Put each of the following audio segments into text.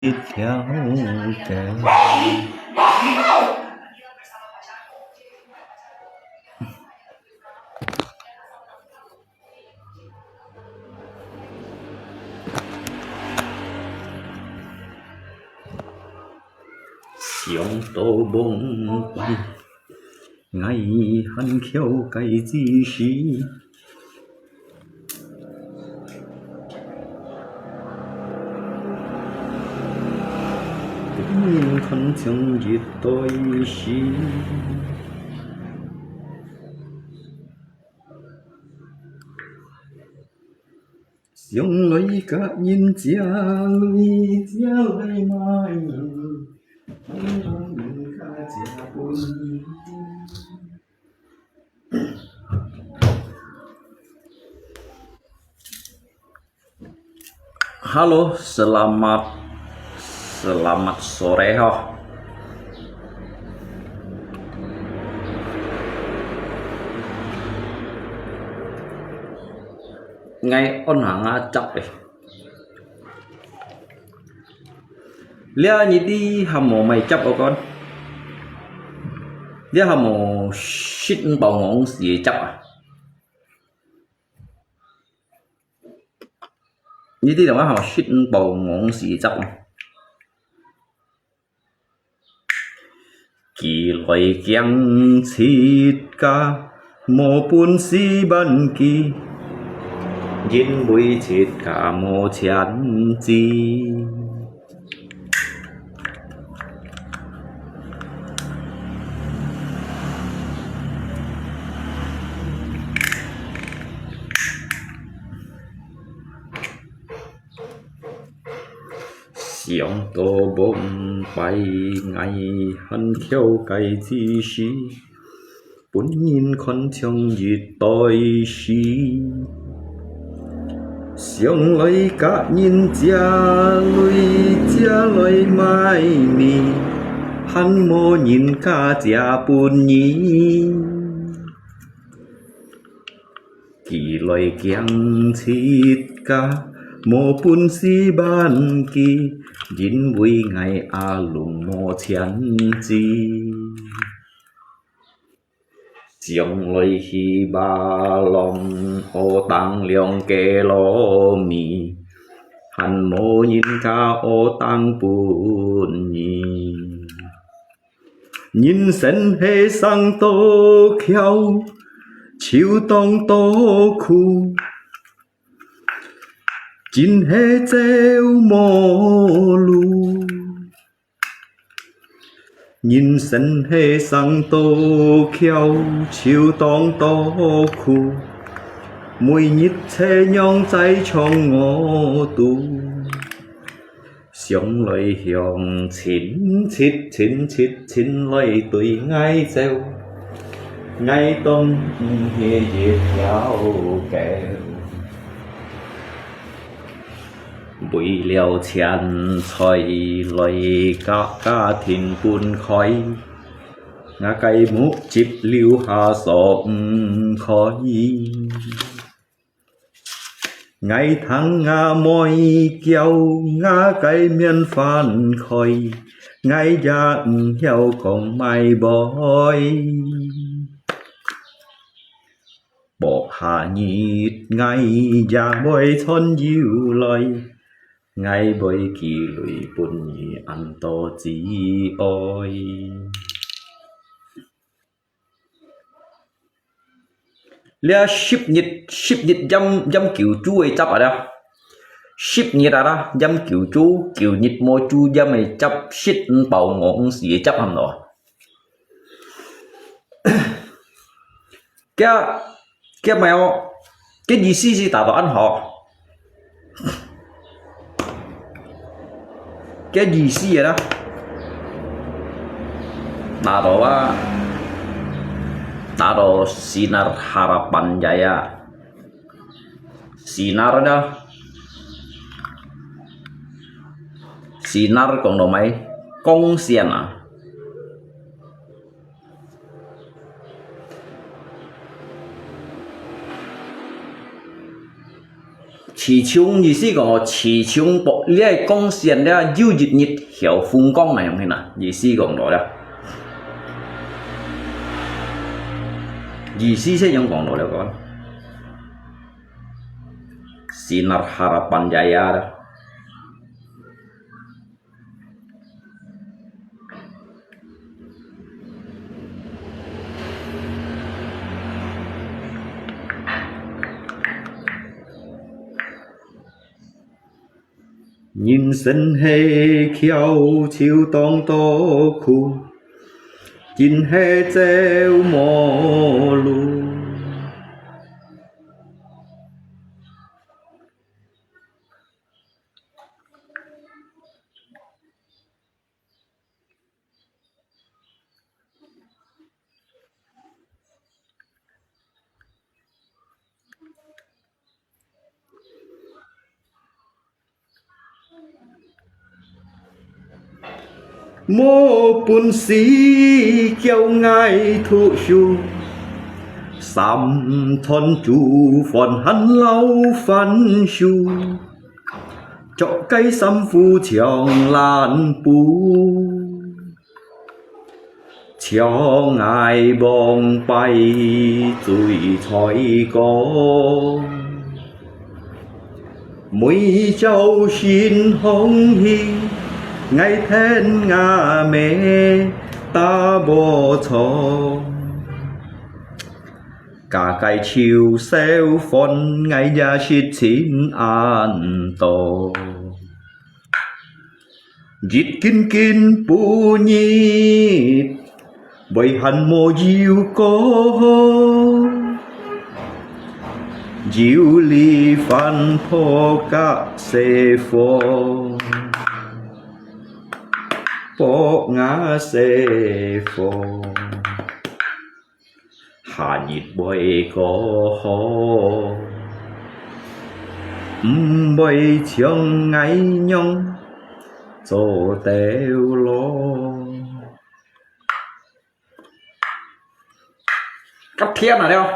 一条街。上到梦幻，爱恨巧计之时。本看情一对时，相爱甲人食泪，食泪嘛人，人甲食本。Halo, selamat sore ho. Ngày on hàng chập ấy. Lia nhị đi hầm mồ mày chập ô con. Lia hầm mồ shit bầu ngỗng gì chập à. Nhị đi là hầm shit bầu ngỗng gì chập à. Kỳ loại kiang chít ca mồ bún si ban kỳ. Nhìn bụi chết cả mồ chán chi. Sóng tô bông bay ngày hân khéo cày chi xí. Bốn nhìn con chồng dịt tôi xí. Sóng lời cả nhìn cha lời mai mi. Hắn mô nhìn cả cha bùn nhí. Kỳ lời kiang chít ca mô bún si ban kỳ. Nhìn vui ngày lùng mô chán chi. Dòng lời hi ba lòng ô tăng liong kê lô mì. Hắn mô nhìn ca ô tăng bùn nhì. Nhìn sen hê sang tô khéo chiếu tông tô khu. Chín hê treo mô lù. Nhìn sen hê sang tô khéo chiếu tông tô khu. Mùi nhít chê nhong trái trong ngô tu. Xong lời hiong chín lời tùy ngay treo. Ngay tâm hề dịp theo kèo. Bụi liao chán xoay lời cả thịnh bùn khói. Ngã cây múc chịp liu hà sọp khói. Ngày tháng ngã môi kéo ngã cây miên phản khói. Ngày dạng heo còn mai bói. Bộ hạ nhịt ngày già bôi thôn dịu lời. Ngày bôi kỳ lùi bùn nhị ăn tô chí ôi. Lia ship nhịt dâm kiểu chú ấy chấp ở đâu. Ship nhịt ở đó dâm kiểu chú kiểu nhịt mô chú dâm ấy chấp shit bầu ngỗng gì chấp hầm rồi. Cái mèo cái gì xí tạo ăn họ. Cái gì xí vậy đó. Taruh sinar harapan jaya. Sinar đó. Sinar còn đồ máy công xiên à. chỉ chung意思講chỉ chung bộ你係貢獻咧要熱熱曉風光嚟用嘅嗱，意思講到咧，意思先用講到了講，sinar harapan jaya dah. Nhìn sân hê khéo chiều tông tô khu Nhìn hê treo mò lù mô bùn sĩ kéo ngay thụ shu Sam thon chu phòn hắn lau phán shu Chọ cây xăm phu chiong lan pu Chiong ngài bong bay Tùy thói có Mũi châu xin hông hi Ngày thiên ngà mê ta bồ thô Cả cái chiều xeo phôn Ngày gia xịt xin an tô Dít kinh kinh bù nhịp Bởi hẳn mô diêu có Diêu li phan phô cả xê phô Bố ngã xê phô Hà nhịp bồi có hô Bồi chiong ngay nhông Dô tèo lô Cắt thiên là đâu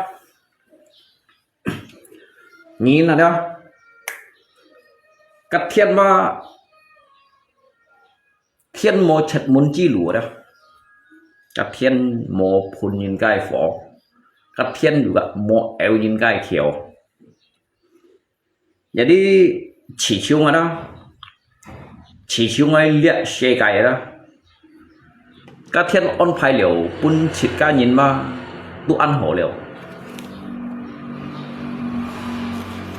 Nhìn là đâu Cắt thiên mà Thiên mô chật muốn chi lúa đó Các thiên mô phun nhìn gai phó Các thiên juga mô eo nhìn gai khéo Jadi chỉ chung ở đó Chỉ chung ấy liệt xe gai đó Các thiên ôn phai liều Pun chít ca nhìn mà Tu ăn hổ liều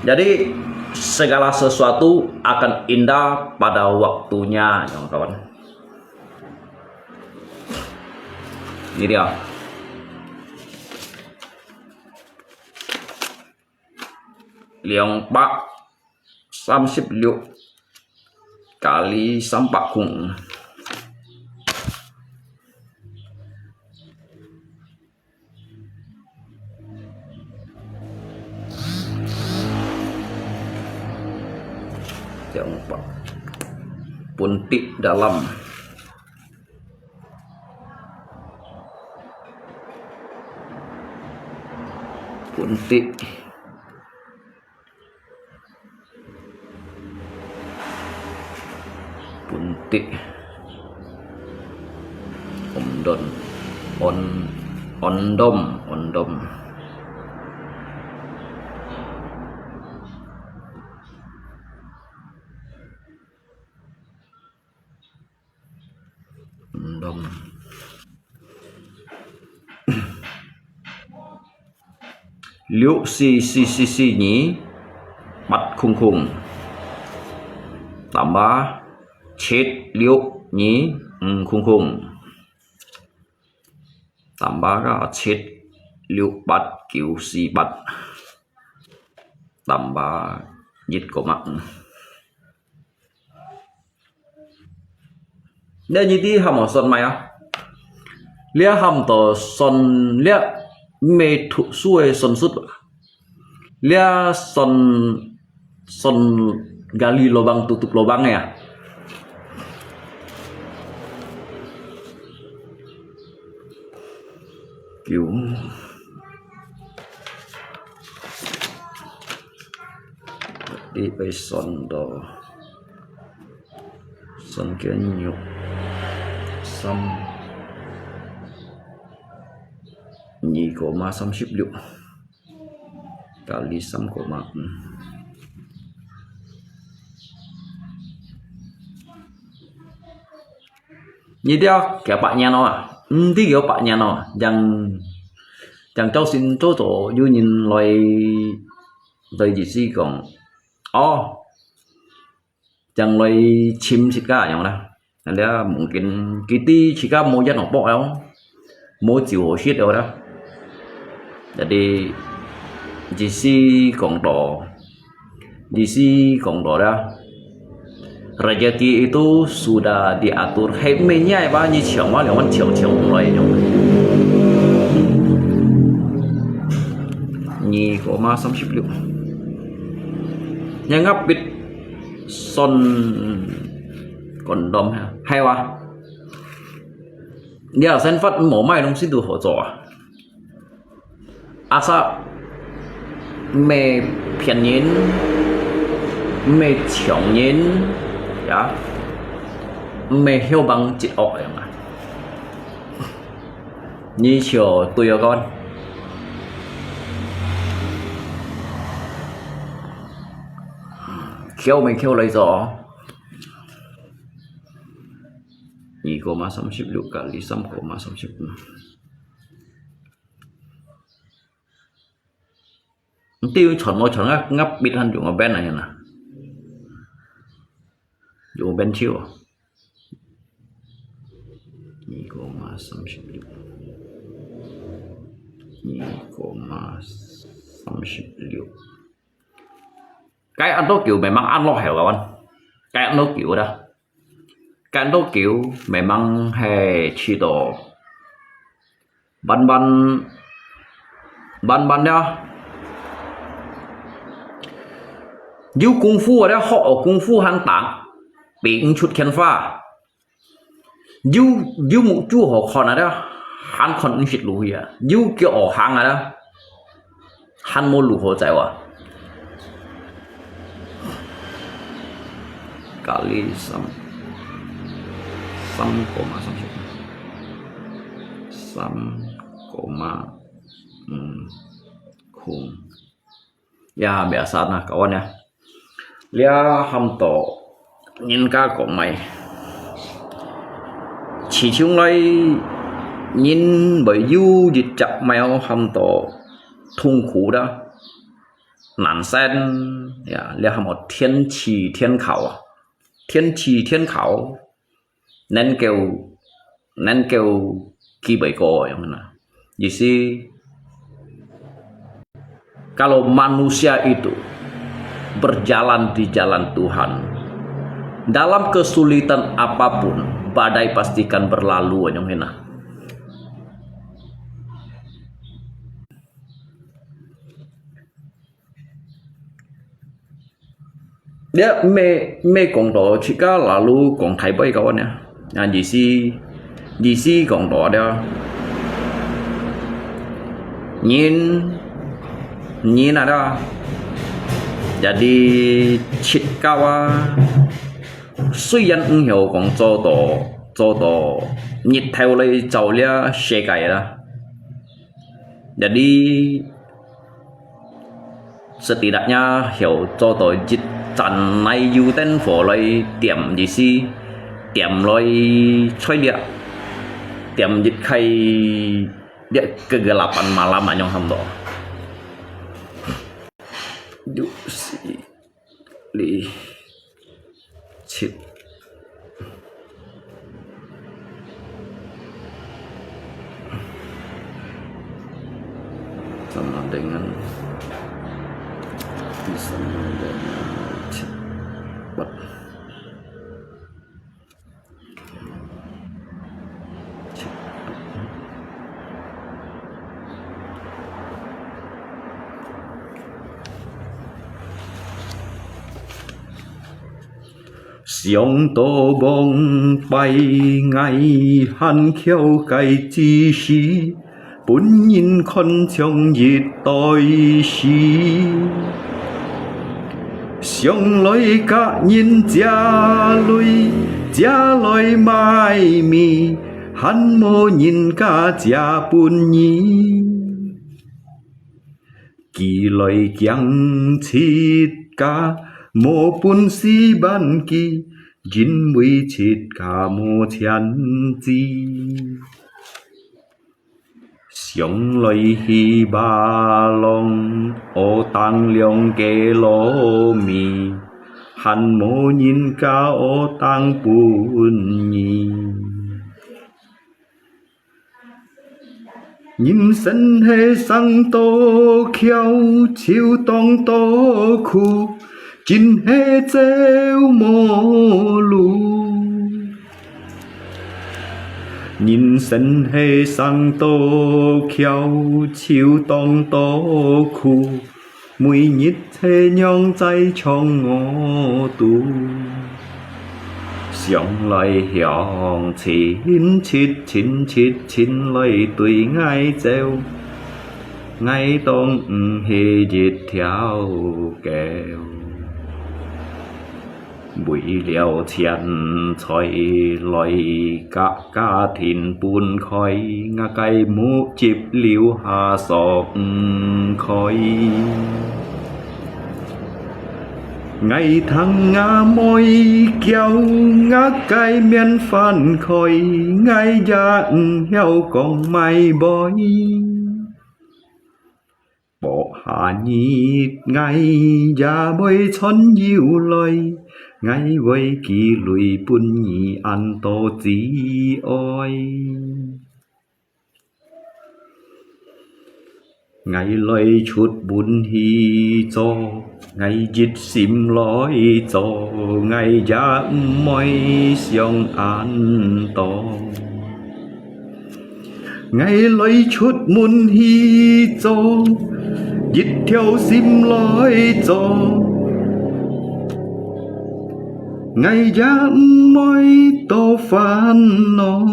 Jadi segala sesuatu akan indah pada waktunya kawan-kawan Ini dia Liang bak 36 kali sampakung Liang bak puntik dalam puntik puntik ondom ondom Liu si nhí mặt khung khung tambah chết liu nhí khung khung tambah ra chết liu bát kiểu si bát tambah dịch của mặt Nên như thế hàm ở son mày á Lia hàm tờ son lia mê thụ xuôi son sút Lia son gali lubang tutup lubang ya Kiểu đi li bay son đồ son kia nhục xăm nhị cổ ma xăm ship liệu kali xăm cổ ma như thế kiểu bạn nhà nó à tí kiểu bạn nhà nó chẳng cháu xin chỗ tổ như nhìn loài đời gì gì còn chẳng loài chim chỉ cả nhau nè là mungkin kita jika mau jangan opok đâu mau chịu shit đâu đó jadi GC Kongdo dah rezeki itu sudah diatur hemenya ya pak, như chiều mà liệu ăn chiều rồi nhung nhì của ma xăm ship liệu nhà ngắp bịt son còn đom hay quá đi ở sân phát mổ mai đông xin từ hỗ trợ asa mẹ phiền nhến mẹ chồng nhến ya mẹ hiểu bằng chữ ỏi mà như chiều tôi ở con khéo mình khéo lấy gió nhị cổ ma xăm ship liệu cả lý xăm cổ ma xăm ship tiêu chuẩn một chuẩn ngắp bịt hơn dùng ở bên này nè dùng bên chiều nhị cổ ma xăm ship liệu nhị cổ ma xăm ship liệu cái ăn tốt kiểu mày mang ăn lo hẻo các bạn cái ăn tốt kiểu đó cái ăn tốt kiểu mày mang hè chỉ đồ ban đó yêu功夫ở đó họ功夫hàng tảng bị chút khen pha yêu một chú họ còn ở đó hắn còn ứng shit lùi à yêu kiểu ở hàng ở đó hắn mua lùi họ chạy à kali xăm cổ ma xăm cổ ma khung ya biasa nah kawan ya lia ham to nhìn ca của mày chỉ chung lại nhìn bởi du dịch chặt mèo ham to thung khủ đó nạn sen ya lia ham một thiên trì thiên khảo à thiên trì thiên khảo nên kêu kỳ bảy cổ yang mana jadi kalau manusia itu berjalan di jalan Tuhan dalam kesulitan apapun badai pastikan berlalu yang mana dia me Kongdo jika lalu Kong Thái Bay kawan ya nah GC Kongdo dia nhìn ada jadi chit kawa suy nhân ứng hiệu còn cho tổ nhịp theo lấy cháu lia xe cày đó jadi setidaknya hiểu cho tổ chit chẳng này ưu tiên phổ lấy tiệm gì si tiệm lấy chơi địa tiệm dịch khay địa kegelapan malam anyong hamdo du si li chit sama dengan cepat Xiong tô bông bay ngày han khéo cây chi xí bốn nhìn con trong nhiệt tôi xí Sông lối cả nhìn gia lối mai mi hắn mô nhìn cả gia bùn nhí kỳ lối kiang chít cả mô bùn si ban kỳ jin mui chít cả mô thian chi sông lối hi ba long ô tăng liong kê lô mi hắn mô nhìn cả ô tăng bùn nhí nhìn sân hê sang tô khéo chiêu tông tô khu chín hê treo mô lù nhìn sân hê sang tô khéo chiêu tông tô khu mùi nhít hê nhong chay trong ngô tu sông lại hiong chín lại tùy ngay treo ngay tông hề dệt theo kèo bụi liều thiền thôi loi cả thìn bùn khói ngã cây mũ chip liu hà sọp khói ngày tháng ngã môi kéo ngã cây miên phan khói ngày gia heo con mai bói bộ hạ nhịp ngày gia bôi chón diệu lôi ngày với kỳ lùi bún nhị ăn tô chí ôi ngày lôi chút bún hi cho ngày dít xìm lối cho ngày giá môi xiong an to ngày lôi chút bún hi cho dít theo xìm lối cho ngày giá môi to phan nó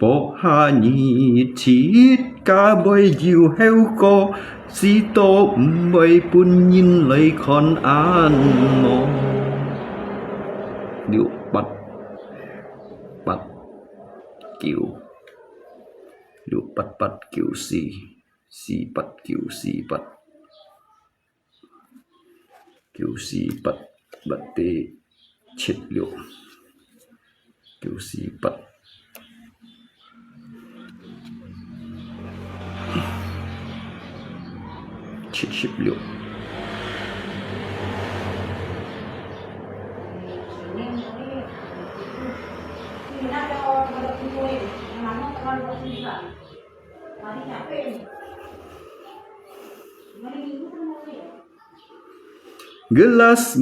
bộ hạ nhị chít cả bơi diều heo co si tô bơi bún nhìn lấy con an mò điệu bắt kiểu điệu bắt kiểu si bắt kiểu si bắt kiểu si bắt tê chết liệu kiểu si bắt chết liệu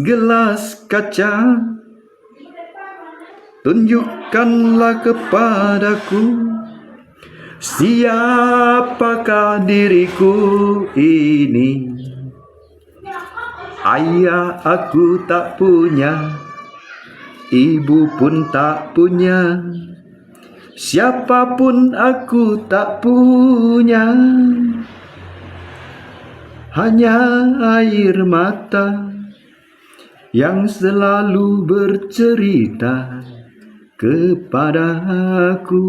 gelas kaca tunjukkanlah kepadaku siapakah diriku ini. Ayah aku tak punya, ibu pun tak punya, siapapun aku tak punya, hanya air mata yang selalu bercerita kepadaku.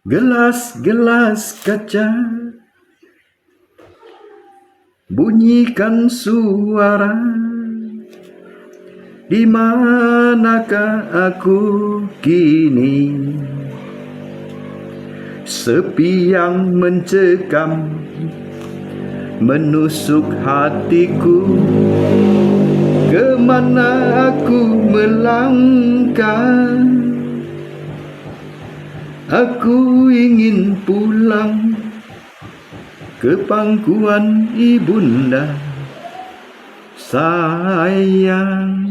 Gelas-gelas kaca, bunyikan suara, di manakah aku kini? Sepi yang mencekam, menusuk hatiku. Kemana aku melangkah? Aku ingin pulang ke pangkuan ibunda sayang.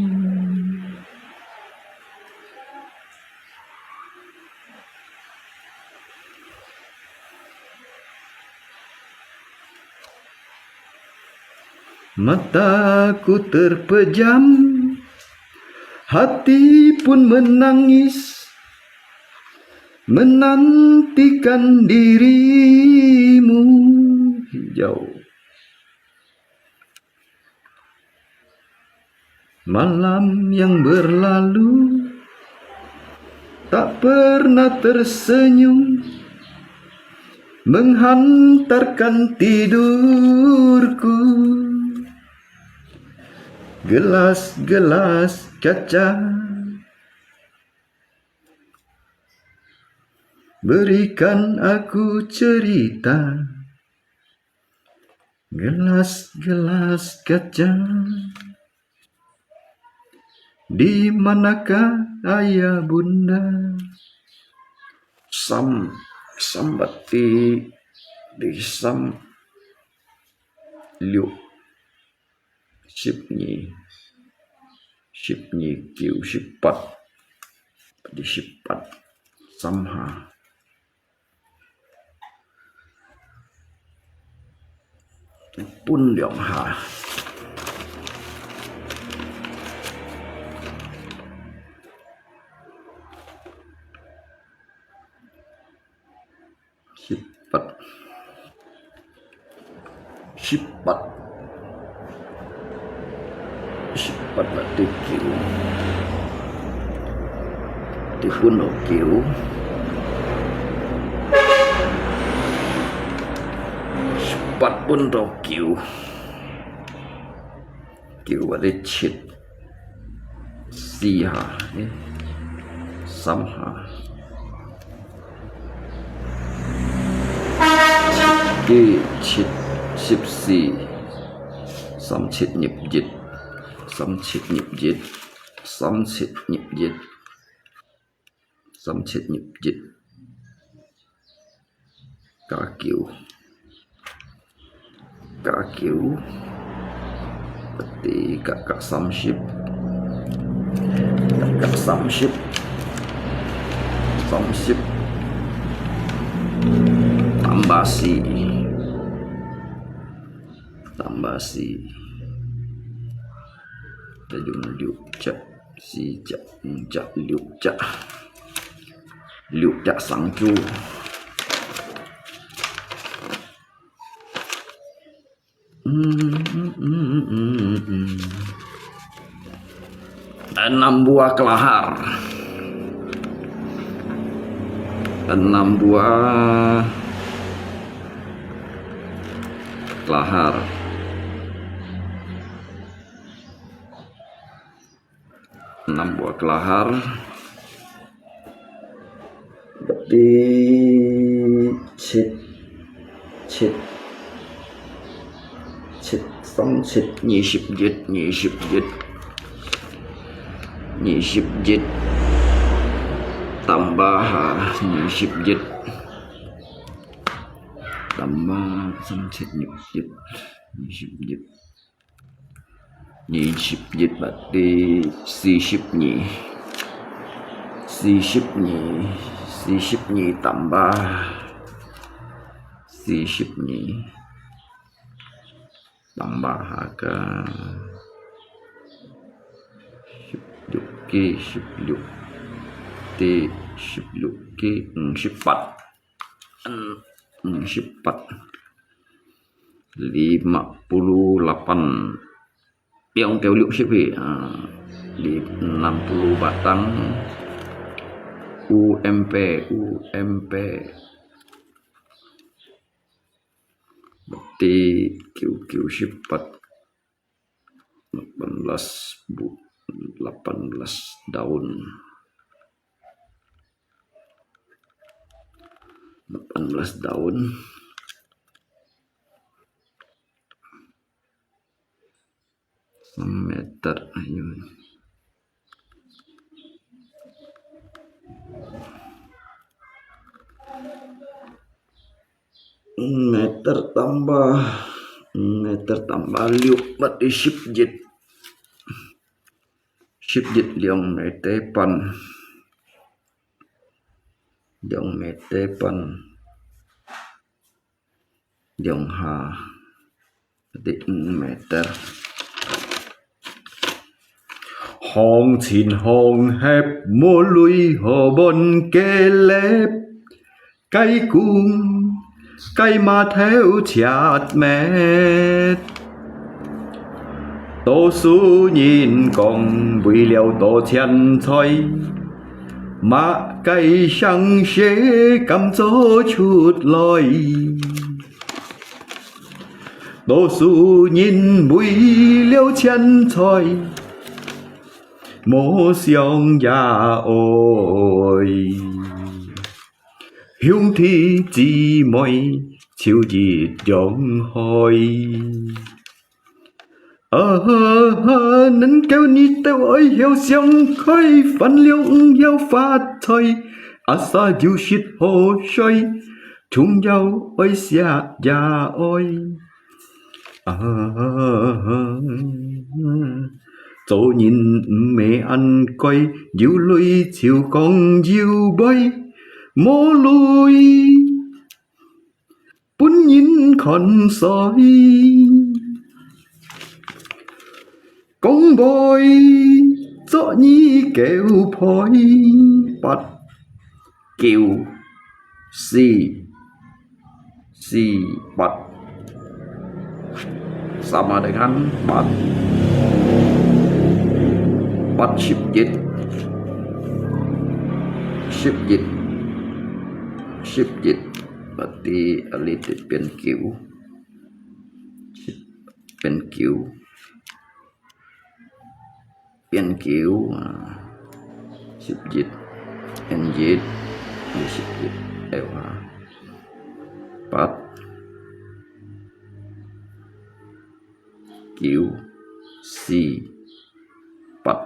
Mataku terpejam, hati pun menangis, menantikan dirimu hijau. Malam yang berlalu tak pernah tersenyum, menghantarkan tidurku. Gelas-gelas kaca berikan aku cerita. Gelas-gelas kaca, di manakah ayah bunda? Sambati di sam liu shipnyi kiu shipat di shipat samha pun liang ha. Shipat berarti kiu, tipun kiu. Shipat pun kiu, kiu berarti chit, siha, samha. Ki chit sipsi, samchit nyipjit, samchit nyipjit, samchit nyipjit, samchit nyipjit. Kakiu berarti kakak samship, samship tambasi tajung liuk cak si cak liuk cak sangju. Enam buah kelahar. 6 buah kelahar. 6 buah kelahar. Berarti chit samchit nyishipjit tambah nyishipjit tambah samchit nyishipjit berarti sishipnyi tambah sishipnyi tambah harga shipluki shipat 58 yang kau liuk shipi di 60 batang UMP berarti QQ shipat 18 daun 18 daun meter meter tambah liuk berarti shipjit liang metepan liang ha berarti meter. Hong chin hong hẹp mô lui hồ bon kê lép cái cung cây mà theo chặt mét tổ số nhìn còn vì liệu tổ chân thôi mà cây sang sẽ cầm gió chút lối tổ số nhìn vì liệu chân thôi mô xiong ya ôi hiung thi chỉ mỏi chiều gì dòng hồi nên kêu ni tao ơi hiểu xiong khơi phản liêu hiểu phát thôi sa yêu shit hồ xoay chung nhau ơi xia ya ôi chỗ nhìn mẹ ăn coi diệu lùi chiều con diệu bay mô lùi bún nhìn con soi con bồi rõ nhi kêu phôi bắt kêu si bắt sama dengan bắt ship dịch berarti aliti pen kiu ship dịch enjit ship dịch ewa pat kiu si pat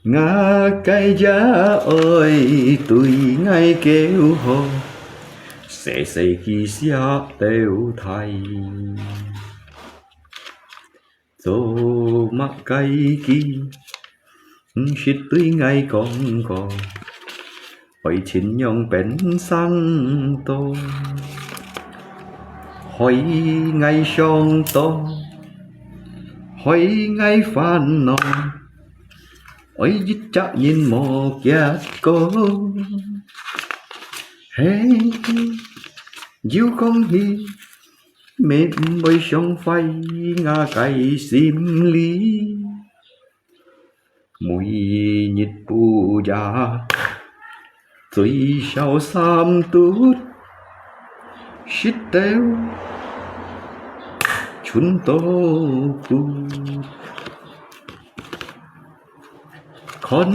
ngã cây giá ơi tụi ngay kêu hò sẽ xây khi xia đều thay dô mắc cây kia shit tụi ngay con hỏi chín nhong bén sang tô hỏi ngay song tô hỏi ngay phan nọ ôi dít chắc nhìn một gia cô hey yêu con hi mệt bơi sông phai ngã cây sim lý mùi nhịp bù già rồi sao sam tút shit teo chun tô bù con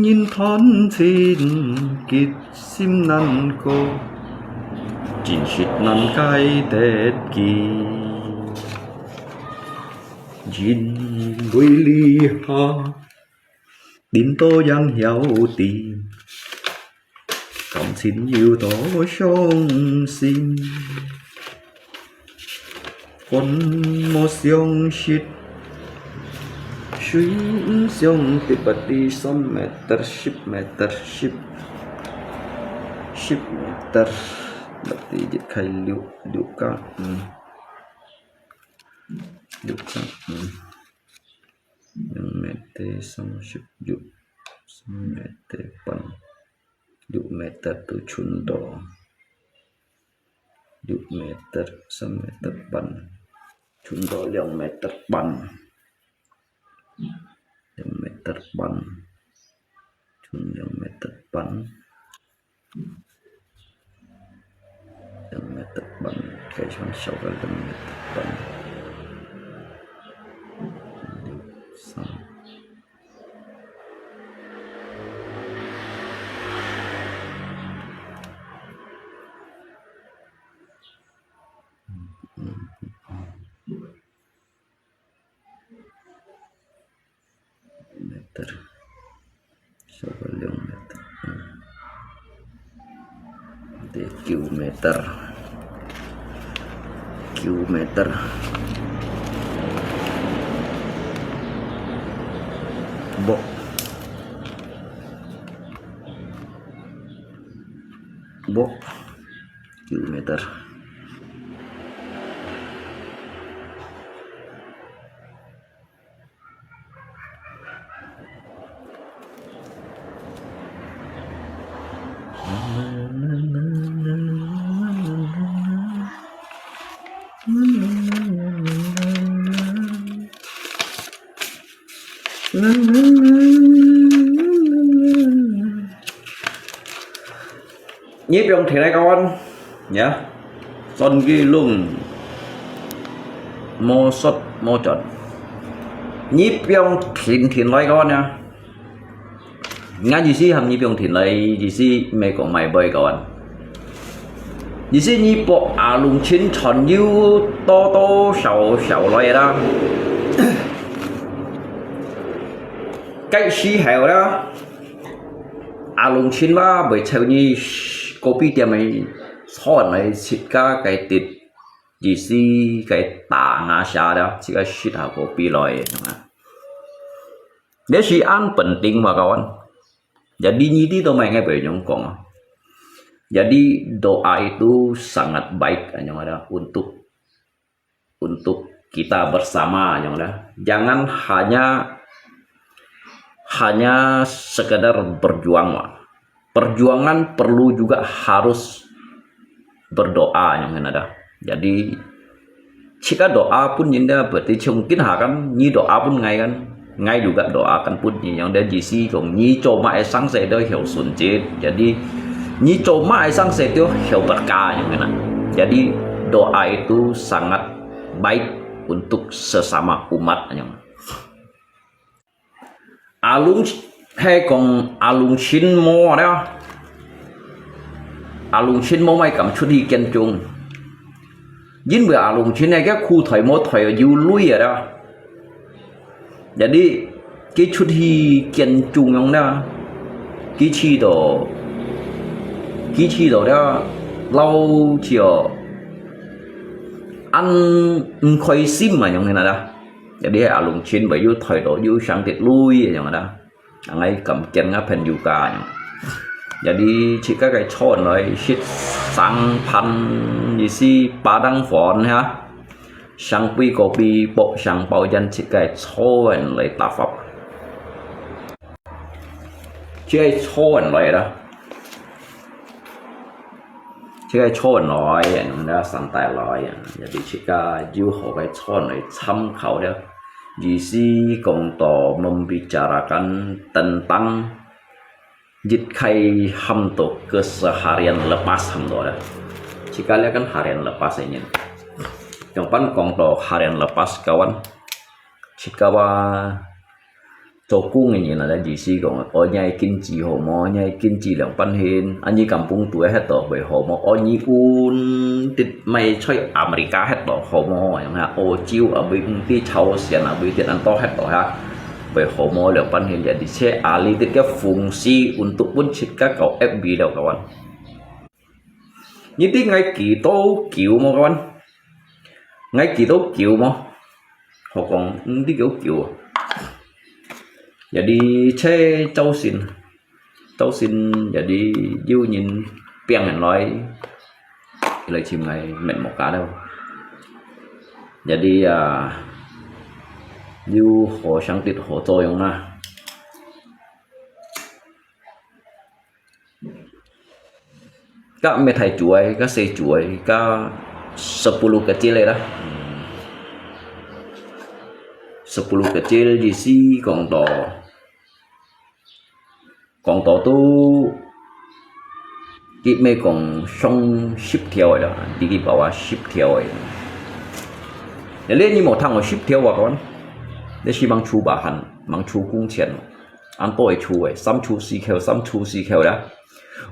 nhìn thon xin kít sim năn cô chín shit năn cái tết kỳ nhìn vui li ha tin tô giang hiểu tìm còn xin yêu tổ sông xin con một xiong shit suy xiong thì bật đi xong ship meter bật đi dịch khai liệu cả mete xong ship liệu mete pan liệu meter từ chun đỏ liệu meter xong meter pan chun đỏ liệu meter pan yang meter pan chun yang meter pan kayak cuma shovel yang meter pan sang meter shovel yang meter kilometer bo kilometer nhếp trong thì này con nhá son ghi luôn mô xuất mô chuẩn nhếp trong thìn này con nha ngay gì xí hầm nhếp trong thìn này gì xí mày còn mày bơi con gì xí nhếp bộ lùng chín tròn yêu to to sầu loại đó cái xí heo đó lùng chín ba bởi theo như copy tiệm này son này xịt cái tịt gì xí cái tả ngã xa đó chỉ cái xịt hào copy loại nếu xí ăn penting mà kawan jadi nyidi to main ngapain nyongkong jadi doa itu sangat baik yang ada untuk kita bersama yang ada jangan hanya sekedar berjuang perjuangan perlu juga harus berdoa yang ada jadi jika doa pun jinda berarti mungkin akan nyi doa pun ngay juga doakan pun yang ada jisi cùng nyi coma sang sẽ đôi hiểu xuân chết jadi nyi coma sang sẽ tiêu hiểu berkah yang mana jadi doa itu sangat baik untuk sesama umat yang alung hay còn alung chín mô đó alung chín mô mai cầm chút đi kiên trung dính với alung chín này cái khu thời mô thời ở du lui ở đó jadi cái chút hi kiên trung yang đó cái chi đồ đó lâu chiều ăn khoai sim mà yang này đó jadi alung chín bởi du thời độ du sang tiệt lui yang đó ngay cầm chân ngáp hình yuka jadi chỉ các cái chọn nói shit sang pan gì si padang phòn ha sang pi copy bộ sang bao dân chỉ cái chọn lại ta pháp chỉ cái chọn lại đó chỉ cái chọn nói nó đã sang tài nói jadi chỉ cái du họ cái chọn lại tham khảo đó GC Kongto membicarakan tentang jitkai hamto keseharian lepas hamto dah. Jika lihat kan harian lepas ini. Yang pan Kongto harian lepas kawan. Jika Cokung ini nada GC Kong. Nyai kinci homo nyai kinci yang pan hin. Anji kampung tua heto be homo. Nyi un tít mày chơi Amerika hết đó homo yang ha chiu ở bên tí chau xian ở bên tiện ăn to hết đó ha về homo yang pan hin jadi saya ahli tiga fungsi untuk pun jika kau FB đâu kawan như tí ngay kỳ tố kiểu mà kawan ngay kỳ tố kiểu mà họ còn tí kiểu jadi chơi châu xin jadi yêu nhìn piang nói lời chim này mệt một cả đâu jadi yêu hồ sáng tiết hồ tôi không na các mẹ thầy chuối các xe chuối các 10 kecil ya dah 10 kecil GC Kong to tu cái mấy con sông ship theo rồi đó đi cái bảo ship theo rồi để lên như một thằng mà ship theo vào con để chỉ bằng chú bà hẳn bằng chú cung tiền ăn tôi chú ấy xăm chú xì khéo đó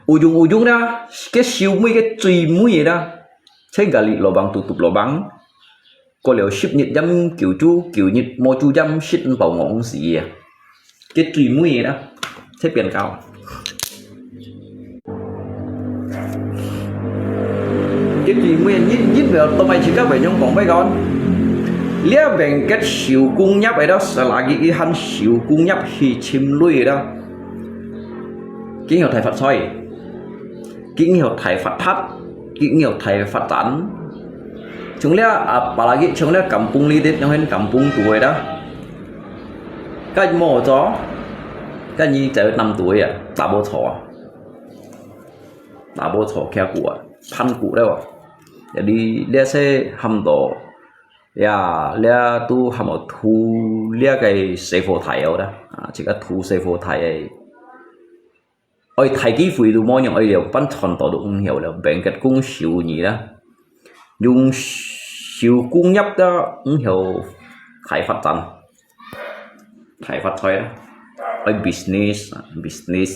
u dung đó cái siêu mấy cái truy mũi đó thấy gà lì lò bằng tụt lò bằng có liệu ship nhật dâm kiểu nhật mò chú dâm ship bảo ngọn gì cái truy mũi đó thấy tiền cao cái gì nguyên nhít vào tụi mày chỉ có phải nhung còn mấy con lia bằng cái siêu cung nhấp ấy đó sẽ là cái hắn siêu cung nhấp khi chim lui đó cái nhiều thầy Phật soi cái nhiều thầy Phật thắt cái nhiều thầy Phật tán chúng lia bà là cái chúng lia cầm bung ly tết trong cầm bung tuổi đó cái mồ chó cái gì tới 5 tuổi à bà bố thọ khéo của pan cụ đâu jadi dia saya hamdo ya lia tu hamo thu lia cái xe phô thải đó chỉ có thu xe phô thải ôi thải cái phụ du mò nhung ôi điều ban thon tổ đúng hiểu là bên cái cung siêu nhỉ đó dùng siêu cung nhấp đó hiểu khai phát thôi đó ôi business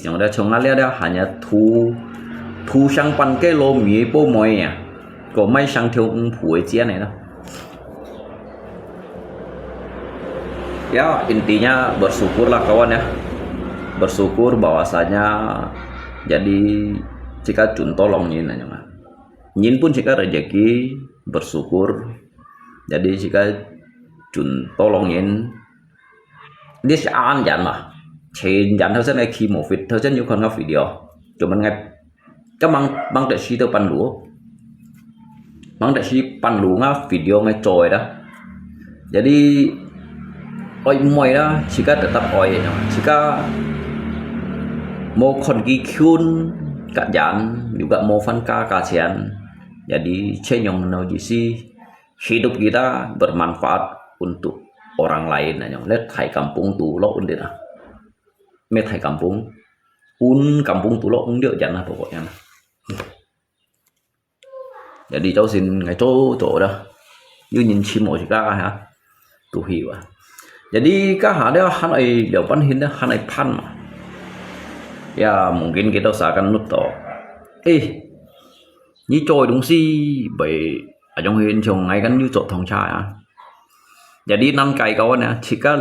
yang đó trong nó lia đó hanya thu sang pan cái lô mì bố mồi à có mấy sang theo phụ chia này đó. Ya intinya bersyukurlah kawan ya, bersyukur bahwasanya jadi jika Jun tolong nyin aja mah nyin pun jika rezeki bersyukur jadi jika Jun tolong nyin dia sean jangan mah chen jangan theo này khi một việc theo như con ngọc video chúng mình ngay các băng đại sĩ tao pan lúa ngá video ngay trồi đó jadi oi moy đó jika tetap oi jika mau kongi kyun kajian juga mau fanka kajian jadi cenyong nojisi hidup kita bermanfaat untuk orang lain aja lihat thai kampung tu lo undin ah me thai kampung kampung tu lo undin jangan pokoknya jadi cháu xin ngày chỗ đó như nhìn chim mồi jika ha tu hiểu à jadi kah ada hanai depan hinda hanai pan ya mungkin kita usahakan nuto ni coy đúng si bởi ở trong hiện trường ngay kan như chỗ thong cha ya jadi nan kai kawan ya jika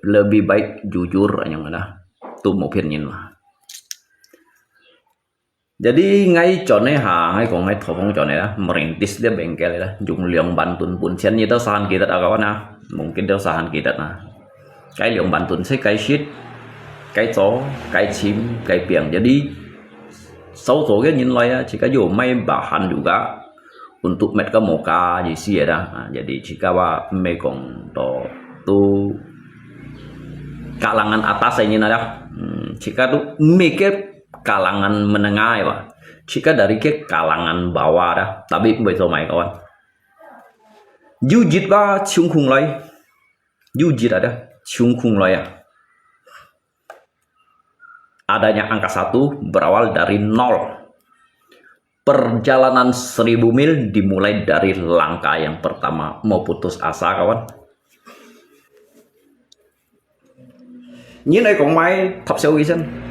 lebih baik jujur yang ada tu một phiên nhìn mà jadi ngay chỗ này ngay còn ngay thổ phong chỗ này đó merintis dia bengkel ya dùng liang bantun pun sian như tao san kita ada kawan ya mungkin dia usahakan kita nah cái liang bantun saya cái shit cái chó cái chim cái piang jadi sâu số cái nhìn lại jika yo may bahan juga untuk mereka moka sih ya jadi jika wa mekong tu kalangan atas ini ada jika tu make kalangan menengah ya Pak. Jika dari ke kalangan bawah dah tapi bây giờ mày kawan Yujit ba chung khung lai Yujit ada chung khung lai ya adanya angka 1 berawal dari 0 perjalanan 1000 mil dimulai dari langkah yang pertama mau putus asa kawan như này còn may thập siêu ghi sinh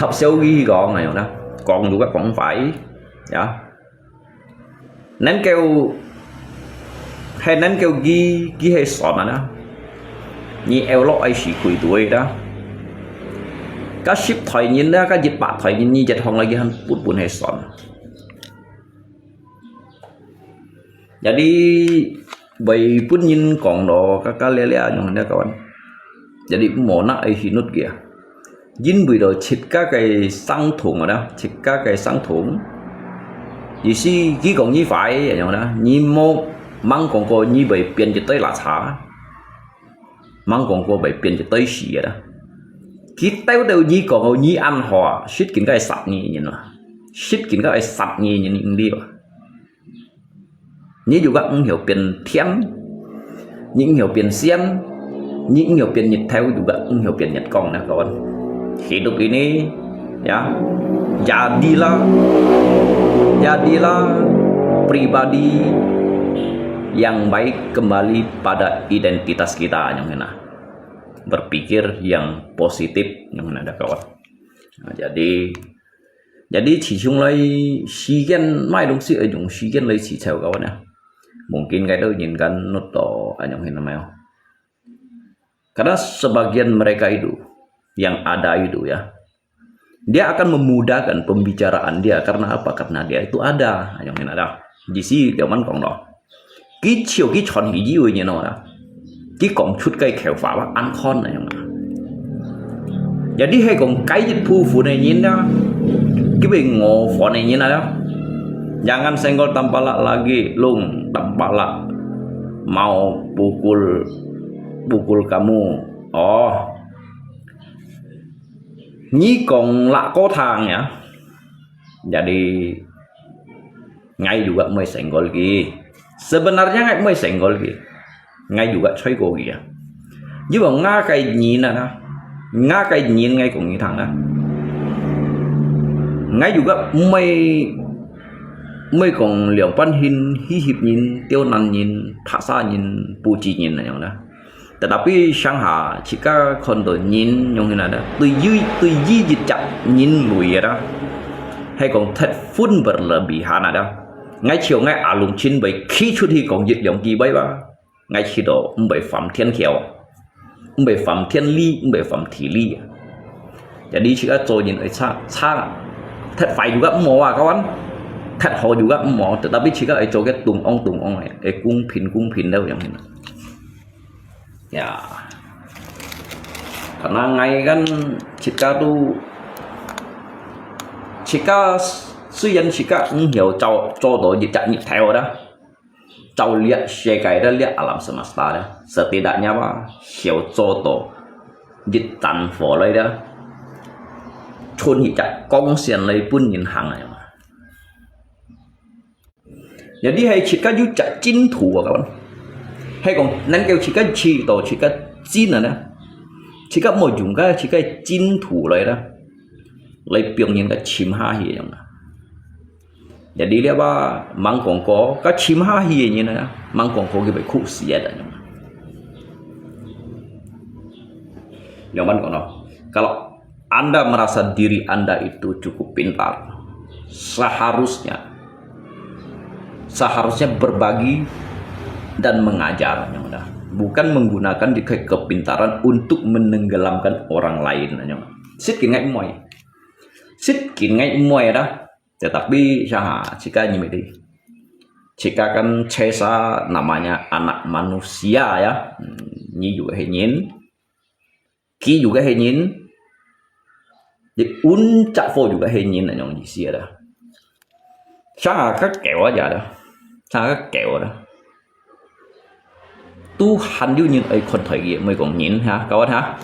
thập siêu ghi gọn này đó còn juga còn phải ya nén kêu hay nén kêu ghi hay sọ mà đó như eo lọ ai xỉ quỷ tuổi đó các ship thời nhìn đó các dịch bạc thời nhìn như dịch hồng lagi han pun hay sọ jadi bay pun nhìn còn đó các lele yang ada kawan jadi mau nak ai hinut kia jin bui do chit các cái sang thùng ở đó chit các cái sang thùng vì si chỉ còn như phải vậy đó như mô mang còn có như vậy biến cho tới là xả mang còn có vậy biến cho tới xì đó khi tao đều như còn như ăn họ shit kín cái sạch như nó shit kín cái sạch như những đi như dù các hiểu biến thiên những hiểu biến xiên những hiểu biến nhật theo juga hiểu biến nhật con nè kawan hidup ini ya jadilah pribadi yang baik kembali pada identitas kita yang mana berpikir yang positif yang mana ada kawan nah, jadi chỉ chung lấy xí gen mai đúng sự dùng xí gen lấy chỉ theo kawan ya mungkin cái đó nhìn kan nốt to yang mana mau karena sebagian mereka itu yang ada itu ya dia akan memudahkan pembicaraan dia karena apa karena dia itu ada yang ini ada di sini dia man kong đó cái chiều cái chọn gì gì như nó cái cọng chút cây khéo phá bác ăn con này jadi hay còn cái dịch phụ này nhìn đó cái bề ngộ phỏ này nhìn đó jangan senggol tampala lagi lung tampala mau pukul kamu Nhi còn lạ có thang ya jadi ngay juga mau senggol lagi Sebenarnya ngai mới senggol gitu, ngai juga coy go gitu. Nhưng mà nga cái nhìn là nga cái nhìn ngay cũng như thằng đó, ngay juga mới còn liệu pan hin hi hiệp nhìn tiêu nan nhìn thả sa nhìn bù chỉ nhìn là như đó. Tetapi Shanghai jika kondo nhìn như thế nào đó, tôi duy dịch chặt nhìn lùi đó, hay còn thật phun berlebihan đó. Ngay chiều ngay alung chín bởi khi chút thì còn dịch lượng kỳ bấy ba, ngay khi đó bởi phẩm thiên khéo, bởi phẩm thiên ly, bởi phẩm thị ly. Jadi jika tôi nhìn ở xa thật phải juga mau à kawan, thật họ juga mau, tetapi jika ở chỗ cái tung ông này, ở cung pin đâu yang ini. Ya, karena ngai kan jika虽然jika hiểu cho đó dịch chạy nhịp theo đó, cho lihat sekai đó lihat alam semesta đó, setidaknya apa hiểu cho đó dịch tàn phổ lấy đó, chôn nhịp chạy công xiên lấy pun nhìn hàng này mà. Jadi hay jika you chạy chính thủ các bạn. Hay còn nắng kêu chỉ cái chi tổ chỉ cái chín này nè, chỉ cái một dùng cái chỉ cái chín thủ lại đó, lấy biểu hiện cái chim ha hi vậy. Jadi dia ba mang quảng có cái chim ha hi như này, mang quảng có cái bị khúc xì vậy. Yang mana kono? Kalau Anda merasa diri Anda itu cukup pintar, seharusnya berbagi dan mengajar, bukan menggunakan kepintaran untuk menenggelamkan orang lain. Sit kingai moy dah. Tetapi jika nyimedi, jika kan Cesa namanya anak manusia ya, Nyi juga henyin, Ki juga henyin, di Uncak Fo juga henyin yang isi dah. Các kẹo aja dah, các kẹo dah. Tuhan như những ấy con thời gian mới còn nhìn ha các bạn ha,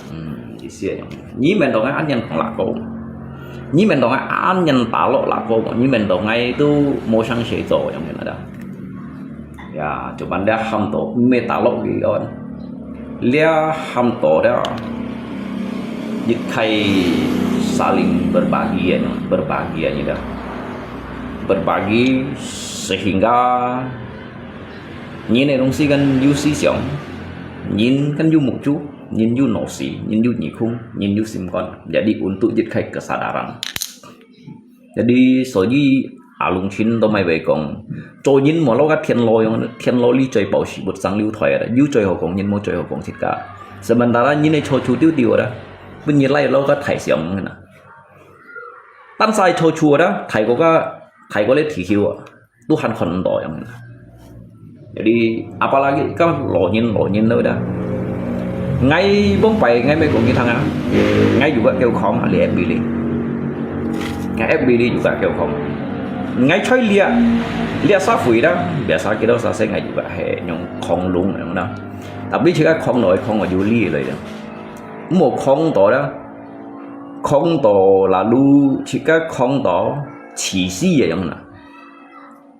nhí mình đồng anh nhân còn lạc cô, nhí mình đồng anh nhân tạo lộ lạc cô, nhí mình đồng ngay tu mua sang chế tổ giống như là đó, ya coba dia ham tổ mê tạo lộ gì các bạn, lia ham tổ đó, dịch hay saling berbagi như đó, berbagi sehingga nhìn này đồng sĩ kan yu si xiong, nhìn kan yu mục chú, nhìn yu nổ xì, nhìn yu nhị khung, nhìn yu sim con. Jadi untuk jadikan kesadaran. Jadi soji alung chin to mai về còn cho nhìn một lâu cái thiên lo li chơi bảo sĩ bột sang lưu thoại đó, yu chơi họ còn nhìn một chơi họ còn thịt cả. Sementara nhìn này cho chú tiêu đó, bên nhìn lại lâu cái thải xiong thế nào. Tan sai cho chùa đó, thải có lấy thị hiếu, tu hành khẩn đỏ giống như. Jadi apalagi kan lo nyin nữa đó, ngay bóng bày ngay mấy con như thằng á, ngay juga kêu khom ali FBD, ngay FBD juga kêu khom, ngay chơi lia sa phủi đó, biasa kita sa ngay juga he nyong khom lung yang đó, tapi jika khom nổi khom ở Juli rồi đó, một khom tổ lalu jika khom tổ chỉ si yang nào,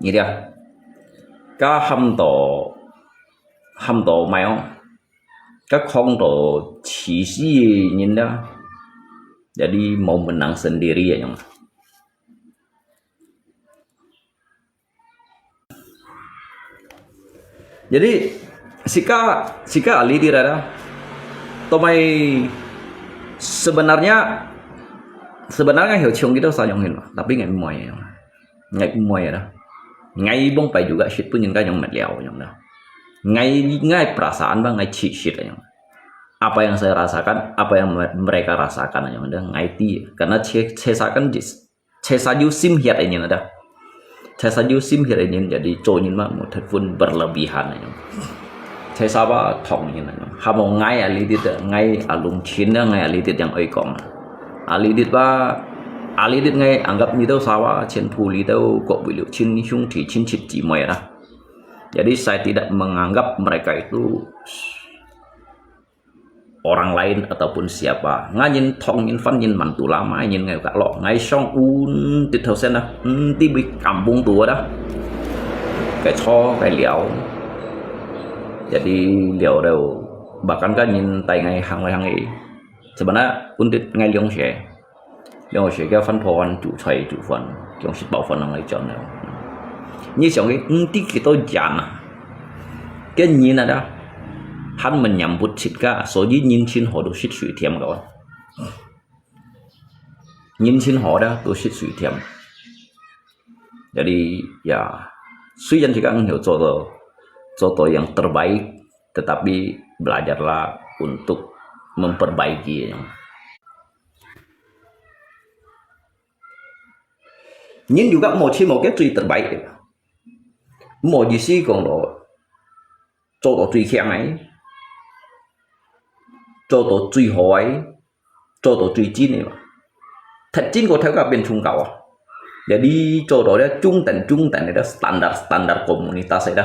như thế. Các ham tổ mày không? Các không tổ chỉ si nhìn đó, jadi mau menang sendiri ya. Jadi sika ali di rada, tomai sebenarnya hiểu chung kita sayangin, tapi nggak muai ya. Ngay bông pai juga shit pun yang mệt leo yang dah. Ngay perasaan bang, ngay shit yang. Apa yang saya rasakan, apa yang mereka rasakan yang dah ngay ti. Karena Cesa ju sim hiat ini dah. Cesa ju sim hiat ini jadi conin mah một thật pun berlebihan yang. Cesa ba thong ini yang. Hamo ngay alidit, ngay alung chin ngay alidit yang oi kong. Alidit ngay anggap như đâu sawa trên puli đâu kok beliau chin thì chin chit chỉ moy lah. Jadi saya tidak menganggap mereka itu orang lain ataupun siapa. Ngajin thong nyin fan nyin mantu lama nyin ngay kalau ngay song un tít thâu sen dah, ti bi kampung tua dah. cái cho cái liều jadi liều đều bahkan kan nhìn tay ngay hàng ấy sebenarnya untuk ngay liang sẽ cái phân phối chủ thuế chủ phần liang sẽ bảo phần này chọn nào như trong cái tí cái tôi giản cái nhìn này đó hắn mình nhầm bút xịt cả số dưới nhìn xin họ đồ xịt suy thiểm rồi nhìn xin họ đó đồ xịt suy thiểm jadi ya suy dân thì các hiểu contoh yang terbaik tetapi belajarlah untuk memperbaiki nhưng juga một cái truy terbaik một gì xí còn đó cho tổ truy khen ấy cho tổ truy hỏi cho tổ truy chín này mà thật chính của theo các bên trung cầu để đi cho tổ đó trung tận này đó standar komunitas đó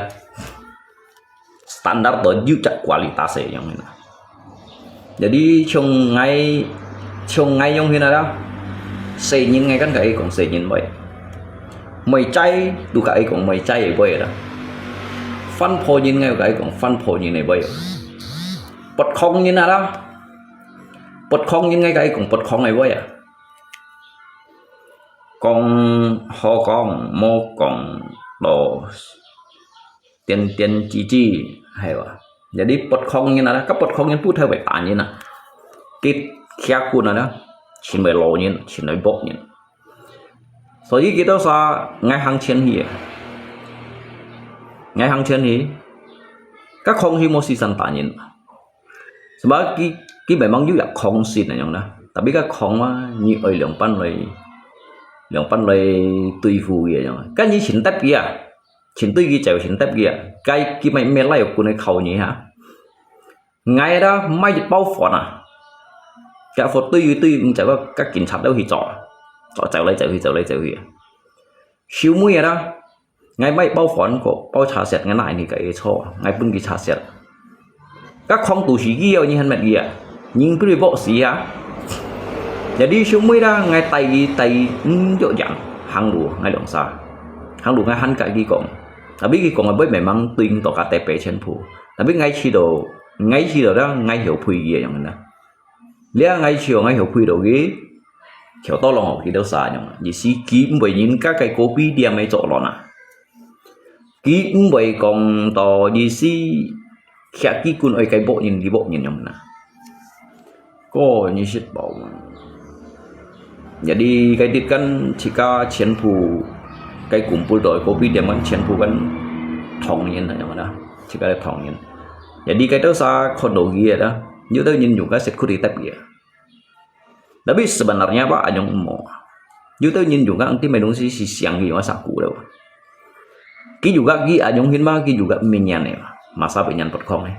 standar đó giữ chặt kualitas yang ini jadi trong ngay yang ini đó xây nhìn ngay cái còn xây nhìn vậy mày chay đủ cái còn mày chay ở vậy đó phân phối nhìn ngay cái còn phân phối nhìn này vậy bật không như nào đó bật không nhìn ngay cái còn bật không này vậy à còn họ còn một còn đồ tiền chi hay vậy jadi bật không như nào đó các bật không như phút theo bài bản như nào cái khác của nó đó xin bài lô như xin nói bốc như所以 kita sa ngay hàng trên hi các không hi một season tanya sebab cái memang juga không xin là yang đó tapi các không như ở lượng pan lời tùy phù vậy nhưng cái như chính tép kia chính tùy cái chèo chính tép kia cái mày lại của này khẩu nhỉ hả ngay đó mai dịch bao phòn à cái phật tùy mình chạy vào các cảnh sát đâu thì chọn chạy lấy siêu mũi đó ngay bay bao phòn của bao trà sệt ngay này thì cái cho ngay bưng cái trà sệt các không tủ sĩ kia như hắn mệt gì à nhưng cứ đi bộ xí á jadi siêu mũi đó ngay tay chỗ dặn hàng đủ ngay đường xa hàng đủ ngay hắn cái gì còn biết cái còn là với mày mang tuyên tỏ cả tép trên phủ biết ngay khi đó đó ngay hiểu phui gì vậy nè lẽ ngay hiểu phui đầu ghế kiểu to lòng thì đâu xa nhưng mà chỉ kiếm bởi những các cái copy đi mấy chỗ đó nè kiếm bởi còn tỏ gì khác cái cuốn ở cái bộ nhìn nhưng nè có như shit bảo jadi cái tiết kan jika chiến phủ cái kumpul đội copy dia man chiến phủ kan thong nhiên là nhưng mà jika là thong nhiên jadi cái đó xa con đồ kia đó như tôi nhìn juga security tab kia tapi sebenarnya Pak Anyong mau juga nhìn juga nanti menung si siang gitu masa aku đâu ki juga ki Anyong hin ba ki juga minyan này masa bệnh nhân bật không này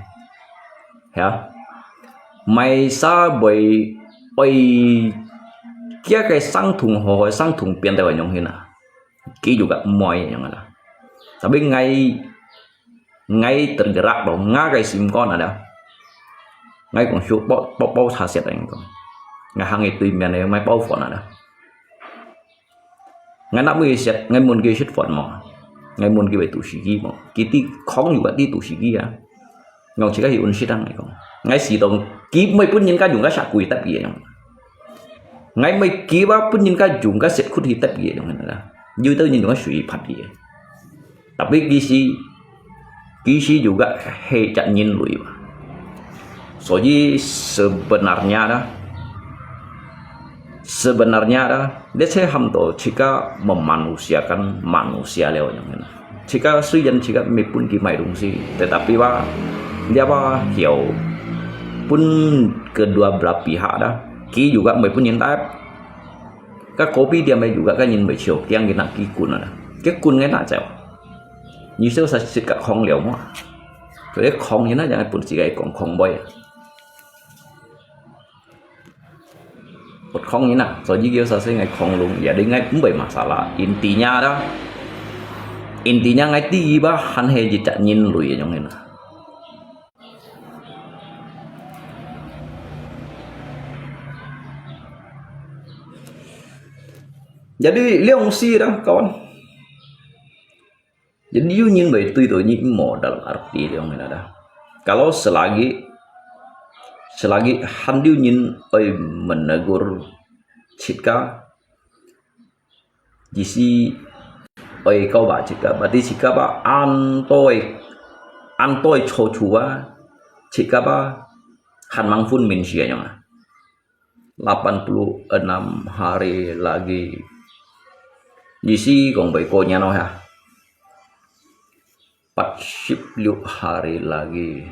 hả mày sa bởi kia cái sang thùng hồ sang thùng biển tại Anyong hin à ki juga moi yang ada tapi ngay tergerak dong ngá cái sim con ada ngay còn số bao thả sệt anh còn ngay hàng ngày tìm này mai bao phòn ada ngay nãy mới sệt ngay muốn cái shit phòn mà ngay muốn cái bài tủ sĩ gì mà cái tí khó juga tí tủ sĩ gì à ngọc chỉ có hiệu shit đang này còn ngay xì đồng ký mấy phút những cái dùng cái sạc quỷ tập gì ngay mấy ký ba phút những cái dùng cái sệt khút thì tập gì đồng này là như tôi nhìn dùng cái suy phạt gì tapi kisi juga hejak nyin lui. Jadi sebenarnya dia saya hamto jika memanusiakan manusia lewat yang ini. Jika sujan jika mepun kimai dungsi, tetapi dia hiểu pun kedua belah pihak ki juga mepun nyentai. Các kopi dia mai juga kan nhìn bảy chiều yang cái ki kun cái kun cái nạ chèo như thế sao sẽ cả không liều mà cái không như nó chẳng phải chỉ cái còn không bay một không như nào rồi như kiểu sao sẽ ngày không luôn giờ đến ngày cũng bị masalah intinya ngay tiba han he gì chẳng nhìn lùi trong này nè jadi liang si đó kawan Jadi you nhìn về tuy tôi nhìn modal arti yang ada. Kalau selagi handiu nhìn oi menegur jika jisi oi kau ba jika berarti jika ba antoi chua jika ba han mangfun min sia yang 86 hari lagi jisi gong bai ko nya no ya 46 hari lagi.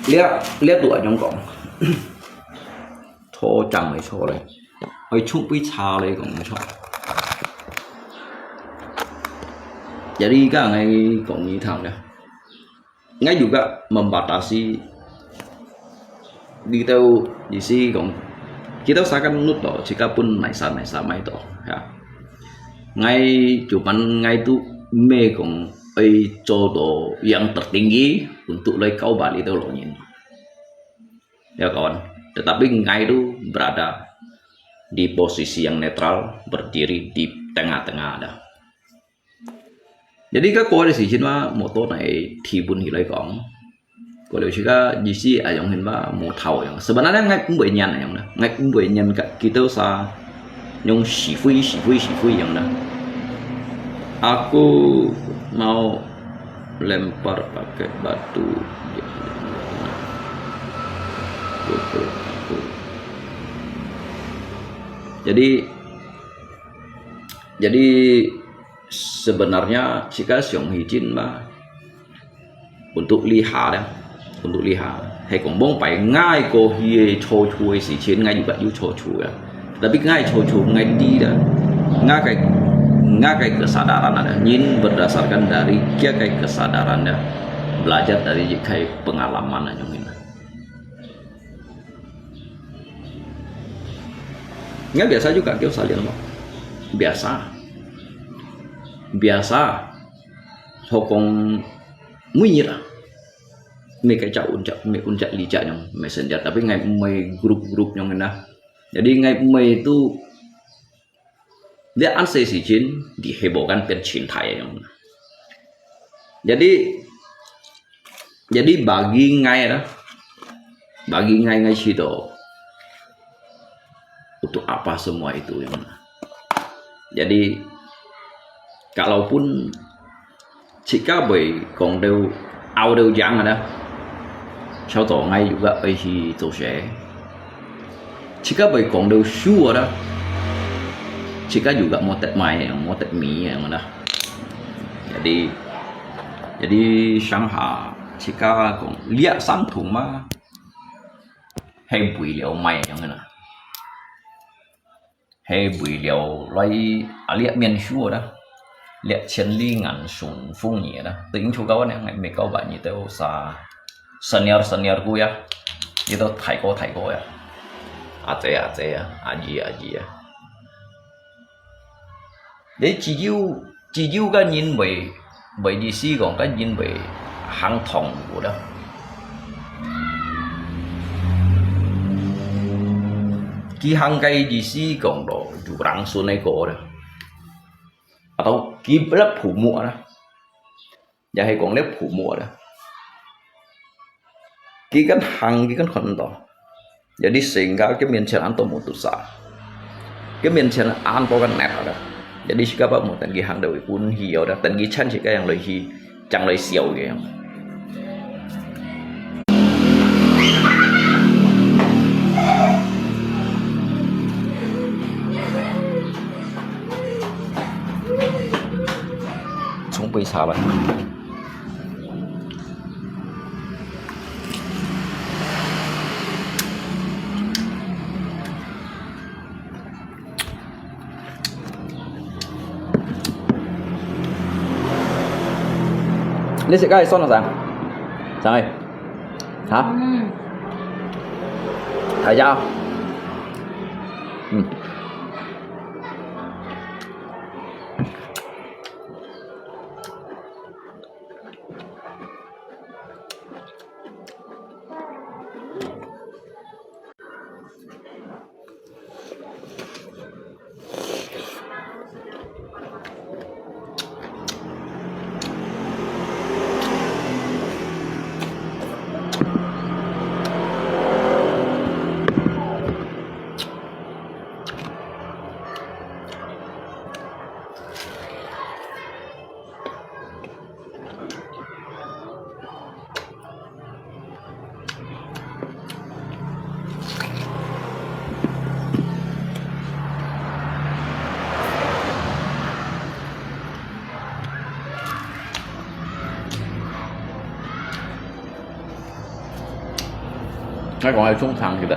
Lihat tuh anh còn thô chẳng mấy số này hơi chút với cha này cũng số. Jadi kan ngay còn như thằng này ngay juga membatasi detail di sini còn kita usahakan nut loh jika pun naik sama itu ya ngay cuman ngay itu me kong jodoh yang tertinggi untuk kau balik itu loh nyin ya kawan, tetapi ngai itu berada di posisi yang netral, berdiri di tengah-tengah ada. Jadi các cô thì xin mà một tốt này thì buồn thì lấy còn cô đều chỉ có gì xí ở trong hình mà một thầu yang sebenarnya ngai cũng bị nhân yang ngai cũng bị nhân cả kita usah yang si fui yang dah. Aku mau lempar pakai batu. Jadi sebenarnya jika siang hijin mah untuk lihat hay còn bông phải ngay cô hie cho chui si chiến ngay như vậy như cho chui ya tapi ngay cho chui ngay di dah ngay kesadaran ada nyin berdasarkan dari kai kesadarannya belajar dari kai pengalaman aja ini nggak biasa juga kau salian mau biasa hokong munyir mấy cái chậu uncak licak yang messenger tapi ngay mấy grup yang enak jadi ngay mấy itu dia ansai si jin dihebohkan pencintai yang jadi bagi ngay situ untuk apa semua itu yang jadi kalaupun jika boy kong đều jangan ada sau tổ ngay juga thì tổ sẽ jika boy kong đều sure ada jika juga motet mi yang mana jadi Shanghai jika kong lihat samtung mah hay bùi liao mai yang mana hay bùi liao lấy lihat miền sure đó lihat千里眼顺風嘢啦，對應酬高呢，未高吧？你都sa senior ku ya，你都睇過呀，阿姐啊，阿姨啊，你只要個人為意思講，個人為行同步啦，佢行個意思講咯，就讓順那個啦。atau kiblat pumu lah, jadi kong lep pumu lah, kikan konto, jadi sehingga kemian anto mutusa, kemian anto kan net ada, jadi siapa mau tanggi hang dewi pun hiau dah, tanggi chan jika yang lebih cang lebih siau yang. Bị sahabat Lý sẽ cái son là sao? Sao ơi? Hả? Tại sao? 那講係中餐其實。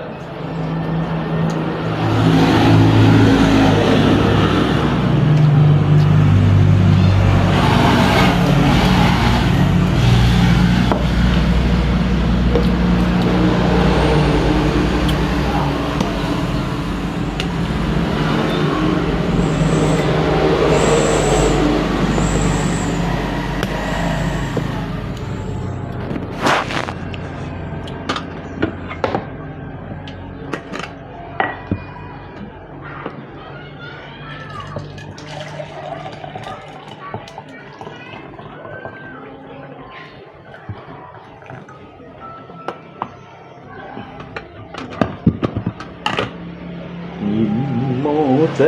莫走，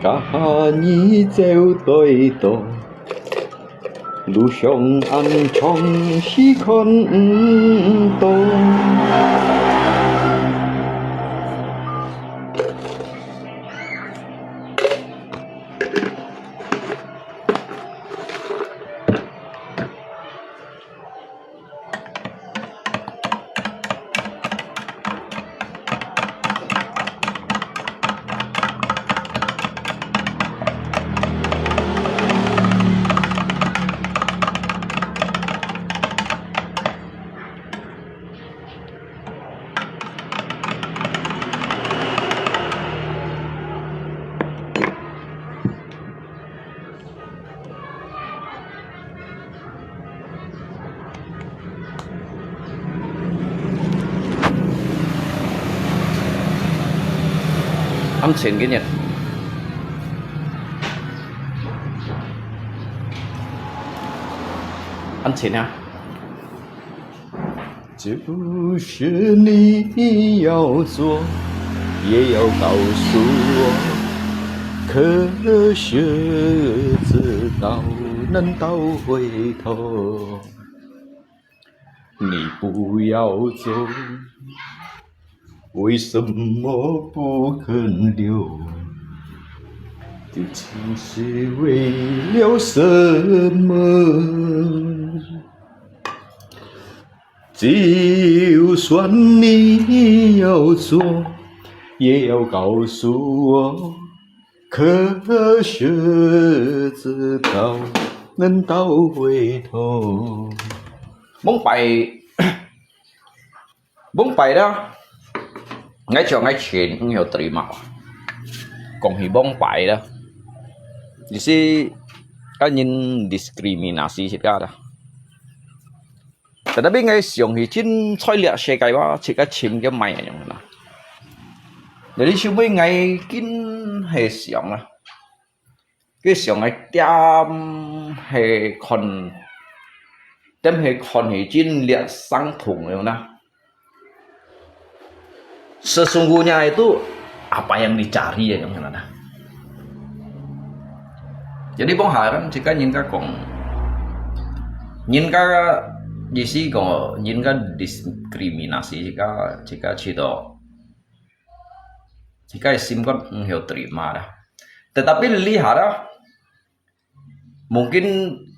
跟你走對多，路上暗藏是看多。ăn xịn cái nhỉ ăn xịn ha 就是你要做，也要告诉我，可学知道能倒回头。你不要走，为什么不肯留？究竟是为了什么？就算你要做，也要告诉我，科学知道能倒回头。bóng bày đó ngay cho ngay chuyện cũng hiểu tùy mà còn thì bóng bày đó thì si cái nhìn discriminasi hết cả đóแต่ถ้าเป็นไงเสียงที่ชิ้นช่วยเหลือเชกายว่าเชกายชิมcái màyอย่างนั้นนะเดี๋ยวนี้ชิมไม่ไงกินให้เสียงนะcáiเสียงไอ้เต็มให้คนเต็มให้คนที่ชิ้นเหลือสังถุงเลยนะ sesungguhnya itu apa yang dicari ya yang mana jadi bông hải kan jika nhìn ka di sini kok nhìn ka diskriminasi jika jika isim kan hiểu terima dah tetapi lihat mungkin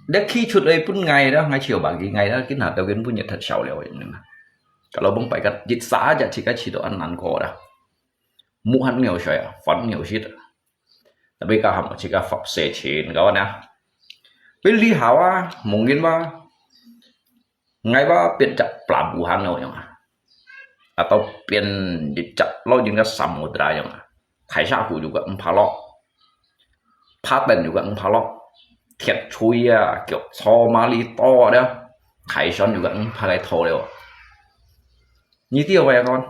đã khi chuột ấy pun ngày đó ngày chiều bagi ngày đó cái hạt đầu tiên punya thật sầu leo vậy nè kalau bông phải cái dịch xã giờ chỉ cái chỉ độ ăn năn có đó mua hắn nhiều rồi phấn nhiều shit tapi cả hàm chỉ cái phật sẽ chín các bạn nè bên lý hảo à mungkin ba ngày ba biến chặt pelabuhan rồi nhá atau biến chặt lo juga samudra nhá khai thác juga empalo paten juga empalo thiệt chui à kiểu Somali to đó khai son juga empalo thô đều như tiêu vậy con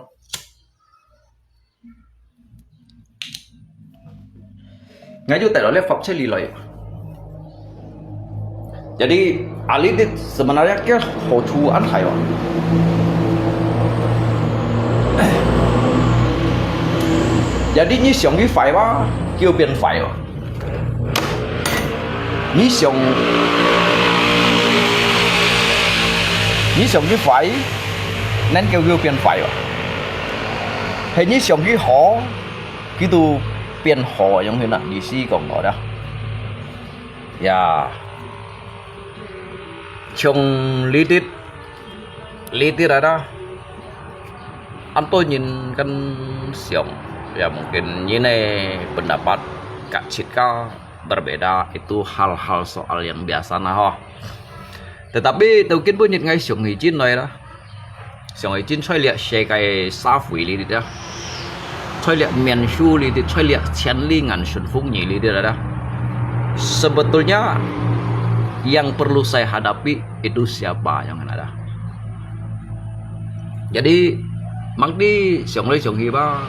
ngay chỗ tại đó lep Pháp lì loi jadi Ali itu sebenarnya kan hocuan hayo jadi như sống cái phải ba kêu biến phải như sống cái phải nên kêu biến phải hay như sống cái họ cái tu biến họ giống như là đi sĩ còn đó đó ya trong lý tích litir ada anto nhìn kan siang ya mungkin ini pendapat Kak Cika berbeda, itu hal-hal soal yang biasa nah tetapi mungkin pun nhìn ngay siang hijin này đó siang hijin saya lihat saya kayak safi li dia saya lihat menshu li dia saya lihat qianlingan shunfungni li dia dah sebetulnya yang perlu saya hadapi itu siapa yang ada. Jadi mang di siang hiba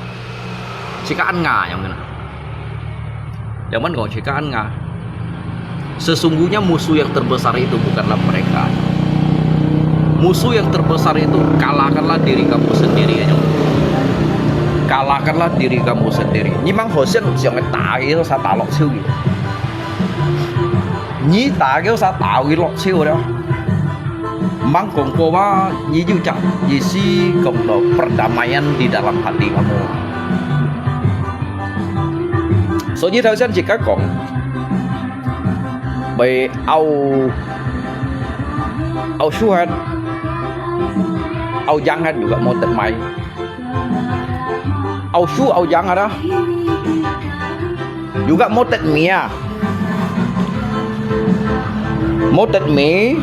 jika anga yang mana yang mana jika anga sesungguhnya musuh yang terbesar itu bukanlah mereka, musuh yang terbesar itu kalahkanlah diri kamu sendiri aja, kalahkanlah diri kamu sendiri. Ini mang hosen siang tahu itu saya talok siu gitu, ini tahu saya tahu lok siu dah. Mang kongkowa nyi ucap isi konglo perdamaian di dalam hati kamu. So nyi tahu kan jika kong bay au suhan au jangan juga mau termai au su au jangan ada juga mau termia mau termi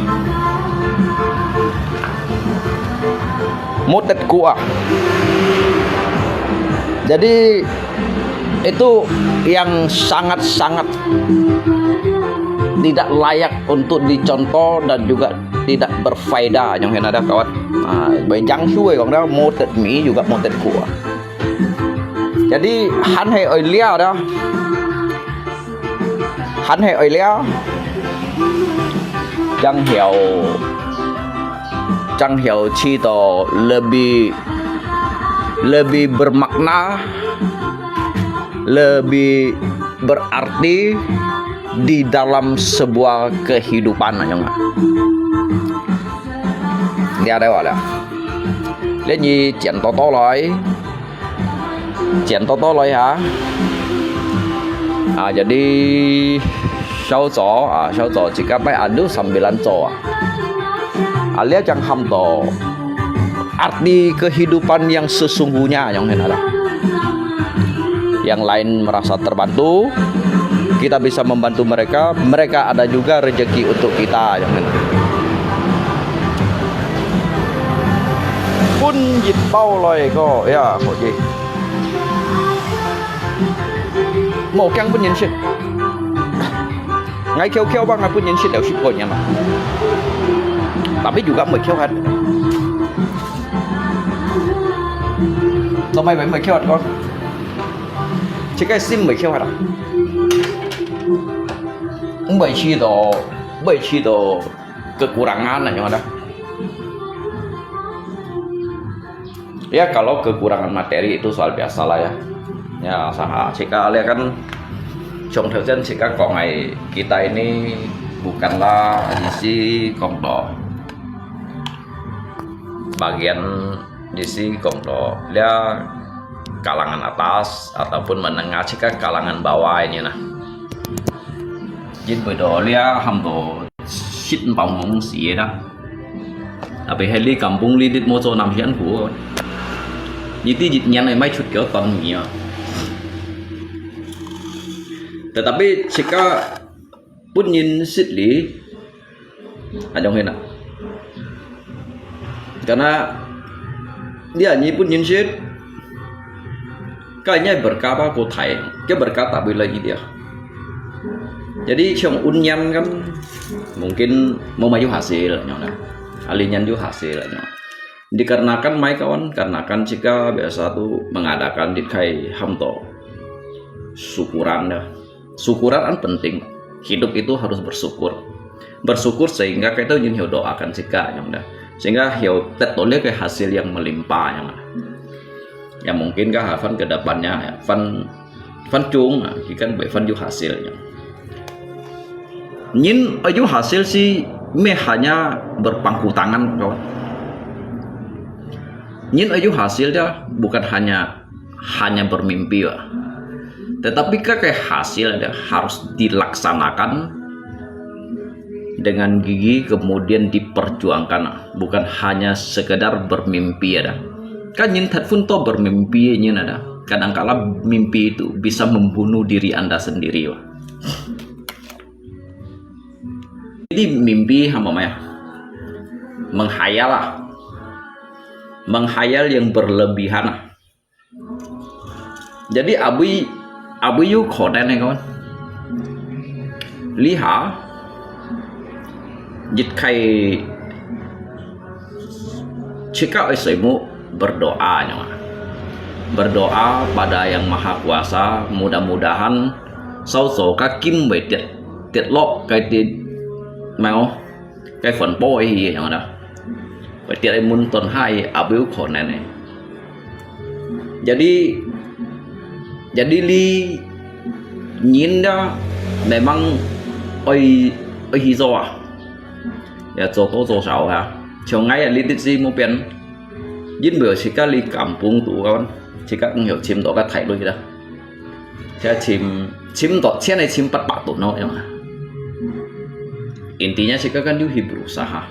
mutet kuah. Jadi itu yang sangat-sangat tidak layak untuk dicontoh dan juga tidak berfaedah yang ada kawan. Jangan suwe kalau dah mutet mi juga mutet kuah. Jadi han hai oi liao dah, han hai oi liao, Zhang Hiao Cito lebih bermakna, lebih berarti di dalam sebuah kehidupan aja nggak? Ini ada apa? Lihat ni Jian Toto loy ha. Jadi Xiao Zhou jika pai adu 9 Zhou alias yang hamto arti kehidupan yang sesungguhnya yang ada. Yang lain merasa terbantu, kita bisa membantu mereka, mereka ada juga rezeki untuk kita yang ada. Pun jit bao loy ko ya kok ji mau kang pun nhân shit ngay kêu bang pun nhân shit đều shit ko mà tapi juga mày kêu hết. Sao mày mày kêu hết con? Chỉ cái sim mày kêu hết à? Bảy chi đồ kekurangan aja ada. Ya kalau kekurangan materi itu soal biasa lah ya. Ya sama jika lihat kan trong thời gian jika kok ngày kita ini bukanlah isi komplo bagian isi komplo dia kalangan atas ataupun menengah jika kalangan bawah ini nah jin bởi đó dia hamdo shit bóng ngông xí đó tapi heli kampung lidit mozo nam hian của jadi jitnya này mai chút kiểu ton nhiều tetapi jika pun nhìn shit li ada yang enak karena dia nyi pun nhìn shit kayaknya berkata cô thầy cái berkah tak boleh lagi dia. Jadi Xiong Unyan kan mungkin mau maju hasil nyonya. Alinyan juga hasilnya. Dikarenakan mai kawan karenakan jika biasa tuh mengadakan di kai hamto syukuran dah. Syukuran kan penting. Hidup itu harus bersyukur. Bersyukur sehingga kita ingin doakan jika nyonya. Sehingga hiu tetoleh ke hasil yang melimpah yang ya mungkinkah Fan ke depannya ya Fan cung kan baik Fan juga hasilnya nyin aja hasil sih me hanya berpangku tangan kawan nyin aja hasilnya bukan hanya bermimpi ya tetapi kayak hasil ada harus dilaksanakan dengan gigi kemudian diperjuangkan, bukan hanya sekedar bermimpi ada. Kan yin thật pun to bermimpi yin ada. Kadangkala mimpi itu bisa membunuh diri Anda sendiri. Wah. Jadi mimpi hamba maya menghayal lah, menghayal yang berlebihan lah. Jadi abu yu khoden này kawan, lihat dịch khay jika ismu berdoa nyawa, berdoa pada yang maha kuasa, mudah-mudahan sau số các kim về tiệt lọ cái tiệt mau cái phần bôi gì nyawa đó, vậy tiệt ai muốn tuần hai abu khoden này. Jadi li nhìn đó memang oi hijau à, ya做多做少啊，从ngay li tích gì một bên, nhìn bữa chỉ có li kampung tu kawan, chỉ có nhiều chim đó có thay đổi đó, chỉ chim đó trên này chim bắt bạc tu nó yang, intinya chỉ có kan dia berusaha.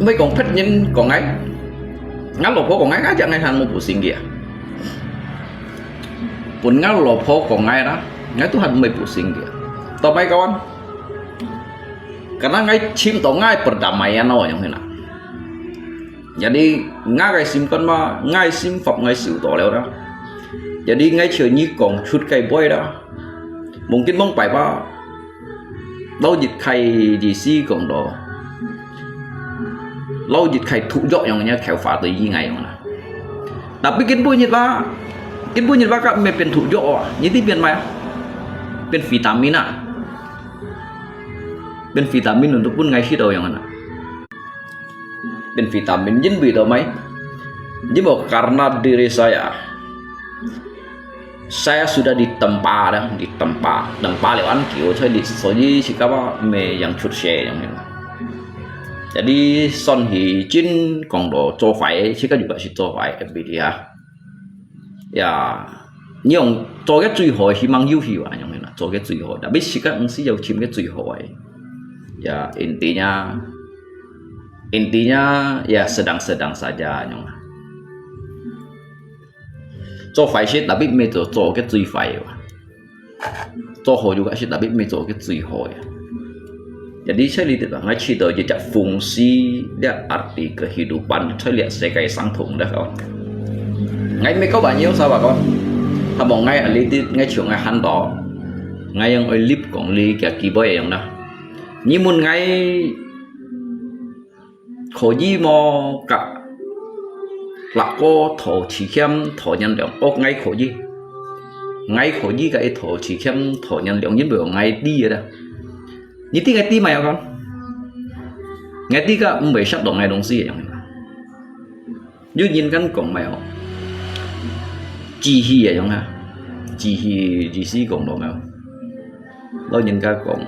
Mấy con thích nhìn con ấy ngắn lột phố con ấy á chẳng hay thành một bộ sinh kìa pun ngắn lột phố con ấy đó ngay tu thành mấy bộ sinh kìa tao mấy kawan karena ngay chim tao ngay perdamaian nó yang mana jadi ngay simpan mà ngay sim phật ngay sửu tao leo đó jadi ngay chờ như còn chút cây boy đó mungkin mong phải ba đâu dịch khay gì si còn đó lâu dịch khay thụ dọ yang nya khéo phá tới gì ngày mà tapi kin punya pak me pen thụ dọ như tí biên mày pen vitamin pen vitamin untuk pun ngai si do yang mana pen vitamin jin bi do mai jibo karena diri saya sudah ditempa lewat kiểu saya di soji sikapa me yang chut she yang ini. Jadi Son Hee Jin còn đồ cho phải chứ có juga sih cho phải dia ya nhưng cho cái最后希望有希望yang mana cho cái最后tapi sih kan mesti jauh chim cái 最后 ya intinya ya sedang-sedang saja yang mana cho phải sih tapi me cho cái 最坏 cho hoi juga sih tapi me cho cái 最后 ya. Jadi saya lihat nggak cerita jejak fungsi dia arti kehidupan saya lihat saya kayak sang thùng đó kawan ngay mấy có bao nhiêu sao bà con thà bọn ngay ở ngay chiều ngay hắn đó ngay yang ở clip còn li cả kỳ bơi yang đó nhưng muốn ngay khổ gì mà cả là có thổ chỉ khiêm thổ nhân lượng ốc ngay khổ gì cái thổ chỉ khiêm thổ nhân lượng những bữa ngay đi ở đó như tí ngay tí mày con ngay tí cả mấy sắp động ngay đồng gì vậy như nhìn căn cổng mèo chi hi vậy không ha chi hi gì xí cổng đồ mèo lo nhìn cả cổng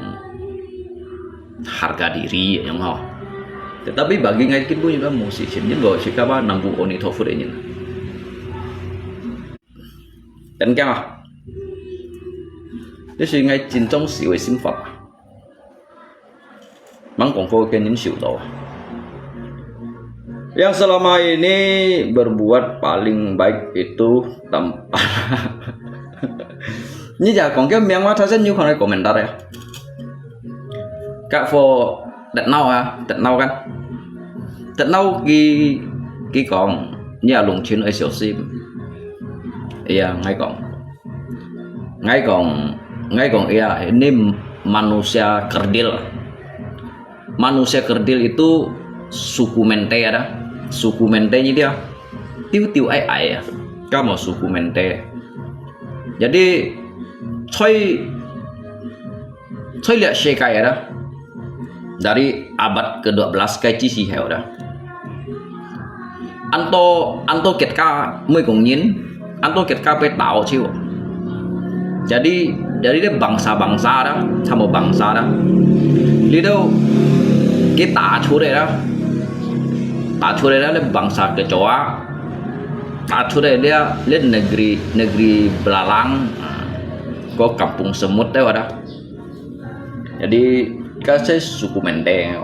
harga diri vậy không tetapi bagi ngay kita punya musisi jadi bahwa sikapa nanggu oni tofu ini dan kama jadi ngay cintung si wei sim Phật mang kongfo ke nin siu tau yang selama ini berbuat paling baik itu tanpa như giờ còn cái miếng mắt rất nhiều con này komentar ya các phô đặt nâu kan đặt nâu cái còn nhà lùng chuyên ở siêu sim iya ngay còn iya ini manusia kerdil itu suku Mente ada suku Mentenya dia tiu ai ya kamu suku Mente jadi Choi lihat Shekai ada dari abad ke-12 cái chi si heo dah Anto ketka mới cùng nhìn Anto ketka pe tao chiu jadi dia bangsa đó sama bangsa đó đi đâu cái tả chú đây đó là bangsa kecoa dia lihat negeri belalang, kok kampung semut deh wadah. Jadi saya suku Mendeng.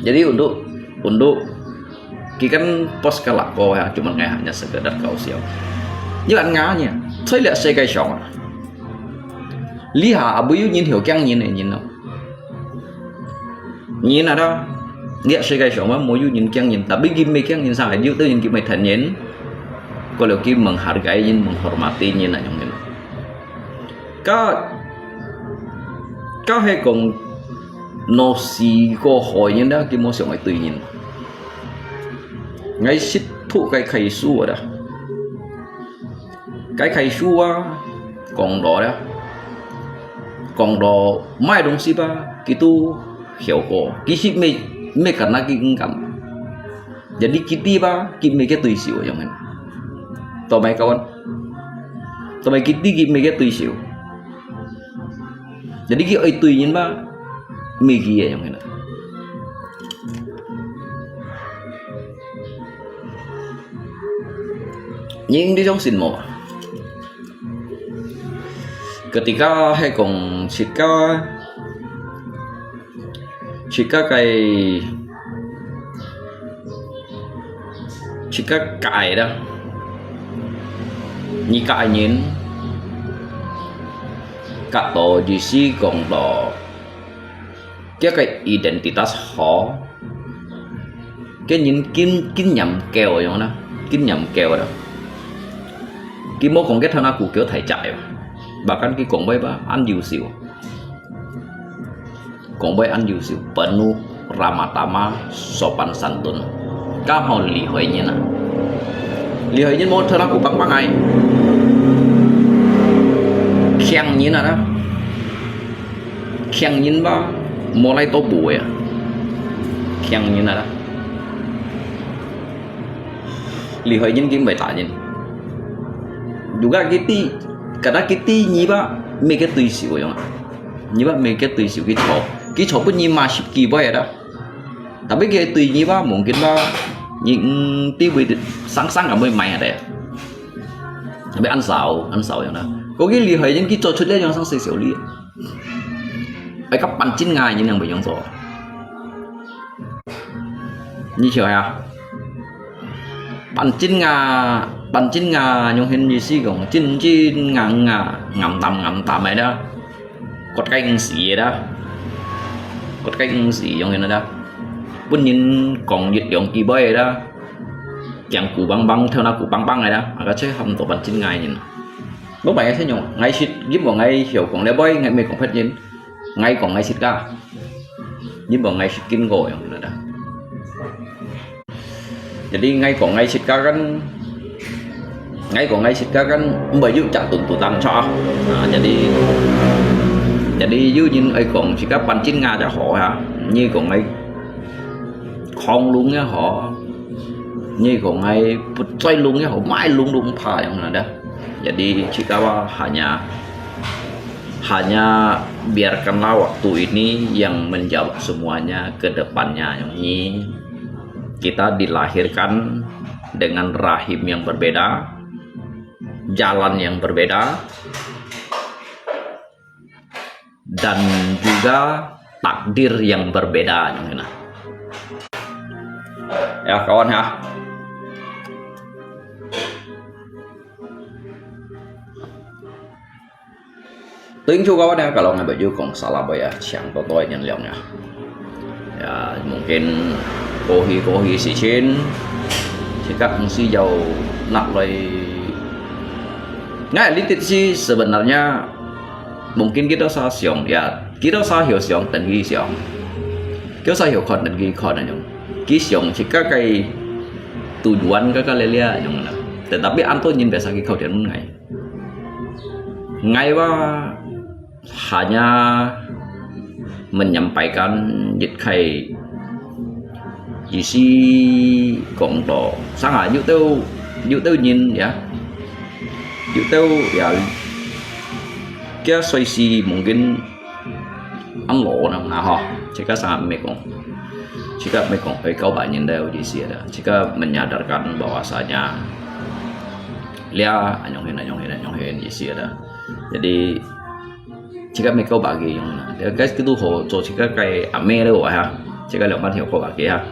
Jadi untuk kan pos kelak kau ya, cuma kayak hanya sekedar kau siap. Jangan nganya, saya lihat saya kayak siapa. Lihat abu yu nhìn hiểu kang nhìn này nhìn đâu. Nhìn ở đâu? Lihat saya kayak siapa, mau yu nhìn kang nhìn, tapi gimana kang nhìn sao? Yu tuh nhìn gimana thành nhìn. Kalau kita menghargai nhìn, menghormati nhìn là yang ini. Các hay còn nosi có hỏi nhìn đó, kita mau siapa tùy nhìn. Ngay xích thụ cái khay su ở đó. Cái khay su á, còn đó mai đông si ba, kita hiểu có, kita me karena kita kan. Jadi kita ba, kita me cái tùy xỉu yang ini. Tao mày kawan, tao mày kita me cái tùy xỉu. Jadi kita ai tùy nhìn ba, me kia yang ini. Nhưng đi trong xin mồ ketika hay còn jika cài đó như cài nhìn các tổ gì si còn đó cái identitas họ cái nhìn kín nhầm kèo vậy đó, kín nhầm kèo đó. Cái mô còn cái thằng nào của kiểu thầy chạy bahkan cái còn bay ba ăn nhiều xỉu còn bay ăn nhiều xỉu penuh ramah tamah sopan santun các họ lì hỏi như một thằng nào của băng ai khen như nào đó khen như ba mulai to bùi khen như nào đó lì hỏi những cái bài tả nhìn juga kadang kita nyiba make tùy xỉu yang nyiba make tùy xỉu cái chó pun nyiba masih kibai ada tapi cái tùy nyiba mungkin ba những tivi sáng cả mấy mày ada tapi ăn xào yang đó có cái lì hay những cái trò chơi lên yang sang xỉu lì ai các bạn chín ngày những yang bị yang rồi như chiều à bạn chín ngà nhung hình gì xí còn chín ngầm tầm này đó cột canh xì đó cột canh xì nhung hình đó bún nhìn còn dịch dụng kỳ bơi đó chẳng củ băng theo nào củ băng này đó mà có chơi hầm tổ bạn chín ngày nhìn lúc này thế nhung ngay xịt giúp vào ngay hiểu còn lẽ bơi ngày mình còn phát nhìn ngay còn ngay xịt cả giúp vào ngay xịt kinh gội nhung đó. Jadi ngay còn ngay xịt cả kan bởi dụ chặt tụt tăng cho jadi dụ nhìn ấy còn chỉ các bạn chín nga cho họ hả như còn ngay không luôn nhá họ như còn ngay xoay luôn nhá họ mãi luôn phá yang mana dah jadi jika hanya biarkanlah waktu ini yang menjawab semuanya ke depannya ini kita dilahirkan dengan rahim yang berbeda, jalan yang berbeda, dan juga takdir yang berbeda. Ya kawan ya. Tính chú kawan ya, kalau nggak baju kong salah ya, siang totoy yang liangnya. Ya mungkin kohi si Chin, si các si giàu nặng rồi. Ngay litit sih sebenarnya mungkin kita salah siang ya, kita salah hiểu siang dan ghi siang, kita salah hiểu kon dan ghi kon aja. Ghi siang jika kayak tujuan kakak lelia yang mana. Tetapi anto nhìn biasa ghi kau dan ngay hanya menyampaikan kai isi cộng độ sáng hả dụ tiêu nhìn ya dụ tiêu ya kia xoay si mungkin ăn lỗ nào ho jika sangat mekong jika mekong kau banyak dari isi ada jika menyadarkan bahwasanya lia anyong hen isi ada. Jadi jika mereka bagi yang mana, guys itu ho jika kayak ame le wa ha, jika lượng ban hiểu ko bagi ha.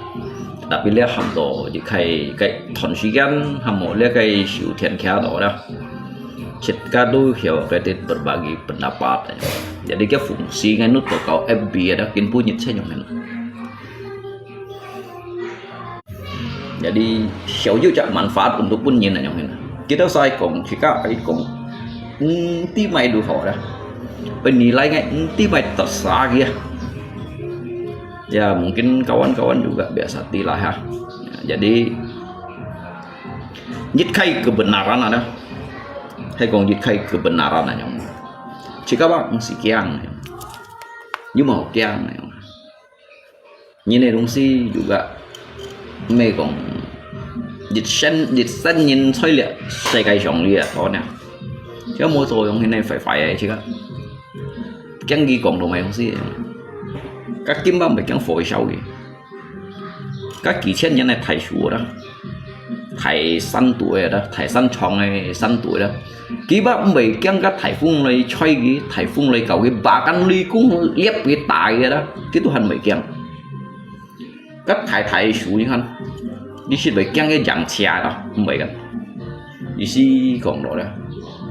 Tapi lia ham do jika cái thon thời gian ham mo lia cái siu thian kia đó đó. Jika tu hiểu cái berbagi pendapat. Jadi cái fungsi cái nút của kau FB ada kin punya saya yang mana. Jadi hiểu juga manfaat untuk punya yang mana. Kita sai kong jika ai kong ti mai du ho dah. Penilai ti mai tersa dia. Ya mungkin kawan-kawan juga biasa tilah ya. Jadi jika kebenaran ada. Hay còn dịch khay kebenaran này nhung, chỉ các bạn sĩ kiang này, nhưng mà kiang này, như này đúng si juga, mày còn dịch sen nhìn xoay liệt, xây cái trồng liệt đó nè, chứ mỗi rồi ông này phải ấy chứ các, kiang gì còn đồ mày không si, các kim băng phải kiang phổi sau gì, các kỳ trên như này thải sủa đó. Thầy săn tuổi đó, thầy săn chọn này săn tuổi đó. Kí bác mấy cái thầy phun này chơi cái thầy phun này cầu cái bà căn ly cũng liếp cái tài vậy đó. Cái tôi hành mấy cái các thầy xuống như hắn đi xin mấy cái dạng xe đó mấy cái đi xí còn đó đó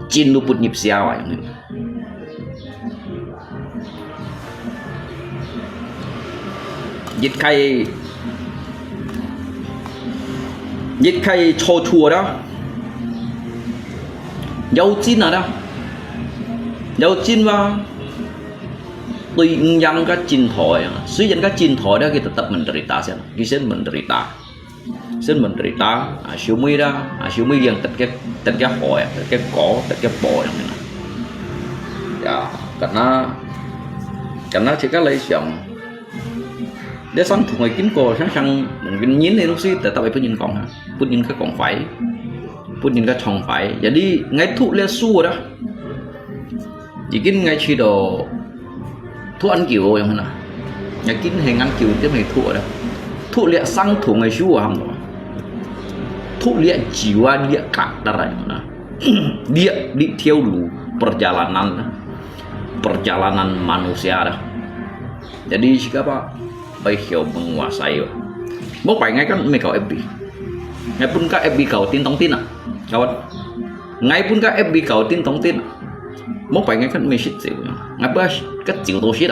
chín lúc bút nhịp xe vậy dịch khay cho chùa đó dấu chín ở đâu dấu chín vào tùy nhân các chín thổi suy dân các chín thổi đó kita tetap menderita sen kisen menderita siêu mi đó siêu mi yang tất cả hỏi tất cả có tất cả bò yang này ya karena jika lấy xong để sang thuộc người kín cổ sang mungkin nhìn này lúc xí tại tao phải nhìn còn ha put nhìn cái còn phải put nhìn cái chồng phải jadi ngay thụ lên xua đó chỉ kín ngay chi đồ thụ ăn kiểu rồi mà nhà kín hình ăn kiểu tiếp này thụ đó thụ lệ sang thủ ngày xua hầm đó thụ lệ jiwa dia karakter đó dia di theo lu perjalanan manusia đó jadi siapa baik hiểu menguasai bố phải ngay kan mereka FB ngay pun ka FB kau tin tong tin kawan ngay pun ka FB kau tin tong tin bố phải ngay kan message sih ngay pas kecil to shit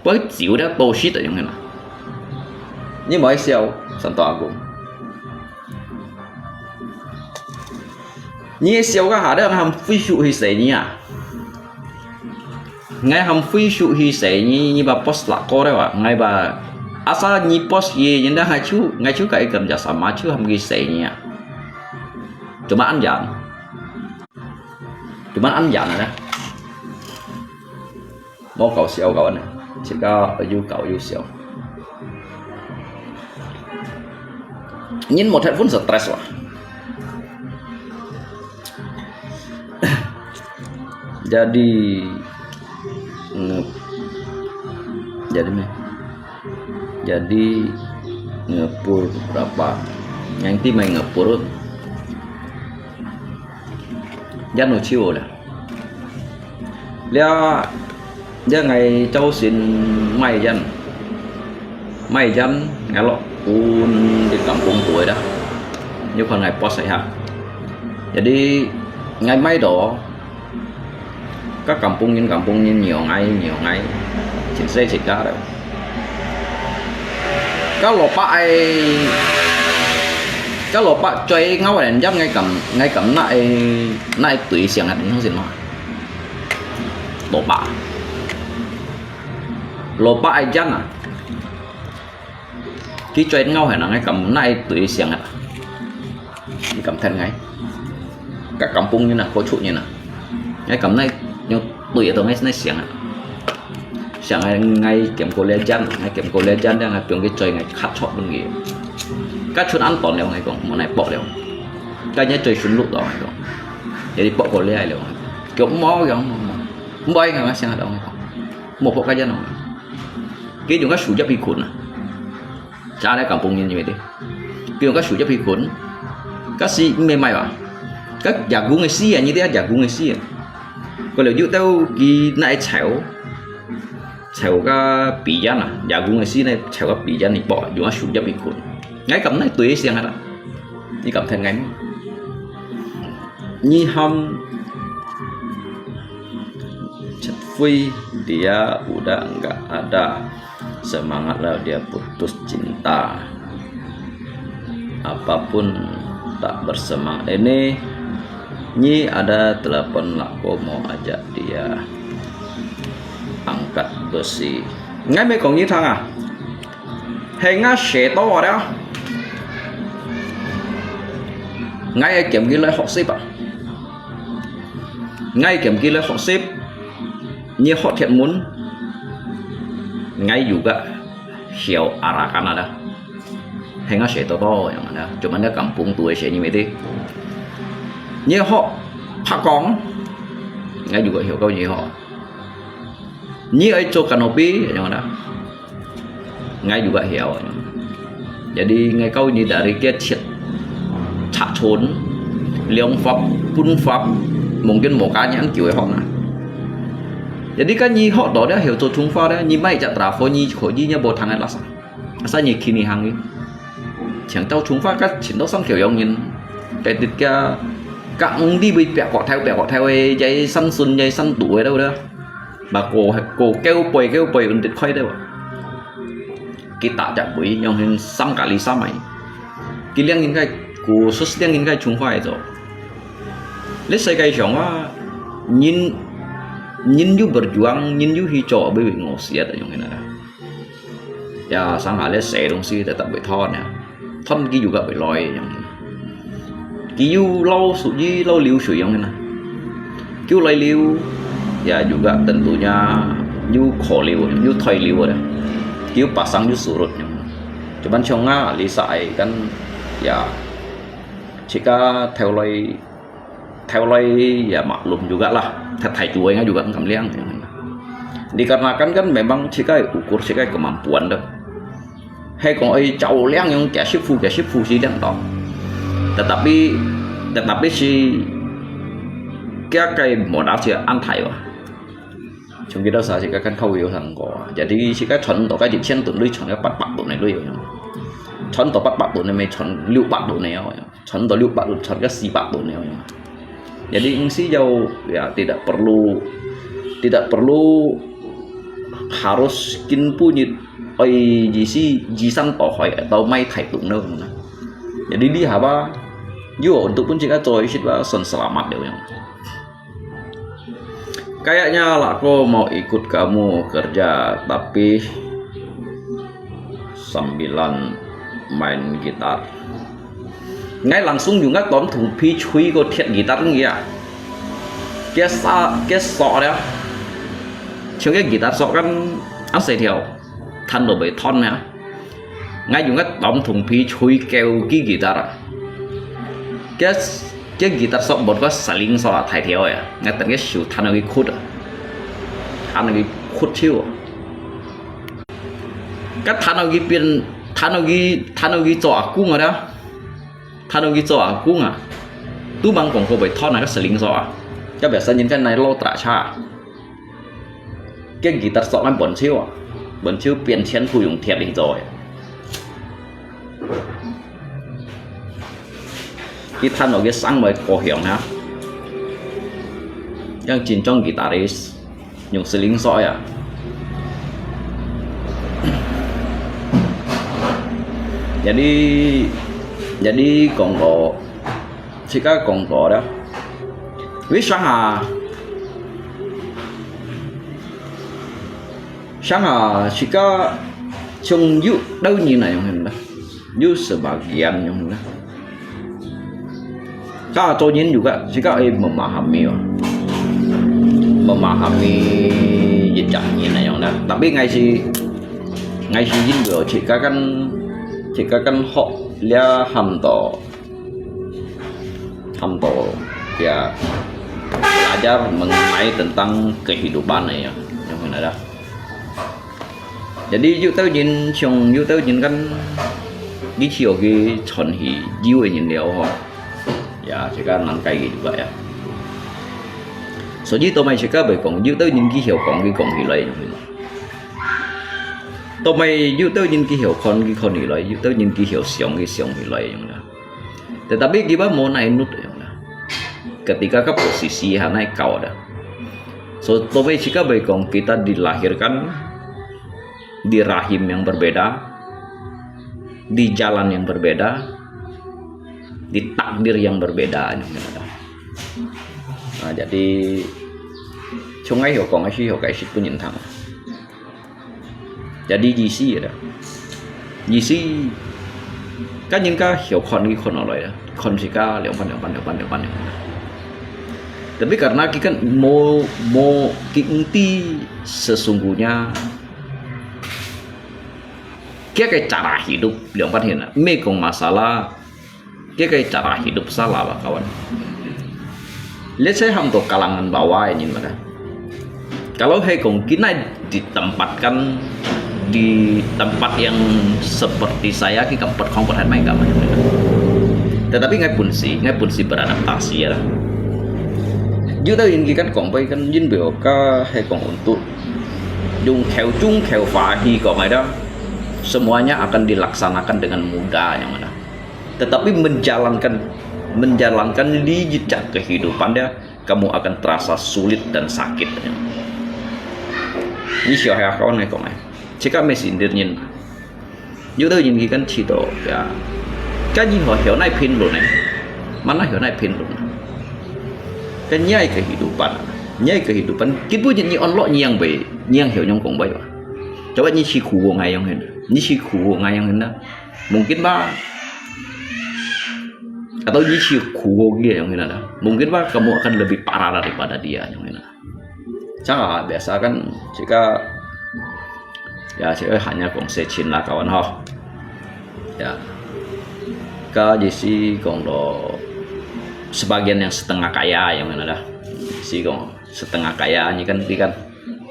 bởi chịu đã to shit yang mana nhưng mà sao santo aku như sao ka ada ham phi sự hi sẽ nhỉ ngay ham phi sự hi sẽ như bà post là có đấy ạ ngay bà asal ni post ye yang dah ngay chú cái kerja sama chú ham gi sẽ nhỉ cuma ăn dặn đó mau cậu siêu cậu này chỉ có ở du cậu du siêu nhìn một handphone stress quá jadi ngepur berapa yang ti main ngepur jangan no chiu dah dia ngày châu xin may dân ngày lọ pun di kampung tuổi đó như còn ngày post ha jadi ngày mai đó các kampung nhìn nhiều ngày chính xe chỉ cả đấy các lọ bạ chơi ngáo đèn giáp ngay cầm lại tùy xiềng hạt không gì mà lọ bạ dân à khi chơi ngáo hay là ngay cầm lại tùy xiềng hạt cầm thân ngay các kampung như là có trụ như là ngay cầm này nhưng tùy ở ngay xiềng hạt chẳng ngay kiểm cô lê chân đang là tưởng cái chơi ngày khát chọn đừng nghỉ các chuột ăn tỏn đều ngày còn một này bỏ đều cái nhớ chơi xuống lụt đó ngày còn để đi bỏ cô lê ai đều kiểu mó kiểu bay ngày mà xem ở đâu ngày còn một bộ cái dân nào cái dùng các sủ chấp bị cuốn à cha đây cảm bùng như vậy đi kiểu các sủ chấp bị cuốn các si mê may à các jagung ngày xưa như thế jagung ngày xưa còn nếu như tao cái này chèo cái bị gian à jagung ngày xưa này chèo cái bị gian thì bỏ dùng sụp cho bị cuốn ngay cầm này tuổi xiang đó như cầm thành ngay như hâm Pui dia udah enggak ada semangatlah dia putus cinta apapun tak bersemangat ini Nyi ada telepon aku mau ajak dia angkat besi ngay mấy còn như thằng à hay ngã sẽ to đó ngay kiểm ghi lại học xếp à ngay kiểm ghi lại học xếp như họ thiện muốn ngay juga hiểu arakan ada hingga saya tahu yang ada cuma ada kampung tua saya ni mesti như họ phá con ngay juga hiểu câu gì họ như ấy cho canopy yang ada ngay juga hiểu jadi ngay câu như dari kia triệt trả trốn liang pháp pun pháp mungkin một cái nhãn kiểu họ nè jadi kan nyi họ đó đã hiểu cho chúng pha đó nyi mai chặt trafo nyi khỏi nyi nhá bộ thằng này là sao nyi khi nyi hàng đi chẳng tao chúng pha các chiến đấu săn kiểu giống nhìn cái tiết kia cặn đi bị bẹt cọ theo ấy dây săn xuân dây săn tuổi đâu đó bà cổ kêu bồi ổn định khoai đâu cái tạ chặt bụi nhau hình xăm cả lý xăm mày cái liang những cái của số liang những cái chúng pha rồi lấy xây cái giống á nhìn you berjuang, nhìn you hijau bởi vì ngô xiết ở trong cái này ya sang hal sẽ đồng si tetap bị thon ya thon cái juga bị lòi trong cái you lâu sụt gì lâu liu sủi trong cái này kêu lòi liu ya juga tentunya you khó liu you thoai liu ada kêu pasang you surut cuman chonga lisai kan ya jika theo loi ya maklum juga lah thai cuainya juga ngam liang dikarenakan kan memang jika ukur jika kemampuan dah hay còn ai cháu liang yang kẻ ship phu sih liang tau tetapi si cái modal sih antai wah chúng kita saja jika kan kau yêu thằng có jadi jika chọn tổ cái gì chen tuần lưới chọn cái bắt độ này lưới chọn tổ bắt độ này mới chọn lưu bắt độ này chọn tổ lưu bắt độ chọn cái si bắt độ này jadi ingsi jauh ya tidak perlu harus kin punyit oi jisan tohoi atau mai thai tung đâu jadi dia apa yo untuk pun jika coy sih selamat deh yang kayaknya lah aku mau ikut kamu kerja tapi sambilan main gitar ngay langsung juga tóm thùng phi chui có thiện guitar kia cái sọ đó cho cái guitar sọ kan ăn sợi theo thân đồ bị thon nè ngay juga tóm thùng phi chui kêu cái guitar cái guitar sọ bột có saling sọ thay theo ya ngay tận cái siêu thân cái khuất chiêu cái thân cái biên thân cái sọ cung rồi đó thằng ông cho à cũng à tu bằng còn có bị thon này cái sling sọ cái việc sinh những cái này lâu trả cha cái guitar sọมันbẩn chiêu biến chiến phụ dụng thiệt đi rồi cái thằng ông cái sáng mới có hiểu nè yang chính trong guitarist dùng sling sọ à jadi Kongo jika Kongo đó vì sáng jika chung yu đâu như này hình đó yu sebagian yang đó kalau cowoknya juga jika memahami jejaknya yang đó tapi ngay si juga jika kan họ dia hamto ya belajar mengenai tentang kehidupan ya yang mana dah jadi yu tao nhìn kan cái chiều cái chọn hỉ yêu nhìn đều họ Ya jika nangkai juga ya. Sở dĩ tôi mày sẽ có bởi còn dư tới những cái hiệu còn cái còn gì lại tôi mày dư tới những cái hiệu còn cái còn gì lại dư tới những cái hiệu xiong gì lại yang dah. Tetapi kita mau naik nut yang dah. Ketika ke posisi hanai kau dah. So tôi mày jika bởi còn kita dilahirkan di rahim yang berbeda, di jalan yang berbeda, di takdir yang berbeda yang dah. Nah, jadi chúng ấy hiểu còn hiểu cái shit punya thằng jadi GC ya GC kan những cái hiểu con ở đây con sih kan depan tapi karena kita mau inti sesungguhnya kayak cara hidup yang paling mekong masalah kayak cara hidup salah lah kawan. Lihat saya untuk kalangan bawah ini mana. Kalau Hekong kita ditempatkan di tempat yang seperti saya kita perkomporan main gambar. Tetapi nggak pun sih beradaptasi ya. Juga ini kan kompai kan jin beoka Hekong untuk dung kheo fahi kok ada semuanya akan dilaksanakan dengan mudah yang mana. Tetapi menjalankan jejak kehidupannya kamu akan terasa sulit dan sakit. Ini siapa kawan nih komai? Jika mesin dirnyin, juga ini kan cito ya. Kan ini hiểu naik pin luôn này, mana hiểu naik pin luôn. Kan nyai kehidupan. Kita punya ni onlok nyang bay, nyang hiểu nyong kong bay. Coba ni si kuwo ngayong hendak, mungkin bah atau jisi kuwo dia yang ini mungkin pak kamu akan lebih parah daripada dia yang ini. Jangan biasa kan jika hanya kongsi Cina kawan ho ya ke jisi kongdo sebagian yang setengah kaya yang ini si kong setengah kaya ini kan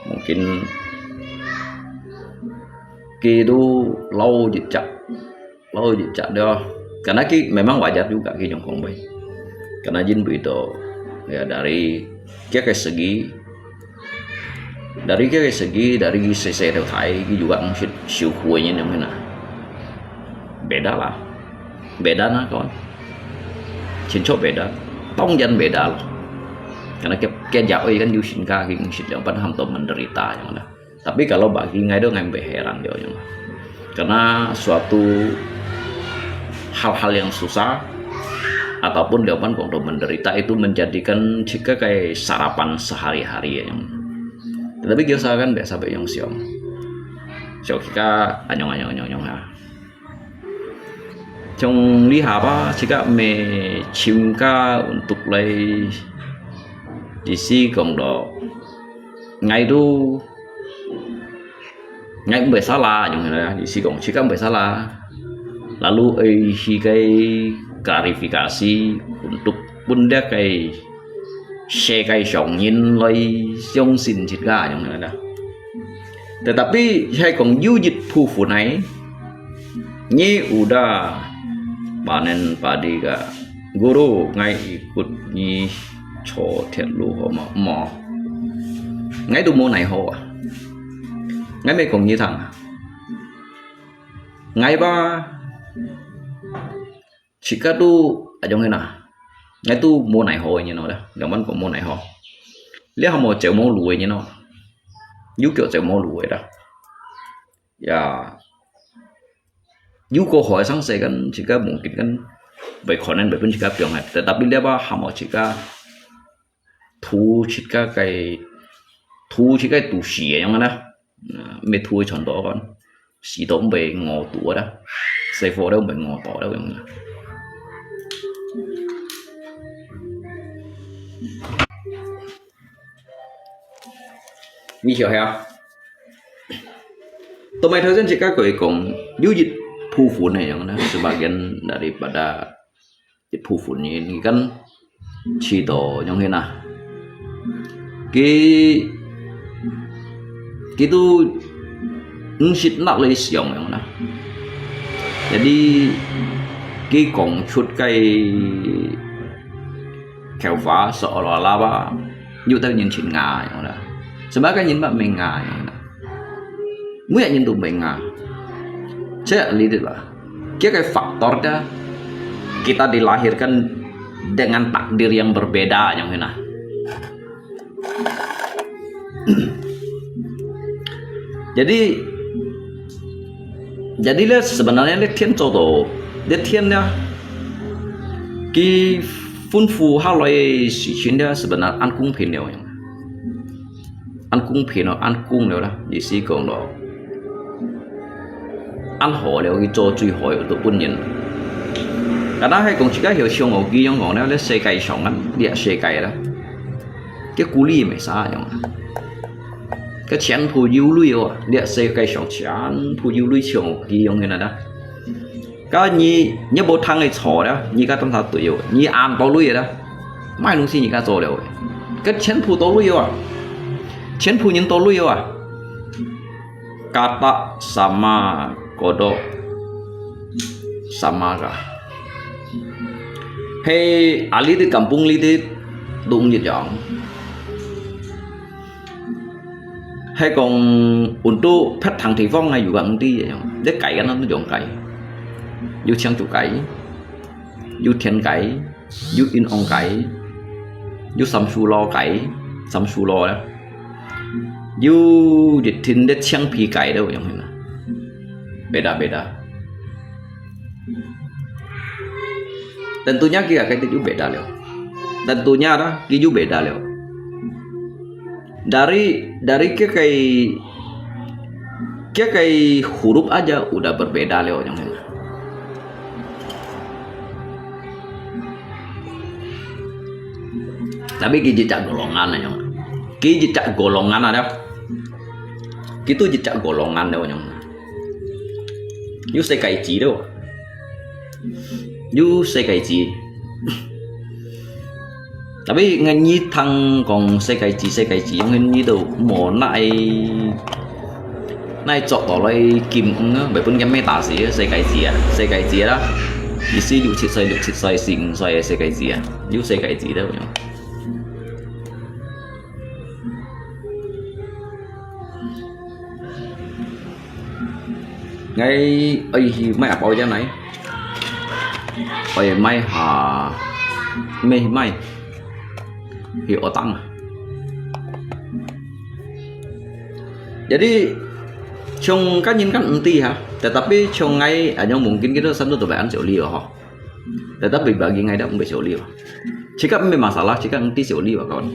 mungkin gitu lau jejak dia. Karena memang wajar juga yang kombai. Karena jin itu ya dari segi dari sisi Thai juga mungkin siu kuenya namanya beda nah kawan. Cinco beda, tongjan beda loh. Karena jauh kan yusin kaki mungkin yang pada hampir menderita yang mana. Tapi kalau bagi ngai do ngambil heran dia yang karena suatu hal-hal yang susah ataupun jawaban kalau menderita itu menjadikan jika kayak sarapan sehari-hari ya yang tetapi kita kan biasa bayang siom kita anyong ya trong lihat apa jika me chimka untuk lay disi kongdo ngay itu ngay cũng salah yang disi kong jika salah. Lalu cái klarifikasi untuk bunda cái share cái sòng nhìn lấy dòng xin chít gà yang ada. Tetapi saya kong yujit phufu này nyi udah panen padi ga guru ngai ikut nyi cho thiệt lu ho mà ngai tu mô này ho ngai mấy kong như thằng ngai ba jika tu ajong hena ngay tu mua này hồi như nó đó gambar của mua này ho lihat mau cewek mau luwe như nó yu kiểu cewek mau luwe đó ya yu câu hỏi sáng sớm kan jika mungkin kan baik konen baik pun jika piong tetapi dia bah mau jika jika tu xie yang mana me tu contoh kan si dong baik ngotu đó xây phố đâu baik ngotu đó yang mana. Như hiểu hả? Tomai thời jika kau ikong yujit phufun yang mana sebagian daripada phufun ini kan cito yang hena. Itu ngsit nak lấy siang yang mana. Jadi kong chut kheva seolah-olah ba yu ta nhìn chin nga yang da sebagai nhìn ba menga yang da mu ya nhìn tu menga saya lihat ba kayak faktor dah kita dilahirkan dengan takdir yang berbeda yang mana jadilah sebenarnya dia thiên jodoh dia thiên cái phun phù hai loại sự chuyện đó sebenarnya ăn cung phiền nhiều ăn cung phiền nó ăn cung nhiều đó ý sĩ講đó ăn hổ nhiều cái做最好的本人cái đó hay còn chỉ cái hiểu xong ở kia những ngọn nó世界上啊địa世界đó cái cú li mới sao vậy cái chén phù yêu lui à địa世界上chén phù yêu lui xong kia những cái đó cái như bộ thằng ấy chó đó như cái tâm thái tự yêu như ăn bao lui đó mai lúc gì như cái做了cái chén phù bao lui à chén phù những bao lui à kata sama kodok sama cả hay ali di kampung li di đúng như vậy hay còn untuk phát thằng thị phong này juga nanti vậy để cày cái nó dùng cày yêu chăng chủ cày yêu thiên cày yêu in ông cày yêu samsu lo cày samsu lo đó yêu dịch thiên để chăng phi cày đâu vậy beda tentunya kita kayak itu beda loh tentunya ada itu beda loh dari kayak huruf aja udah berbeda loh yang ini tapi jejak golongan yang jejak golongan ada itu jejak golongan loh yang itu sekai chi đâu you sekai chi tapi nganyi thằng còn sekai chi yang như đâu mỏ này chọn tỏ lại kim bởi pun cái meta gì sekai chi đó isi you chit sai sing sai sekai chi you sekai chi đâu nhỉ ngay ấy mấy áp oi này oi mấy hà mấy hiểu tăng jadi trong các nhìn kan enti ha tetapi trong ngay yang mungkin kita satu terbaikan seoli ha tetapi bagi ngay dah umbe seoli jika memang masalah jika enti seoli kawan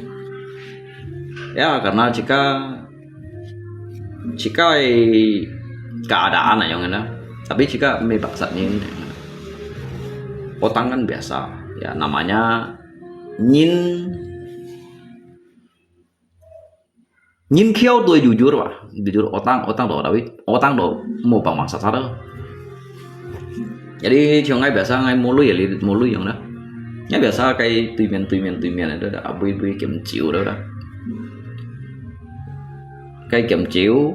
ya karena jika keadaan yang ada tapi jika mebaksanya ini otang kan biasa ya namanya nhìn khéo tôi jujur otang đó David otang đó mau bằng maksud đó jadi chiều ngay biasa ngay mua lui yang đó nhớ biasa cái tùy miền đó đã bui kiểm chiếu đó cái kiểm chiếu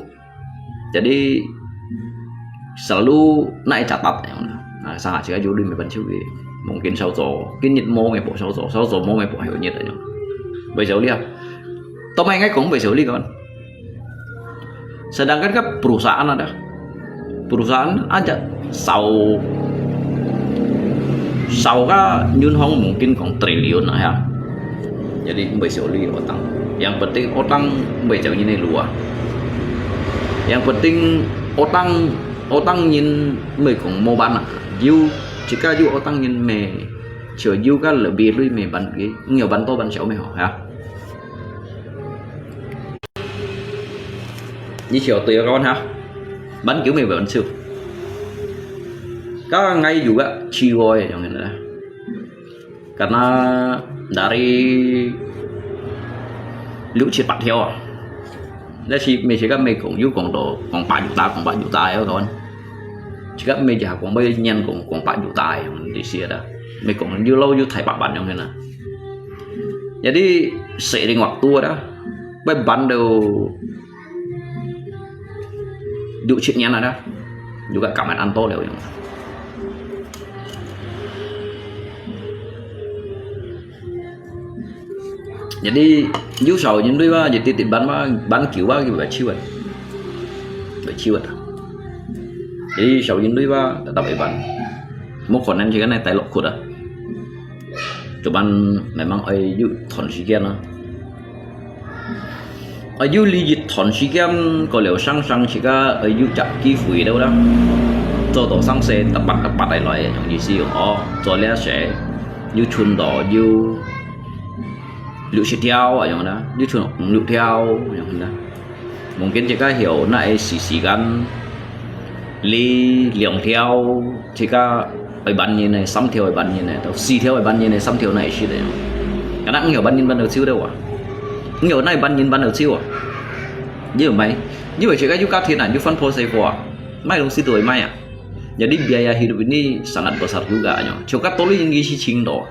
jadi selalu naik catat yang nah sangat jika juri me bantu mungkin sau rồi cái nhiệt mô ngày bộ sau rồi mô ngày bộ hiểu nhiệt rồi bây giờ lihat tóm ngay cũng bây giờ lihat kawan sedangkan kan perusahaan aja sau kan nyun hong mungkin kong triliun ya jadi bây giờ lihat otang yang penting otang bây giờ như này luar yang penting otang nhìn mày cũng mau bán you jika you otang nhìn mày chờ you kan lebih lui mày bán cái nhiều bán to bán xấu mày họ ha như chiều tùy con ha bán kiểu mày bán siêu các ngay juga ciwoy yang ini karena dari lu cepat theo đó chỉ các mày cũng còn độ còn 3 juta ya kawan jika mày jah còn bây nyen còn 3 juta di sini ada mày cũng như lâu như thầy bạn yang ini jadi seiring waktu ada beban đều duitnya ada juga kamen anto leo yang Jadi you sau những đôi ba jadi titik bán kiểu ba cái bài chiêu jadi sau những đôi ba tetap bán một phần anh chỉ cái này tay lọc khuất cuman memang you thon sekian you li thon sekian kalau sang jika you chặt chi phủi đâu đó做到上些特別嚟來用意思做呢些要傳導要liệu sẽ theo ở trong đó như trường liệu theo trong đó mungkin jika hiểu này xì gan li liều theo jika ở ban như này xăm theo ở ban như này tao xì theo ở ban như này xăm theo này xí đấy cái năng hiểu ban như ban đầu siêu đâu à hiểu này ban như ban đầu siêu à như vậy jika juga thiên này như phân phối xây qua mai đồng xí tuổi mai à jadi biaya hidup ini sangat besar juga nyo coba toli yang ngisi cing do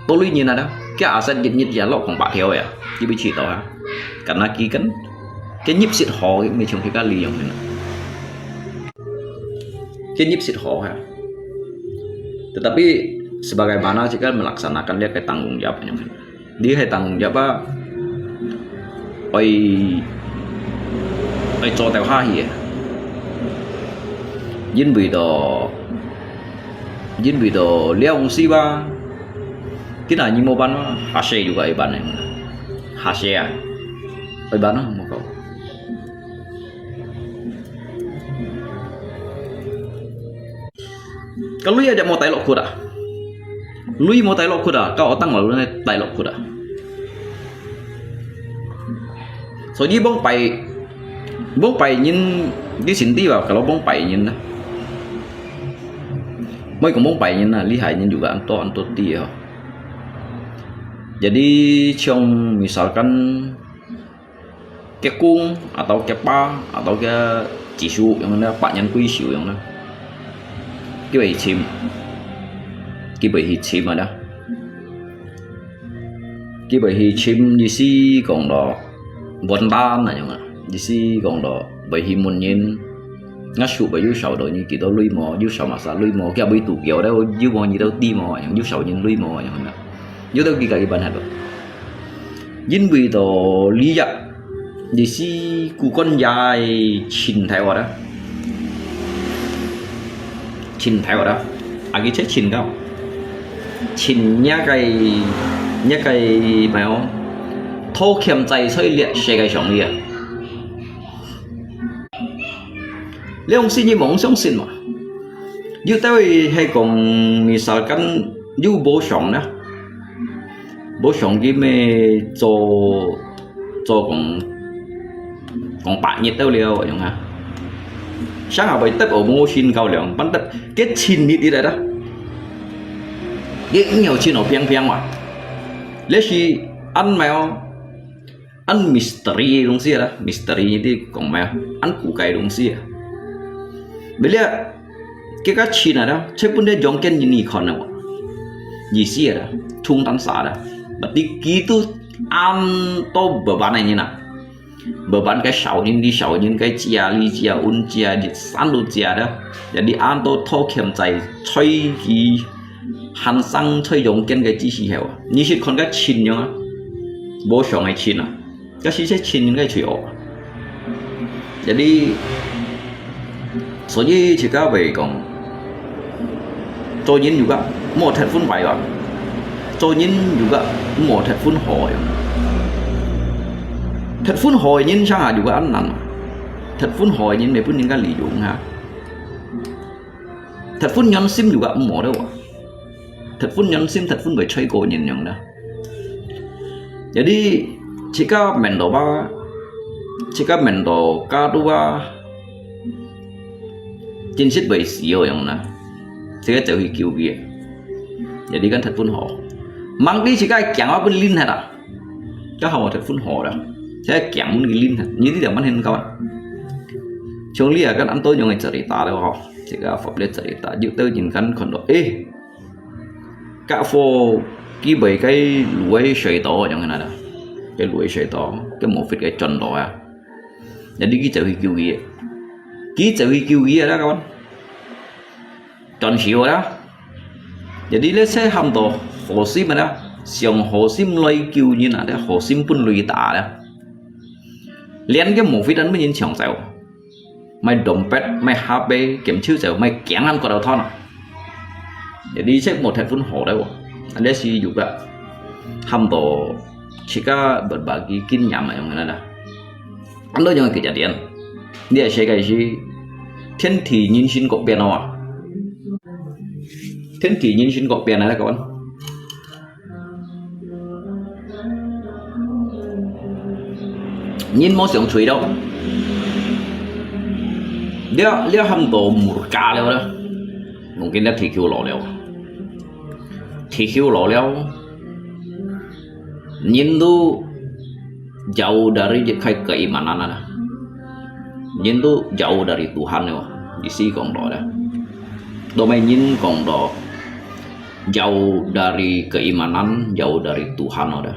toli như nào đó cái aset nhịp giá lọของbạc theo ya chứ bị chỉ tao ha karena kan cái nhịp xịt họ cái mình trồng cái cá lì yang này cái nhịp xịt họ ha tetapi sebagaimana jika melaksanakan dia kayak tanggung jawab yang dia kayak tanggung jawab oi cho tao ha hi Jin vì đó leo si ba cái này như một ban hase juga ban này hase à ban nó một cậu kalau lui ada mau tai lok kuda lui mau tai lok kuda kau otang lalu nih tai lok kuda soalnya bong pai nhìn cái xin tí vào kalau bong pai nhìn đó mấy con bong pai nhìn là lý hại nhìn juga anto tia jadi trong misalkan kekung atau kepa atau ke jisu yang mana pak nhân quy siu yang đó cái bầy chim mà đó cái bầy chim như si còn đó vốn đan này nhưng mà như si còn đó bầy hi muốn nhìn ngắt sụp bầy sau đó như kiểu đó lui mò dưới sau mà sao lui mò cái bầy tụ kiểu đâu dưới mò như đâu ti mò những dưới sau nhìn lui mò những đó dưới đâu cái bạn hạt rồi dính vì đó lý do như si cụ con dài chín theo đó chín theo đó à cái chết chín không chín nhá cái mèo thô khiêmใจ所以列世界上嘅你用先要妄相信嘛要到係講misalkan要保上咧保上啲咩做講白熱到了咁啊sáng nào vậy tất ở mua xin cao lượng bắn tất kết xin đi đây đó cái nhiều xin ở piang mà lấy gì ăn mèo ăn mystery đúng gì đó mystery như thế còn mèo ăn củ cải đúng gì bây giờ cái cá xin này đó chắc vấn đề giống cái gì còn nào gì gì đó thung tan xả đó berarti gitu ăn to beban này như nào beban cái sầu những cái chia li chia un chia san lu chia đó jadi ăn to thô khiêmใจ吹gì hành sang吹用cái chi xì heo như thế còn cái chín nhá bố sòng hay chín à cái gì sẽ chín những cái chuyện jadi所以chỉ có về còn tôi nhìn juga một thật phun vải rồi tôi nhìn juga một thật phun hồi thật phun hồi nhìn sang hà juga ăn nằm thật phun hồi nhìn này pun những cái lý dụng ha thật phun nhân sim juga một đâu thật phun nhân sim thật phun bởi chơi cổ nhìn nhận đó jadi jika mendoba jika mendo kadua chính bởi siêu yang na jika jauh kiu kia jadi kan thật phun họ mang đi jika chẳng apa pun lin hết à cái họ thật phun họ đó saya chẳng muốn lin hết như thế nào mình hình các bạn trong lý kan ăn tôi nhiều người cerita đâu họ jika pháp lệ cerita dự tôi nhìn kan còn đó cả phô cái bởi cái lưỡi sợi to trong cái này đó cái lưỡi sợi to cái một cái tròn đó à jadi cái chữ kia đó các bạn tròn xíu đó jadi lấy xe hầm tổ hồ xí mà đó xong hồ sim lôi kêu như nào đấy hồ sim bún lùi tả đấy liên cái một vít anh mới nhìn chồng dẻo mày đom pet mày HP kiểm chiếu dẻo mày kén ăn có đầu thon à để đi check một thành phun hồ đấy anh đấy sử dụng đấy hầm tổ chỉ có bật bạc cái kinh nhảm này người này anh nói cho cái trả tiền để sẽ cái gì thiên thị nhân sinh có biển nào à thiên thị nhân sinh có biển này là các bạn nhìn mô sống chuối đâu lia hầm tổ một cá leo đó mungkin dia TQ lọ leo TQ lọ leo nhìn tu jauh dari keimanan ada nhìn tu jauh dari Tuhan ya di sini kong đó dah domain nhìn kong đó jauh dari keimanan jauh dari Tuhan đó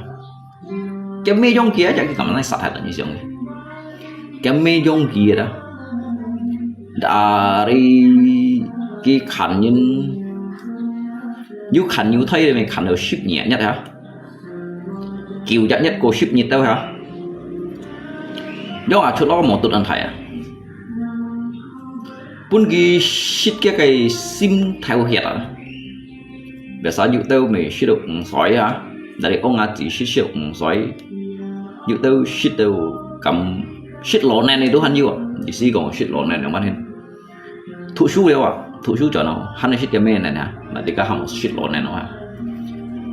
cái mê dông kia chắc cái cảm giác sát hại là như vậy cái mê dông kia đó dari cái khẩn nhìn như khẩn như thấy mình khẩn ở ship nhẹ nhất hả kiểu chắc nhất của ship nhẹ đâu hả do chỗ đó một tụt ăn thải à pun cái ship cái sim theo hiện à bây giờ như đâu mình sử dụng sỏi hả dari ông chỉ sử dụng sỏi như đâu ship đâu cầm ship lỗ này đúng không nhiêu chỉ sử dụng ship lỗ này nó mất hết thủ số đâu à thủ số cho nó hắn ship cái này nè là để cái hàng ship lỗ này nó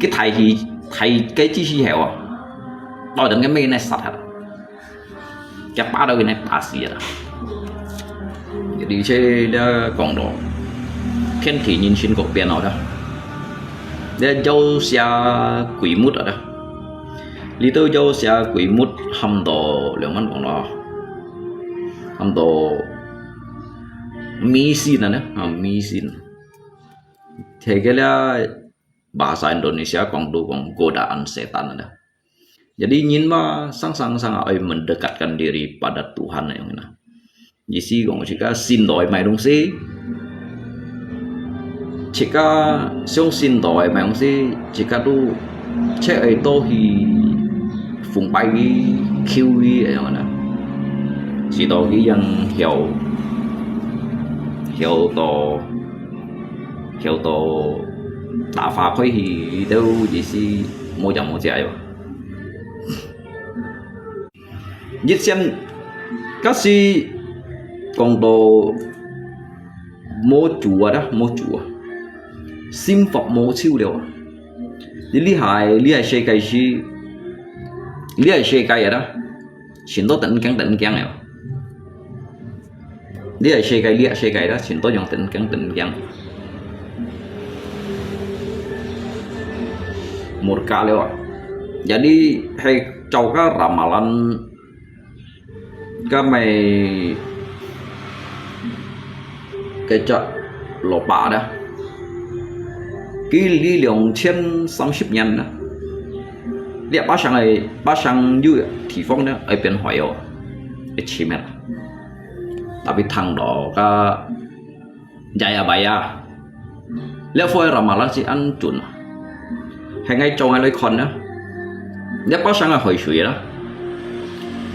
cái thầy thì thầy cái chi phí heo à đòi đừng cái mê này sạch hả cái ba đâu cái này ta xì à đi chơi đã còn đó thiên thị nhân sinh có biển nào đó để dâu xe quỷ mút ở đó lý tôi dâu xe quỷ mút hầm đồ lượng ăn còn đó hầm đồ mi xin này mi xin thì cái là bahasa Indonesia còn đủ còn godaan setan ada jadi nyinma sang mendekatkan diri pada Tuhan yang mana jadi kalau jika xin đổi mày đúng xí jika xong xin đổi mày đúng xí jika tu cek itu hi phùng bay kiwi yang mana chỉ đó cái yang hiểu to打法可以都意思冇人冇借喎。以前嗰時講到冇住啊，心服冇超了。呢係世界是，呢係世界啊啦，全都等緊嘅。呢係世界啦，全都用等緊。murka lewat. Jadi coba ramalan kami kecak lupa dah. Kili 2030 年呢，你把上有地方呢，会变坏哦，会起面。Tapi thằng đó ka jaya baya, lẽ phơi ramalan si ăn chuẩn. Hay ngay trong ai lấy con đó, nếu có sang là hồi suy đó,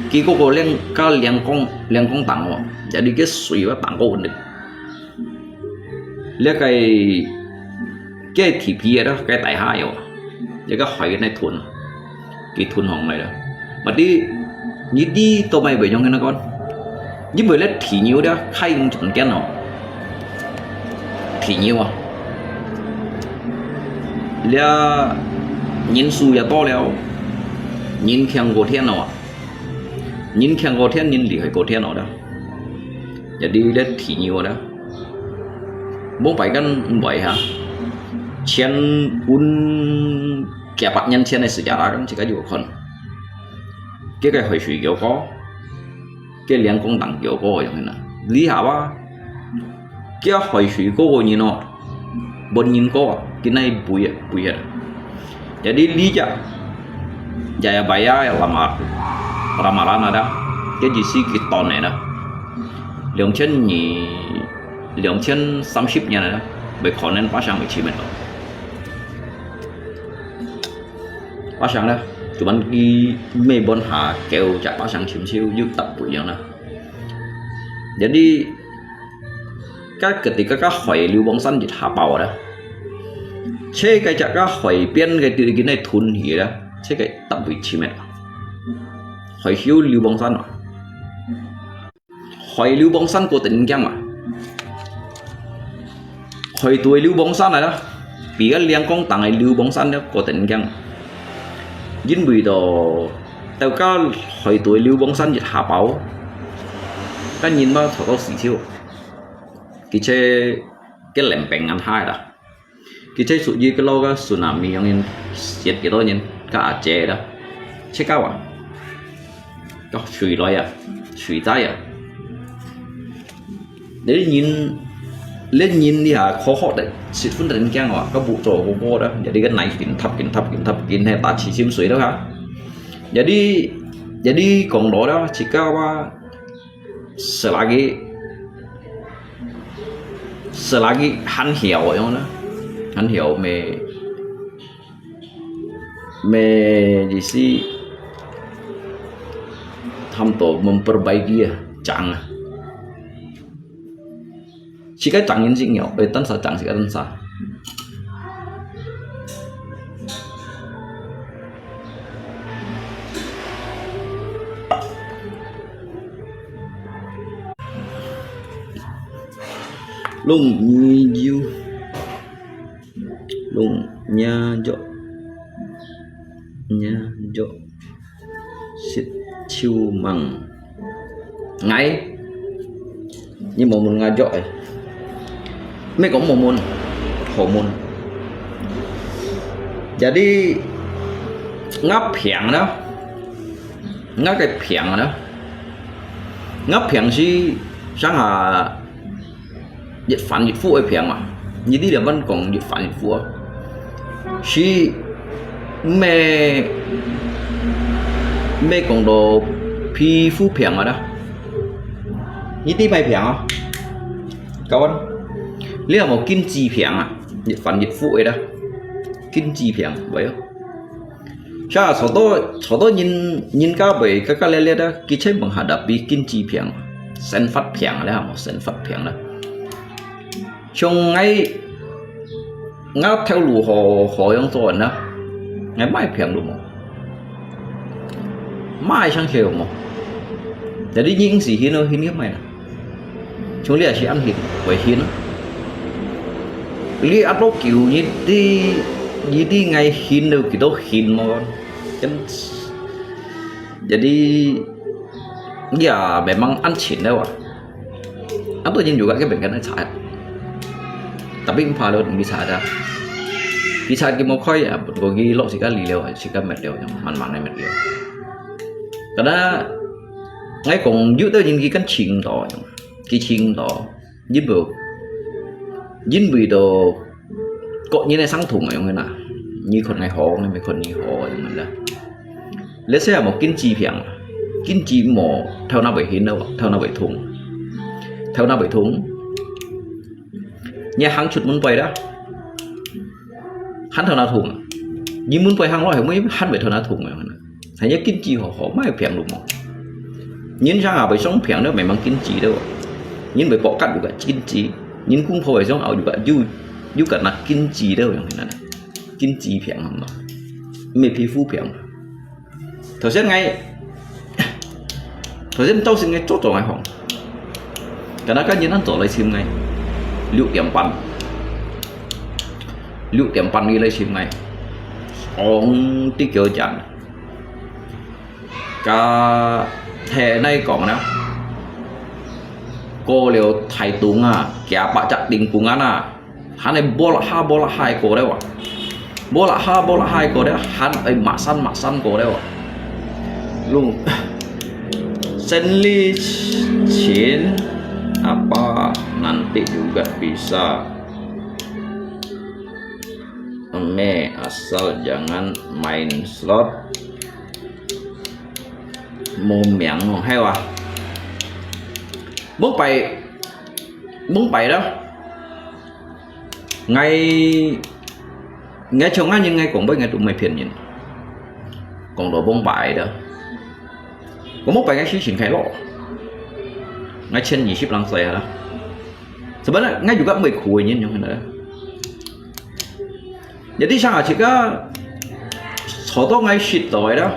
khi có liên công tặng họ, jadi cái suy và tặng có ổn định, lấy cái thị phi đó, cái tài hai họ, lấy cái hỏi cái này thuần, cái thuần hồng này đó, mà đi như đi tụi mày bởi nhau cái nó con, nhưng bởi lấy thị nhiều đó, khai không chọn cái nào, thị nhiều à. Là nhìn su ya to leo nhìn khen cổ thiên nào nhìn khen cổ thiên nhìn lì hay cổ thiên nào đó giờ đi đến thì nhiều đó bố phải căn vậy hả chen un kẻ bắt nhân chen này sử dụng ra chỉ có nhiều phần cái hồi suy kiểu có cái liên công đẳng kiểu có vậy nè lý hả ba cái hồi suy có như nó bốn nhìn có cái này bùi jadi lihat jaya baya ramalan ada cái gì xí cái ton này đó 2030 年này đó bị khó nên phá sang 17 rồi bác sáng đó tụi mình đi mê bon hạ kêu chạy bác sáng chìm siêu giúp tập buổi vậy nè jadi các ketika các hỏi lưu bóng săn dịch hạ bảo đó chế cái chắc các hỏi biên cái từ cái này thun gì đó chế cái tập buổi chim mẹ hỏi hiếu lưu bóng săn hỏi lưu bóng săn của tỉnh Giang mà hỏi tuổi lưu bóng săn này đó vì cái liên công tặng này lưu bóng săn đó của tỉnh Giang dính bùi đồ tao có hỏi tuổi lưu bóng săn dịch hạ bảo cái nhìn mà thọ có xì siêu cái chế cái lẻm bèn ăn hai đó cái chế sụt gì cái lo cái tsunami yang in diệt cái đó nhìn cả chế đó chế cao à có suy nói à suy trái à để nhìn lên nhìn đi hả khó đấy sự phân định kia ngọ có vụ trò của cô đó jadi cái này kín thập kín hay ta chỉ xiêm suy đó hả jadi còn đó đó chỉ cao selagi hắn hiểu không đó hắn hiểu me gì sih untuk memperbaiki chẳng chỉ cái chẳng nhân sinh nhiều về tân sa chẳng chỉ cái tân sa lùng như diêu lùng nha dọ xịt chiêu măng ngay nhưng mà mình ngay dọi mấy có một môn hormone jadi ngáp phèn đó ngáp cái phèn đó ngáp phèn si sáng hà dịch phản dịch phụ ở phèn mà như đi là vẫn còn dịch phản dịch phụ si mẹ còn đồ phi phu phèn ở đó như đi mày phèn không các anh lý là một kim chi phèn à dịch phản dịch phụ ấy đó kim chi phèn vậy không cha sau đó nhìn cả bởi các lẽ đó cái chế bằng hạt đập bị kim chi phèn sen phát phèn đấy hả một sen phát phèn đó trong ngay ngáp theo lũ họ yang rồi đó ngày mai phèn đúng không mai sang chiều mà để đi những gì hiến ơi hiến hiếp mày nè chúng lý là chỉ ăn hiến bởi hiến lý ăn bốc kiểu như đi ngày hiến đâu kiểu đó hiến mà con jadi ya memang ancin lewat apa yang juga cái bệnh cái saat tapi kalau bisa ada bisa kita khơi à bởi vì lọ chỉ có lì liều chỉ có mệt liều mặn này mệt liều karena ngay còn giữ tới những cái cánh chim đó dính bự đồ cọ như này sáng thùng này người nào như con ngày họ này mấy con như họ mình đó lấy xe một kinh chi mỏ theo nào bảy hiến đâu theo nào bảy thùng nhà hàng chụp muốn quay đó hắn theo nào thùng nhưng muốn quay hàng rồi mới hắn phải theo nào thùng này thấy nhớ kinh chi họ mai phèn đúng không nhìn ra à phải sống phèn nữa mày mang kinh chi đâu nhìn phải bỏ cắt được cả kinh chi nhìn cũng phải sống ảo được cả du cả là kinh chi đâuอย่างนั้นkinh chi phèn không đó mày phi phu phèn thời gian tao xin ngay chốt rồi ngay hỏng cái đó các nhìn ăn tổ lấy sim ngay liệu điểm pan đi lấy sim ngay ông tí kiểu chẳng cả thẻ này còn nào cô liều thầy tung à kẻ bạ chặt đình cùng à hắn này bola hai cô đấy ạ bola hai cô đấy hắn ấy mạ săn cô đấy ạ luôn sendiri chin apa nanti juga bisa asal jangan main slot mồm miệng hay à muốn bày đó ngay trong ngay nhưng ngay cũng với ngay tụi mày phiền nhìn còn đồ bông bài đó có một bài ngay xí triển khai lọ ngay trên 20 lang xe đó sebenarnya ngay juga baik kuenya yang ada jadi sangat jika soto ngay shit rồi đó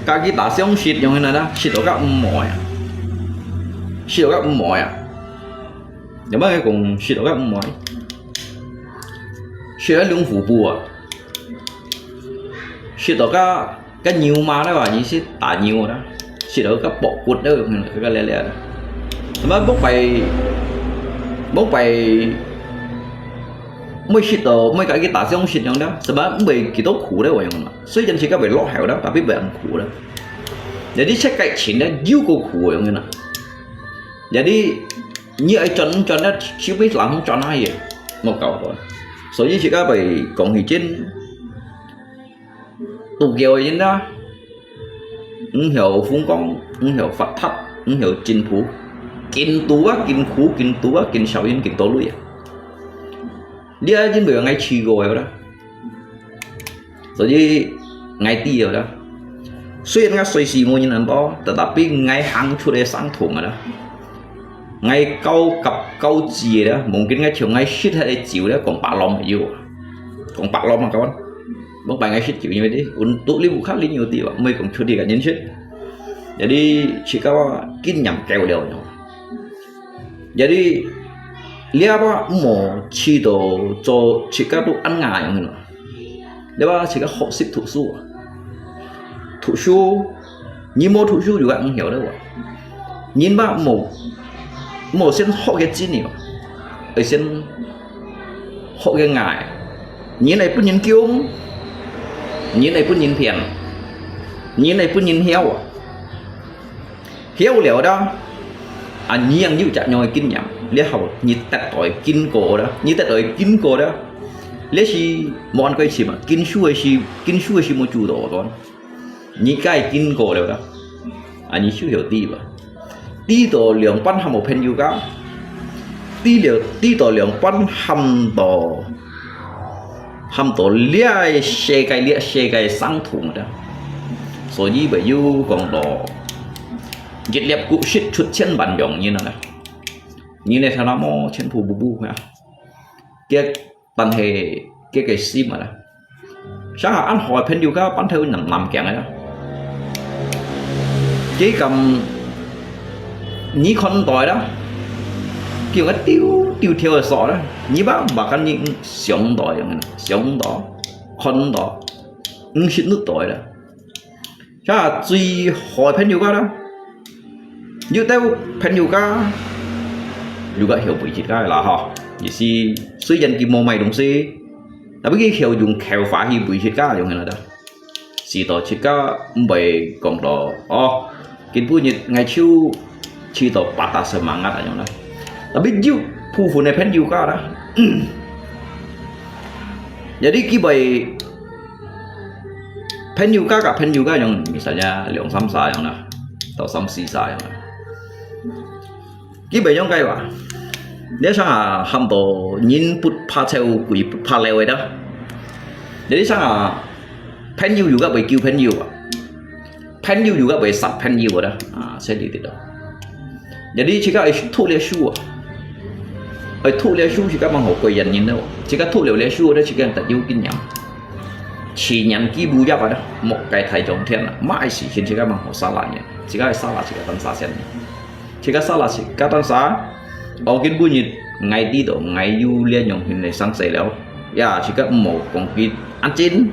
kaki tak siang shit yang ada shit đó các mỏi shit đó các mỏi nhưng mà cái cùng shit đó các mỏi shit đó lung phủ bùa shit đó cái nhiều mà đó là như shit tả nhiều đó shit đó các bộ quật đó cái lẻ lẻ đó mà bốc bài mới shit đó mới cái tả siang shit yang đó sebab bởi cái tốt khủ đấy vậy mà suy chân chỉ các bài lót hẻo đó tapi bài ăn khủ đó jadi saya kayak cinta juga khủ yang đó jadi như ai chọn đó chưa biết làm không chọn ai vậy một cầu rồi所以chỉ các bài cộng thì trên tụ kiều vậy đó hiểu phúng công hiểu phật thấp hiểu chính phủ kinh tú á kinh khú kinh tú á kinh sầu yên kinh tố lui đi ở trên bờ ngay chi rồi đó rồi ngay ti rồi đó xuyên ngay xoay xì mua nhưนั้นđó tetapi ngay hàng chu để sáng thủng rồi đó ngay câu cặp câu gì đó mungkin ngay chiều ngay shit hay chịu đó còn bạc lòng nhiều còn bạc lòng mà các bạn bác bài ngay shit chịu như vậy đi untuk libu khác nhiều tiền mới còn chưa đi cả nhân shit jadi chỉ có kinh nhầm kèo đều nhau jadi lihat apa mau chỉ đồ cho chỉ có đồ ăn ngài như nào lihat apa chỉ có học习thủ su nhưng mà thủ su juga không hiểu đâu nhìn ba một xin học cái gì nhiều ở xin học cái ngài nhìn này cũng nhìn kiêu nhìn này cũng nhìn thiền nhìn này cũng nhìn heo liệu đó nhiên như chặt nhoi kinh nhầm lấy học như tạt tội kinh cổ đó như tạt tội kinh cổ đó lấy si món cái gì mà kinh suy si một chủ đồ đó như cái kinh cổ đều đó như chưa hiểu đi mà đi tổ lượng pan hầm một pen yoga đi tổ lượng pan hầm tổ lia xe cái sang thùng đó所以bây giờ còn đồ dịch liệp cụ shit chút chân bản dòng như nào như này thằng nó mò chân phù bu nha cái tần hệ cái sim mà sáng ăn hỏi pen yoga bán theo nằm kẹt này đó chỉ cầm nhí con tỏi đó kiểu cái tiêu theo ở sọ đó nhí bác bà cái những sống tỏi con tỏi shit nước tỏi đó chắc là duy hỏi pen yoga đó như theo pen yoga juga hiểu vị trí cái là họ như si suy dân kim mô mày đúng si là cái hiểu dùng khéo phá hi vị trí cái dùng này đó si tổ chỉ có bảy còn đó kinh phu nhật ngày chiu chỉ tổ patah semangat aja đó tapi you phu này pen yoga đó jadi cái bài pen yoga yang misalnya lượng samsa yang đó atau samsisa yang đó cái bài giống cái mà nếu sang à hầm tổ nhìn bút pha theo quỷ pha leo vậy đó jadi sang à pen you juga bài kêu pen you juga bài sập pen you đó sẽ đi từ đó jadi chỉ có thu lệ su ở thu lệ su chỉ có bằng hộp quầy dần nhìn đâu chỉ có thu lệ su đó chỉ cần tự yêu kinh nhầm chỉ nhận cái bù giáp đó một cái thầy trong thiên là mãi chỉ có bằng hộp salad nhỉ chỉ có salad chỉ có tấm sa sen chỉ có salad chỉ có tấm sa ở cái bữa nhật ngày đi độ ngày du liên nhung hình này sáng sớmแล้วchỉ có một con vịt ăn chín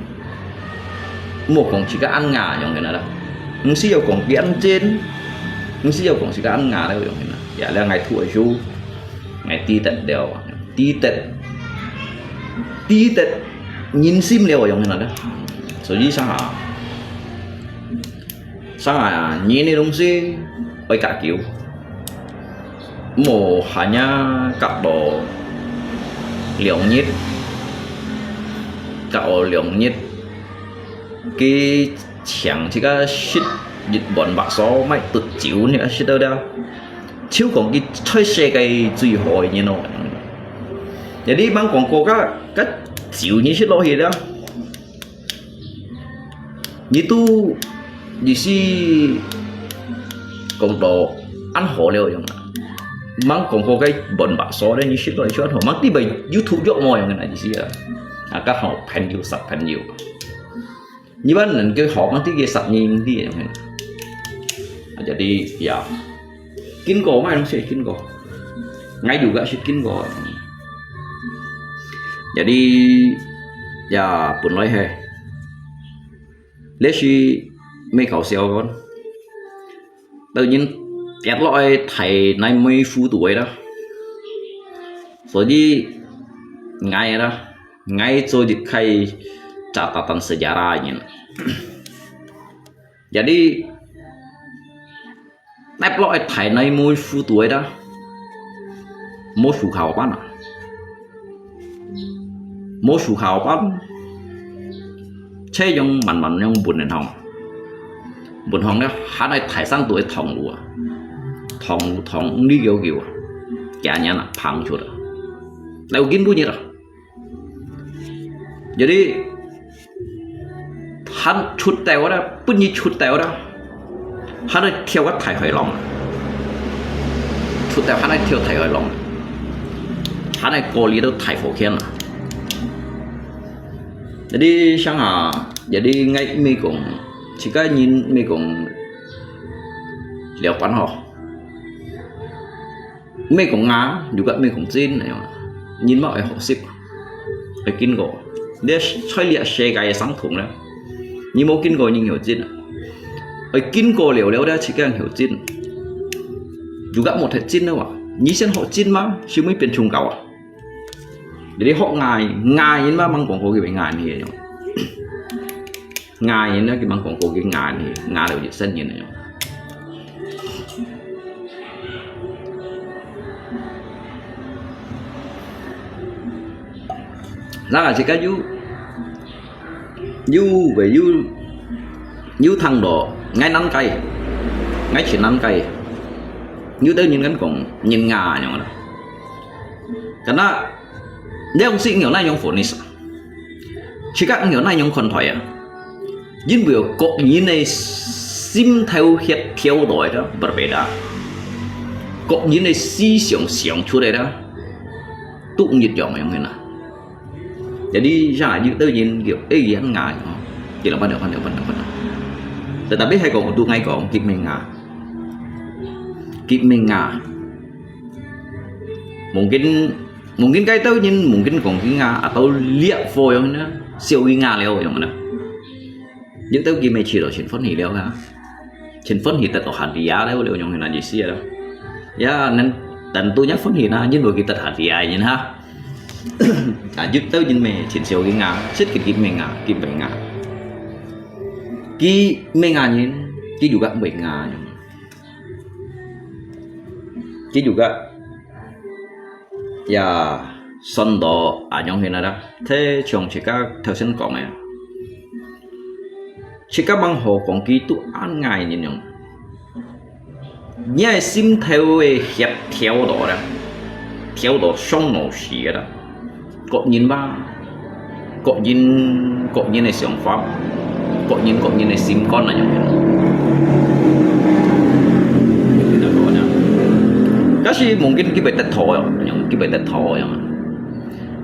một con chỉ có ăn ngà nhung cái này đó nhưng xí nhiều con vịt ăn chín nhưng xí nhiều con chỉ có ăn ngà đâu nhung cái này là ngày thua chú ngày ti tết đều ti tết nhìn sim đều nhung cái này đó所以sang nhìn này đúng gì phải cả kiểu một hanya cặp đồ lượng nhiệt cái chẳng chỉ có shit dịch bọn bạc số mấy tự chịu nữa shit đâu đâu chiếu còn cái chơi xe cái duy hồi như nào vậy đi bán quảng cáo cái chịu như shit lo gì đó như tu như si công đồ ăn hổ liều giống mang còn có cái bẩn bạ xó đấy như shit rồi cho ăn hổ mang tí bây YouTube dọ mồi giống này gì à các họ phèn nhiều sập phèn nhiều như bạn nên cái họ mang tí cái sập nhìn đi giống này jadi ya kin cổ mai nó sẽ kin cổ ngay juga sih kin cổ jadi ya pun nói he lấy si mấy khẩu xèo con tự nhiên kẹt loại thầy 50 phút tuổi đó rồi đi ngay đó ngay rồi di khai catatan sejarahnya jadi nép loại thầy 50 phút tuổi đó mỗi phụ khảo bán à mỗi phụ khảo bán chơi dùng mạnh dùng buồn nền hồng đó hắn này thải sang tuổi thòng lúa thòng đi kiểu cả nhà là phẳng chuột đâu kín bao nhiêu rồi jadi hắn chút tèo đó bút như chút tèo đó hắn này theo cái thải hỏi lòng chút tèo hắn này theo thải hỏi lòng hắn này cố lý đâu thải phổ khen à jadi sang à jadi ngay mi cũng chỉ có nhìn mi cũng liều quán họ mi cũng ngá juga mi cũng tin này nhìn mọi họ ship phải kinh gỗ để xoay liệt xe cái sáng thủng đó nhưng mỗi kinh gỗ nhưng hiểu tin ở kinh gỗ liều đó chỉ cần hiểu tin juga một thể tin đâu à nhí xem họ tin mà chứ mới biến trùng cầu à để họ ngài nhưng mà mang quảng cáo cái ngài này ngài nó cái mang quảng cáo cái ngài này ngài đều dịch sân như này đó là chỉ có du thằng độ ngay 5 cây ngay chỉ 5 cây như tới nhìn cái cũng nhìn ngà nhau đó cái đó nếu ông sĩ hiểu này nhung phổ nít chỉ các hiểu này nhung còn thoại à nhưng biểu cột như này sim theo hiện theo đuổi đó bật bể đó cột như này si xiong chú đây đó tụ nhiệt dòng này nào jadi ra như tự nhiên kiểu ấy gì anh ngại chỉ là ban đầuแต่biết hay còn tu ngay còn kịp mình ngà mungkin cái tao nhưng mungkin còn cái ngà atau liệp phôi không nữa siêu cái ngà leo giống này những tao kịp mày chỉ rồi chuyển phân hỉ leo hả chuyển phân hỉ tật ở hạt giá leo leo giống này gì xia đâu ya nên tận tôi nhắc phân hỉ na nhưng rồi kịp tật hạt giá nhìn ha giúp tao nhìn mày chuyển siêu cái ngà xích kịp mày ngà kịp bảy ngà ki ngà nhìn ki juga bảy ngà ki juga ya son đó à nhóm hiện đó thế chồng chỉ các theo sinh cọ mày chỉ các băng hồ còn ký tụ ăn ngày nhìn nhung nhảy sim theo hiệp theo đó song nổ xì đó cọ nhìn ba cọ nhìn này sòng pháp cọ nhìn này sim con là nhung kasi mungkin kita betet thoi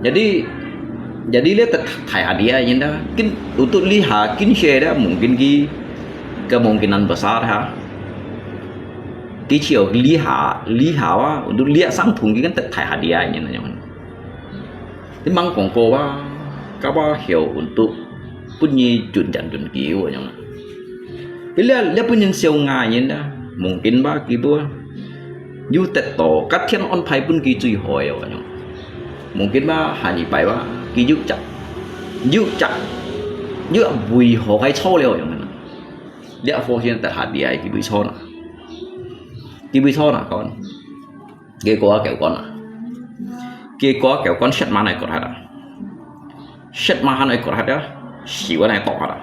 jadi lihat thai hadiah ini dah kin untuk lihat kin share dah mungkin kemungkinan besar ha chiều lihat untuk lihat sang thùng kan thai hadiah ini nanya thì mang quảng cáo ba các ba hiểu untuk punya chuẩn kiểu nanya lihat punya siêu ngai ini dah mungkin ba gitu như tết tổ các thiên on phai pun kỳ truy hỏi rồi nhung mungkin ba hà nhị bài ba kỳ giúp chặt như vui họ hay cho liều nhung này liệu phô hiện tại hạt địa kỳ vui cho nè con kia có kẹo con set mà này có hạt set mà này có hạt đó xỉu này tỏ hạt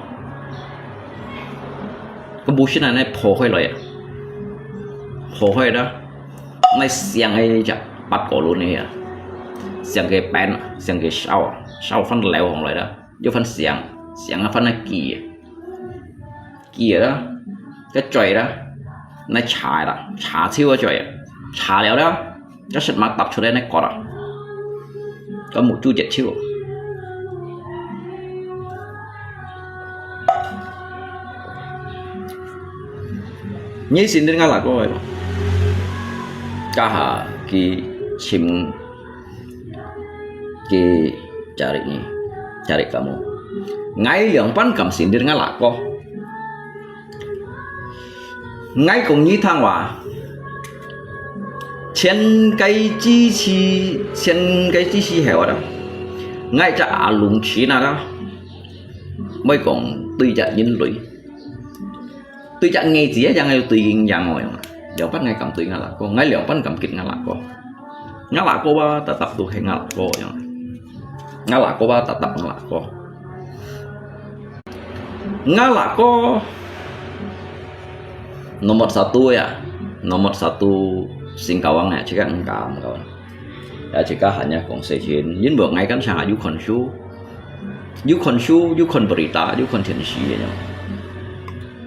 cái bút này phô hơi đó này xiang hay chặt bắt cổ luôn này xiang cái pen xiang cái sau phân lèo hồng lại đó do phân xiang là phân này kỳ kia đó cái trời đó nó chả đó chả siêu cái trời chả léo đó cái sự mặc tập cho đây nó có đó có một chút dễ chịu như xin đến ngay là coi cả hà cái chim cái cari kamu ngay lượng pan cầm xin đến ngay là coi ngay cùng như thằng hòa trên cái chi chi hẻo đó ngay trả lùng chỉ nào đó mới còn tùy chặt nhân lụy tùy chặt nghe gì á ngay tùy in dạng ngồi giờ bắt ngay cầm tùy ngay là cô ngay liệu bắt cầm kịch ngay là cô ba ta tập tụ hay ngay là cô ba ta tập ngay là cô nomor satu Singkawangnya jika engkau ya jika hanya konsisten nhưng buat ngay kan sangat you kon berita you kontensi ya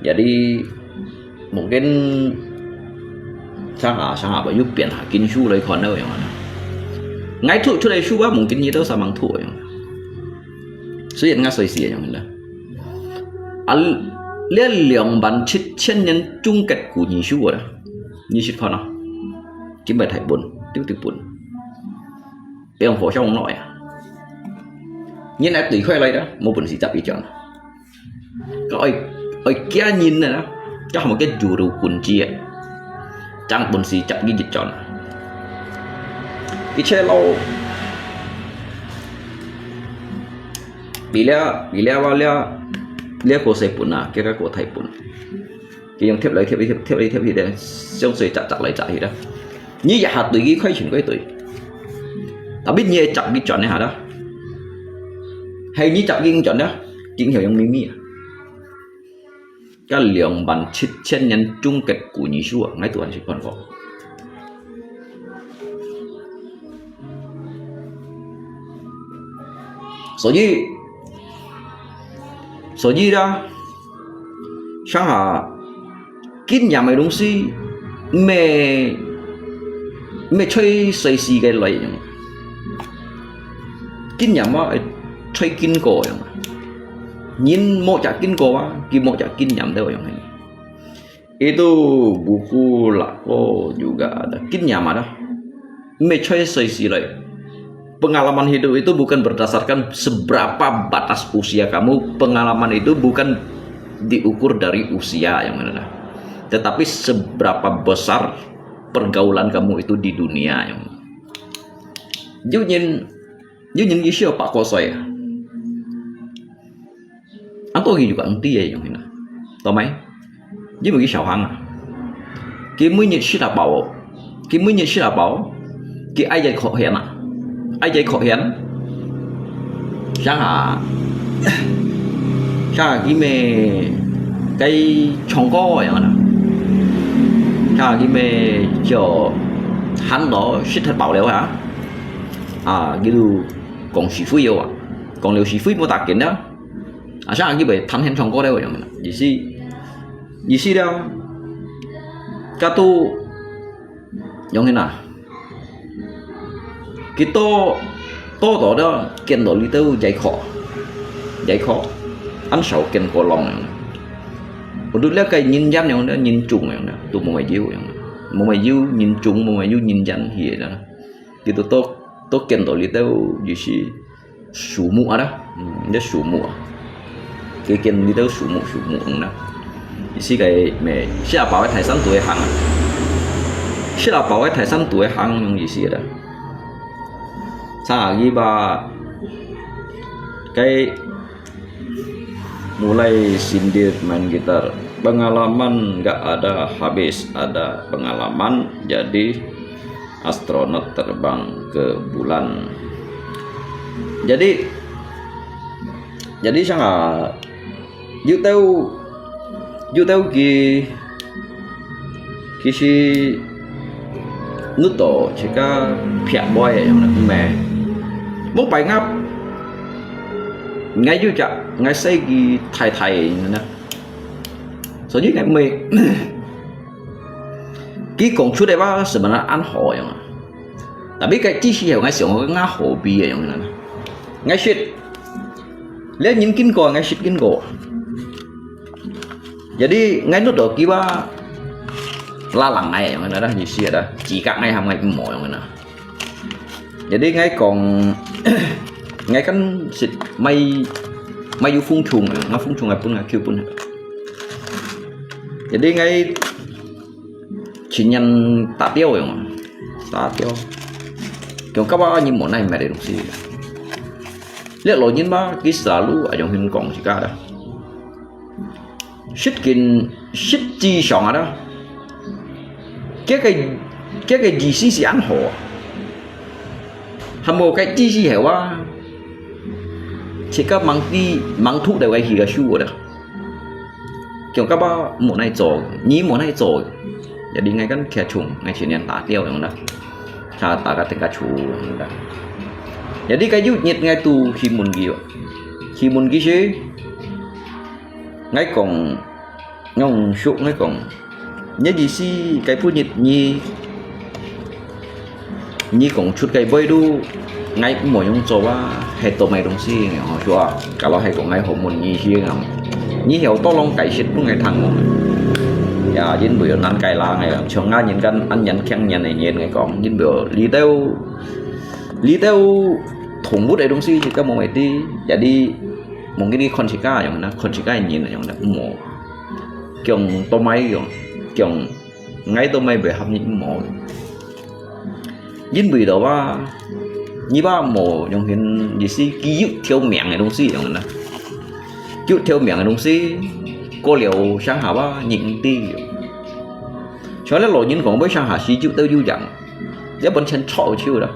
jadi mungkin sangat banyak biar hakin su lấy kon đâu yang mana ngay thu lấy su ba mungkin như đâu sama thu yang所以人家所以是yang mana liên lượng bản chất chân nhân chung kết của những su rồi như shit con nào kiếm bài thầy buồn tiếp buồn để ông phổ trong ông nội à như này tùy khoe lấy đó một buồn gì chặt bị chọn ơi kia nhìn này đó cho một cái chủ đầu quần chia chẳng buồn gì chặt đi dịch chọn cái xe lâu bị lẽ cô sẽ buồn à cái cô thầy buồn cái ông thiếp lấy để trong sự chặt lại chạy đó như vậy hạt tùy cái khoái chuyện cái tùy ta biết nhẹ chặt cái chọn này hả đó hay như chặt cái chọn đó chính hiểu trong mimi cái lượng bản chất chân nhân chung kết của nhị xua ngay tuổi chỉ còn có số gì đó sáng hả kín nhà mày đúng si mẹ chơi xây xì cái loại kín nhà mà chơi kín cổ nhìn một chả kín cổ kia một chả kín nhầm đâu yang itu buku Lako juga ada kín nhà mà đó mẹ chơi xây xì lại pengalaman hidup itu bukan berdasarkan seberapa batas usia kamu pengalaman itu bukan diukur dari usia yang mana dah tetapi seberapa besar pergaulan kamu itu di dunia yang nhìn cái siêu pak kosoi aku juga anti ya yang ini tau mấy với một cái小hàng cái mới nhận sẽ là bảo cái ai dạy khó hiện sáng hả cái mẹ cái chồng co vậy mà cái mẹ cho hắn đó sẽ thật bảo liệu hả cái điều còn sĩ phu yêu còn liệu sĩ phu mua tạc kiến đó sáng cái bề thắng hen chồng co đâu vậy mà gì gì đâu cái tu giống thế nào cái to đó kiến đồ lý tâu dạy khó ăn sầu kiến cổ lòng một đứa lấy cái nhìn dán nhau đó nhìn trùng nhau đó tụi một mày diêu nhìn trùng một mày diêu nhìn dán gì đó thì tụi tôi kiến đồ lý tâu gì xí sủ mũ đó để sủ mũ cái kiến lý tâu sủ mũ đó xí cái mẹ sẽ bảo cái tài sản tuổi hàng sẽ là bảo cái tài sản tuổi hàng gì xí đó sang lagi ba cái mulai sindir main gitar pengalaman nggak ada habis ada pengalaman jadi astronot terbang ke bulan jadi sangat you tahu kisi nuto jika pihak boy yang nak mẹ muốn bài ngáp ngay dưới chợ ngay xây cái thầy nè 所以cái mày cái công出来吧是不能按好样啊，但比cái chỉ是有cái想個啱好比嘅樣啦，ngay shit，你nhìn kinh過ngay shit kinh過，jadi ngay lúc đó kia ba la lằng ngay yang đó gì xí đó, chỉ các ngay ham ngay mỏi yang đó, jadi ngay còn ngay kan xịt mày yêu phun trùng, nó phun trùng ngay pun ngay kêu pun, jadi ngay chỉ nhận tạ tiêu rồi mà tạ tiêu kiểu các bạn như món này mẹ để đúng gì liệu lo nhìn ba cái xả lũ ở trong hình còn chỉ cả đó shit chi sòng ở đó cái gì xí ăn hồ hàm một cái chi hiểu quá chỉ các mang thuốc đều cái gì cái xu đó kiểu các bạn món này rồi nhí món này rồi jadi ngay kan kia chung ngay chỉ nên tạ tiêu yang đó cha tạ cái tiếng cá chú đó jadi cái dụ nhiệt ngay tu khi muốn gì chứ ngay còn ngông sụp ngay còn nhớ gì xí cái phu nhiệt nhi còn chút cái bơi đu ngay mỗi nhung cho ba hay tổ mày đông xí nghe họ chua cả lo hay còn ngay hồn muốn nhi xí ngầm nhi hiểu to long cải xịt cũng ngay thằng mà ya dính biểu ăn cày la ngày cho ngay nhìn căn ăn nhẫn khen nhẫn này nhìn ngày còn dính biểu lý teo thùng bút đấy đúng xí thì các mong mày đi ya đi mong cái đi con chỉ cá giống nó con chỉ cá nhìn là giống nó mỏ kiểu tô máy kiểu ngay tô máy về hấp những mỏ dính biểu đó ba như ba mỏ giống hiện gì xí ký dụ theo miệng này đúng xí giống nó dụ theo miệng này đúng xí cô liệu sang hà ba nhìn ti cho nên lộ nhìn còn với sang hà xí chịu tao du dặn giá bên chân trọ chiêu đó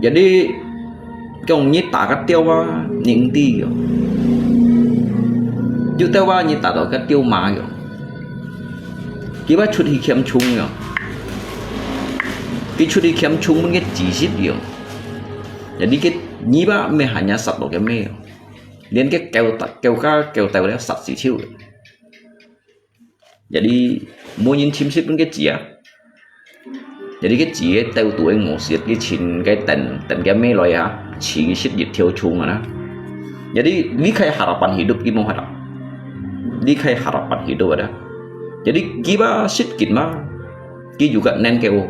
giờ đi trong như tả các tiêu ba nhìn ti chịu tiêu ba như tả đó các tiêu mà rồi cái ba chút thì kém chung rồi cái chút thì kém chung mới cái chỉ xít rồi giờ đi cái như ba mẹ hà nhà sập vào cái mẹ đến cái kêu tàu đấy sạch xí chiêu jadi mua những chim xích cái chỉ jadi cái chỉ tàu tuổi ngủ xiết cái chín cái tần cái mê loài hả chỉ cái xích dịch theo chung mà đó jadi lý khai harapan hidup cái mong harapan lý khai harapan hidup ada jadi kita xích kín mà cái juga nên kêu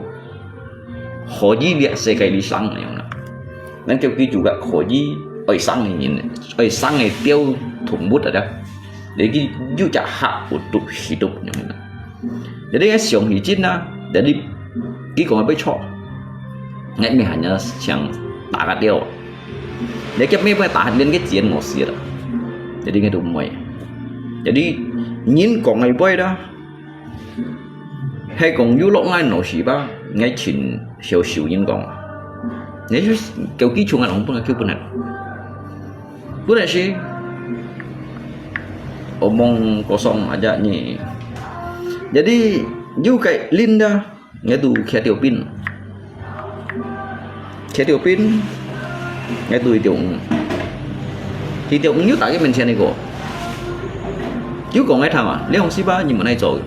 khó gì việc sẽ cái lý sang này nên kêu cái juga khó gì ở sang này nhìn ở sang này tiêu thùng bút ở đó để cái du trả hạ của tụ hidup như thế này để cái sống thì chết na để đi cái còn phải cho ngay mình hẳn nhớ chẳng tả cả tiêu để cái mấy phải tả lên cái chuyện một xíu đó để đi cái đúng mày để đi nhìn còn ngày bơi đó hay còn du lộn ngay nổ xí ba ngay chuyện xíu xíu nhìn còn nếu kiểu kỹ chung là không có kêu này bữa nay sih omong kosong aja nih jadi juga Linda nghe tu khe tiểu pin nghe tu thì tiểu nhớ tại cái mình xe này của chứ còn cái thằng à lấy không xí ba nhưng mà nay rồi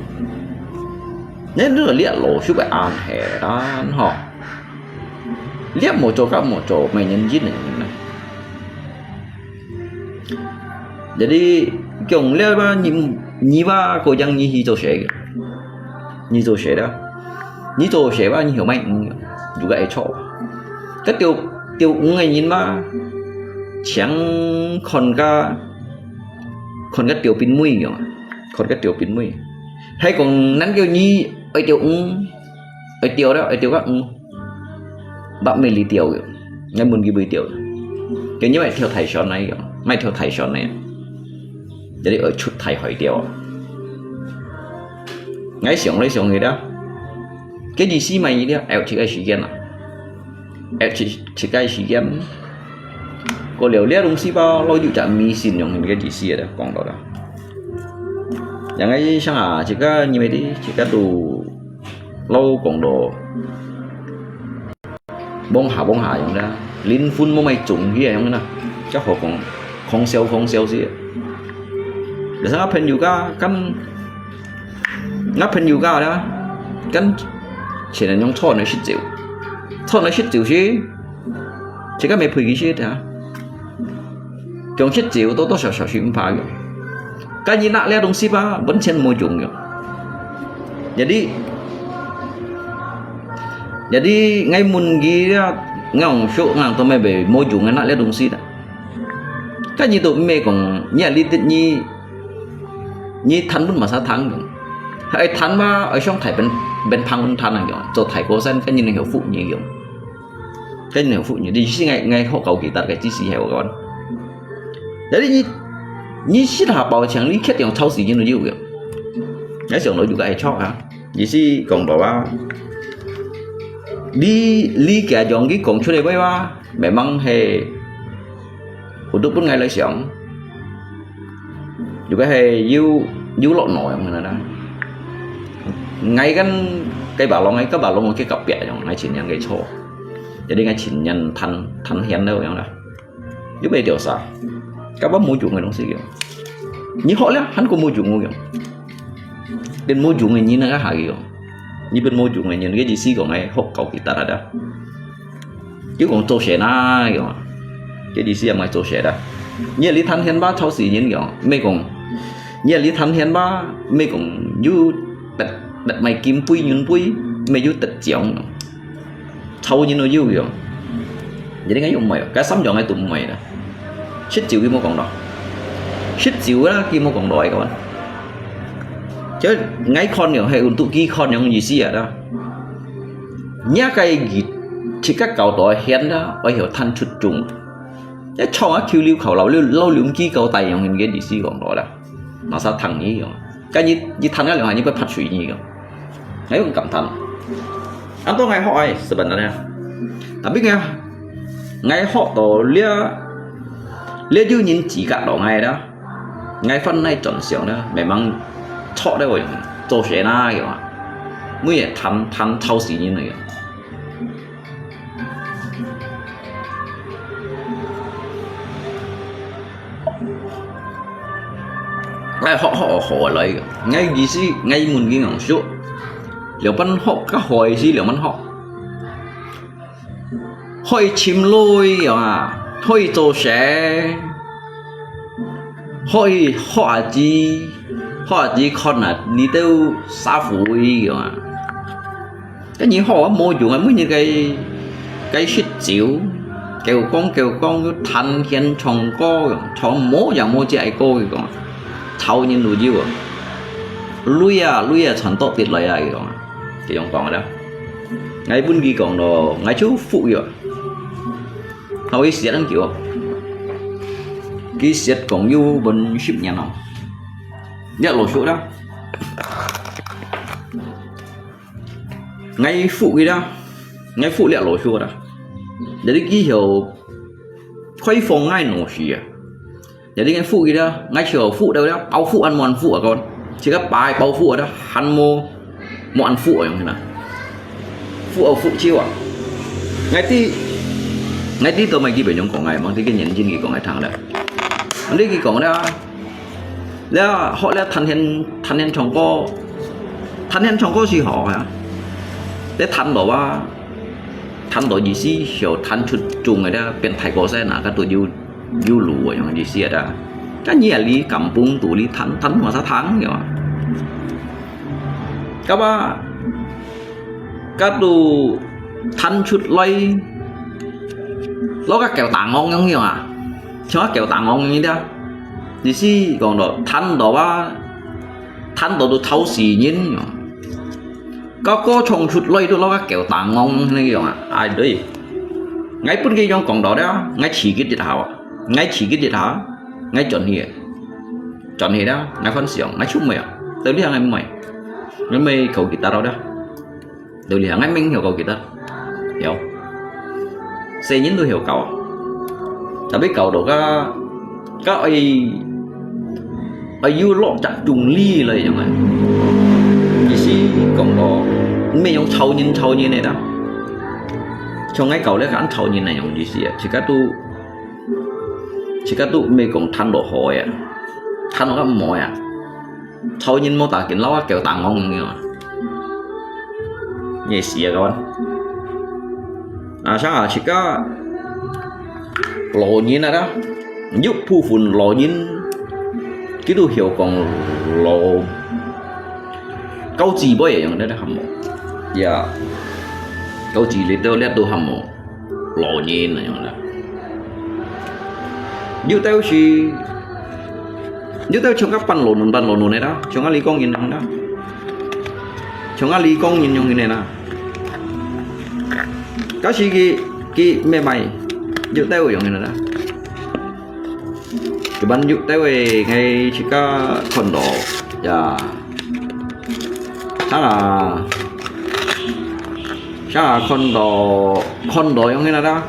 nếu rất là liệt lộ chú bài an hè đó họ liệt một chỗ khác một chỗ mày nhân dít này jadi kiểu leo ba nhìn ba cô chẳng như chỗ sẽ đó như chỗ sẽ ba như hiểu mạnh dù vậy cho cái tiêu ngày nhìn ba chẳng còn cái tiêu pin mũi rồi còn cái tiêu pin mũi hay còn nắn kiểu như ở tiêu đó ở tiêu các bạn mình lý tiêu rồi ngay muốn cái bơi tiêu kiểu như vậy theo thầy chọn này mày theo thầy chọn này jadi ở chút thầy hỏi tiêu ngay sống lấy sống người đó cái gì xí mày như thế eo chỉ cái時間eo chỉ cái時間có liệu liệt đúng xí bao lâu dù chả mi xin dùng cái gì xí đó còn đóอย่างไอ้ช่างอ่ะchỉ có như vậy đi chỉ có đủ lâu còn đồ bông hạ giống đó linh phun mông mày trùng kia giống đó chắc họ còn không xeo gì biasa ngapain juga kan ngapain juga đó kan chỉ là những thọ này shit chịu chỉ có mấy phơi cái shit hả trong shit chịu tôi sợ xuyên phá rồi cái gì nãy đồng sĩ ba vẫn trên môi trường rồi jadi ngay mun ghi ngang số ngang tôi mới về môi trường nãy đồng sĩ đó cái gì tôi mới còn nhà lý tự như thắng luôn mà sao thắng được hay thắng mà ở trong thải bên thắng thắng này rồi cho thải cố dân cái nhìn này hiểu phụ nhiều cái nhìn hiểu phụ nhiều đi xin ngay họ cầu kỳ ta cái chi xí hiểu các bạn đấy như xí là bảo chẳng lý kết yang thao xí như nó nhiều kiểu cái chuyện đó juga hay cho hả như xí còn bảoว่าđi lý cả dòng cái còn chỗ này với ba mẹ mang hè của tôi ngày lại sống juga hay yêu lộn nổi không này đó ngay cái bảo lòng ấy các bảo lòng một cái cặp bẹ trong ngay chỉ nhận cái chỗ jadi ngay chỉ nhận thành hiện đâu không đó giúp về điều sao các bác mua chủ người đồng sĩ kiểu như họ lẽ hắn có mua chủ người kiểu bên mua chủ người như là cái hại kiểu như bên mua chủ người nhìn cái gì xí của ngày hộp cầu kita đó chứ còn做鞋那kiểu cái gì xí mà做鞋đó như lý thanh hiện ba thao sĩ nhìn kiểu mấy còn như lý thanh hiện ba mấy còn như đặt mày kim pui nhún pui mấy như tịch chọn thâu như nó như kiểu vậy cái dùng mày cái sắm chọn ngay tụm mày đó shit chịu kia mua còn đỏ shit chịu đó kia mua còn đòi các bạn chứ ngay con nhiều hay tụ kia con nhiều gì xí ở đó nhá cái gì chỉ các cầu tội hén đó phải hiểu thanh chút trùng cái cho á kêu lưu khẩu lâu lượng kia cầu tay nhiều hình cái gì xí còn đỏ đó nó sao thằng như vậy cái như thằng ấy là như cái phát suy như vậy ấy cũng cảm thằng anh tôi ngày hỏi sự bận này ta biết nghe ngày họ tổ lia như nhìn chỉ cả đó ngày đó ngày phân này chuẩn xỉu đó mẹ mang chọ đấy rồi做鞋那kiểu mới也谈超时间那个ngay họ lại ngay gì xí ngay muốn cái ngọn số liệu bắn họ các hỏi xí liệu bắn họ hỏi chim lôi à hỏi做鞋hỏi họ gì con là đi đâu xa phủi mà cái gì họ mua dùng mới như cái shit chịu kêu con thành hiện trồng co trồng mố và mua chạy co rồi thâu như núi dưa lui à thành tốt tiệt lại rồi thì ông còn đó ngay bún ghi còn đồ ngay chú phụ rồi thôi sẽ đang kiểu cái sẽ còn yêu bên ship nhà nào nhận lỗ chỗ đó ngay phụ cái đó ngay phụ lẹ lỗ chỗ đó để đi ký hiểu khoai phòng ngay nổ xì à để đi ngay phụ cái đó ngay chiều phụ đâu đó bao phụ ăn món phụ à con chỉ các bài bao phụ ở đó ăn mua ăn phụ ở như thế nào phụ ở phụ chiêu à ngay tí tôi mày ghi về nhóm của ngày mang cái nhận trên gì của ngày thằng đấy anh đi cái còn đó là họ là thành hiện trồng có gì họ hả để thành đồ gì xí hiểu thành chút trùng người đó bên thái có xe nào cái tụi yêu lù ở những gì xí đó cái gì lý cầm bung tụ lý thành mà sao thắng kiểu các bạn các tụ thành chút lây nó các kẹo tảng ngon không hiểu à cho kẹo tảng ngon như đó gì xí còn đó thành đồ thấu xì nhìn có trồng chút lây đó nó các kẹo tảng ngon này kiểu à ai đấy ngay bữa kia trong còn đó ngay chỉ cái gì hảo ngay chọn hiện đó ngay phân xưởng ngay chúc mày tới đi hàng ngày mày cầu guitar đó tới đi hàng ngày mình hiểu cầu guitar hiểu xe nhìn tôi hiểu cầu ta biết cầu đồ các ai yêu lọ chặt trùng lyเลยอย่างไรgì xí còn đó mấy ông thâu nhìn này đó trong ngay cầu đấy cái ăn thâu nhìn này giống gì xí chỉ các tu mấy còn thanh đồ hỏi than nó mỏi à thôi nhìn mô tả kiến lâu kiểu tàng ngon như nhẹ xìa các bạn sao chỉ có lộ nhìn này đó giúp phu phun lộ nhìn cái đồ hiểu còn lộ câu gì bởi vậy đấy là hầm mộ dạ câu gì lấy đâu lấy đồ hầm mộ lộ nhìn này đó như tao chỉ như tao chúng các pan lộn này đó chúng các lý công nhìn đó chúng các lý công nhìn như này nè cái gì cái mẹ mày như tao giống như này đó cái ban như tao về ngay chỉ có con đỏ và chắc là con đỏ giống như này đó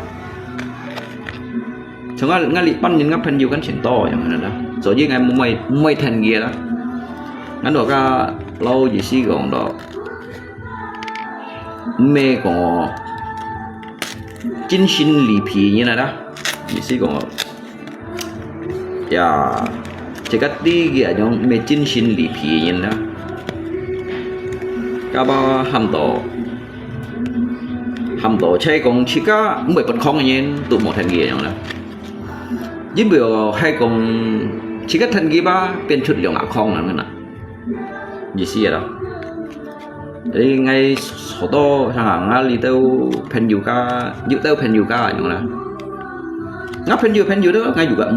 chúng ta ngay ban nhìn ngắp phần nhiều cái chuyện to giống như này đó rồi với ngày mày thành kia đó ngắn được ra lâu gì xí còn đó mẹ còn chính sinh lì phì như này đó gì xí còn ya chỉ có tí kia giống mẹ chính sinh lì phì như đó các bạn hàm tổ chơi còn chỉ có 10 bật không như tụ một thành kia giống đó với biểu hay còn chỉ có thành kia ba bên chút liệu ngã không là nữa gì xí đó đấy ngay số to thằng hàng li tao pen yoga dự tao pen yoga như là ngáp pen yoga đó ngay juga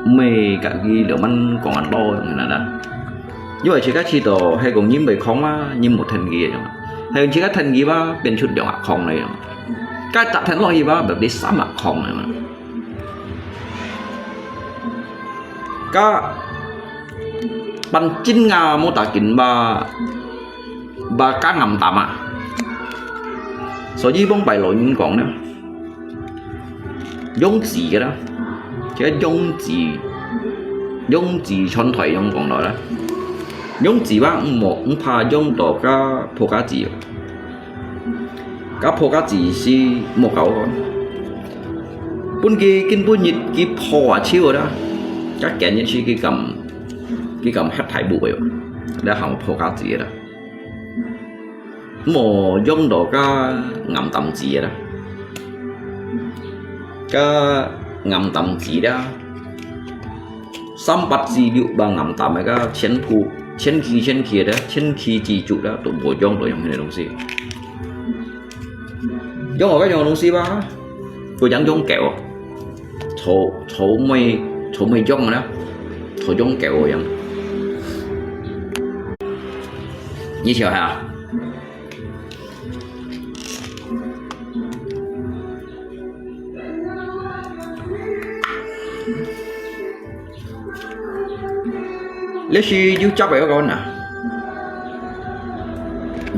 mày cả ghi liệu man còn ăn đo như là đó như vậy chỉ có chi tổ hay còn nhiễm bầy không á nhiễm một thành kia hay chỉ có thành kia ba bên chút liệu ngã không này cái tập thành lo gì baแบบ đi sắm ngã không này mà có bằng chín ngà mô tả kín ba cá ngầm tạm à sở dĩ bóng bài lội những con đó giống gì cái đó chứ giống gì chân thoại những con đó giống gì bác một pha giống đó cá phô cá gì si một cậu bún kia kinh bún nhịt kia phô chiêu đó các kẻ những cái cầm hát thải bụi đã hỏng phô cá gì đó mồ giống đó cái ngầm tầm gì đó cái ngầm tầm gì đó xăm bắt gì liệu bằng ngầm tầm cái chân khí đó chân khí chỉ trụ đó tụi bộ giống đó giống như này đồng sĩ giống ở cái giống đồng sĩ ba tôi chẳng giống kẹo thổ mây giống đó thổ giống kẹo vậy như chiều hả lấy gì dư chấp vậy các con nè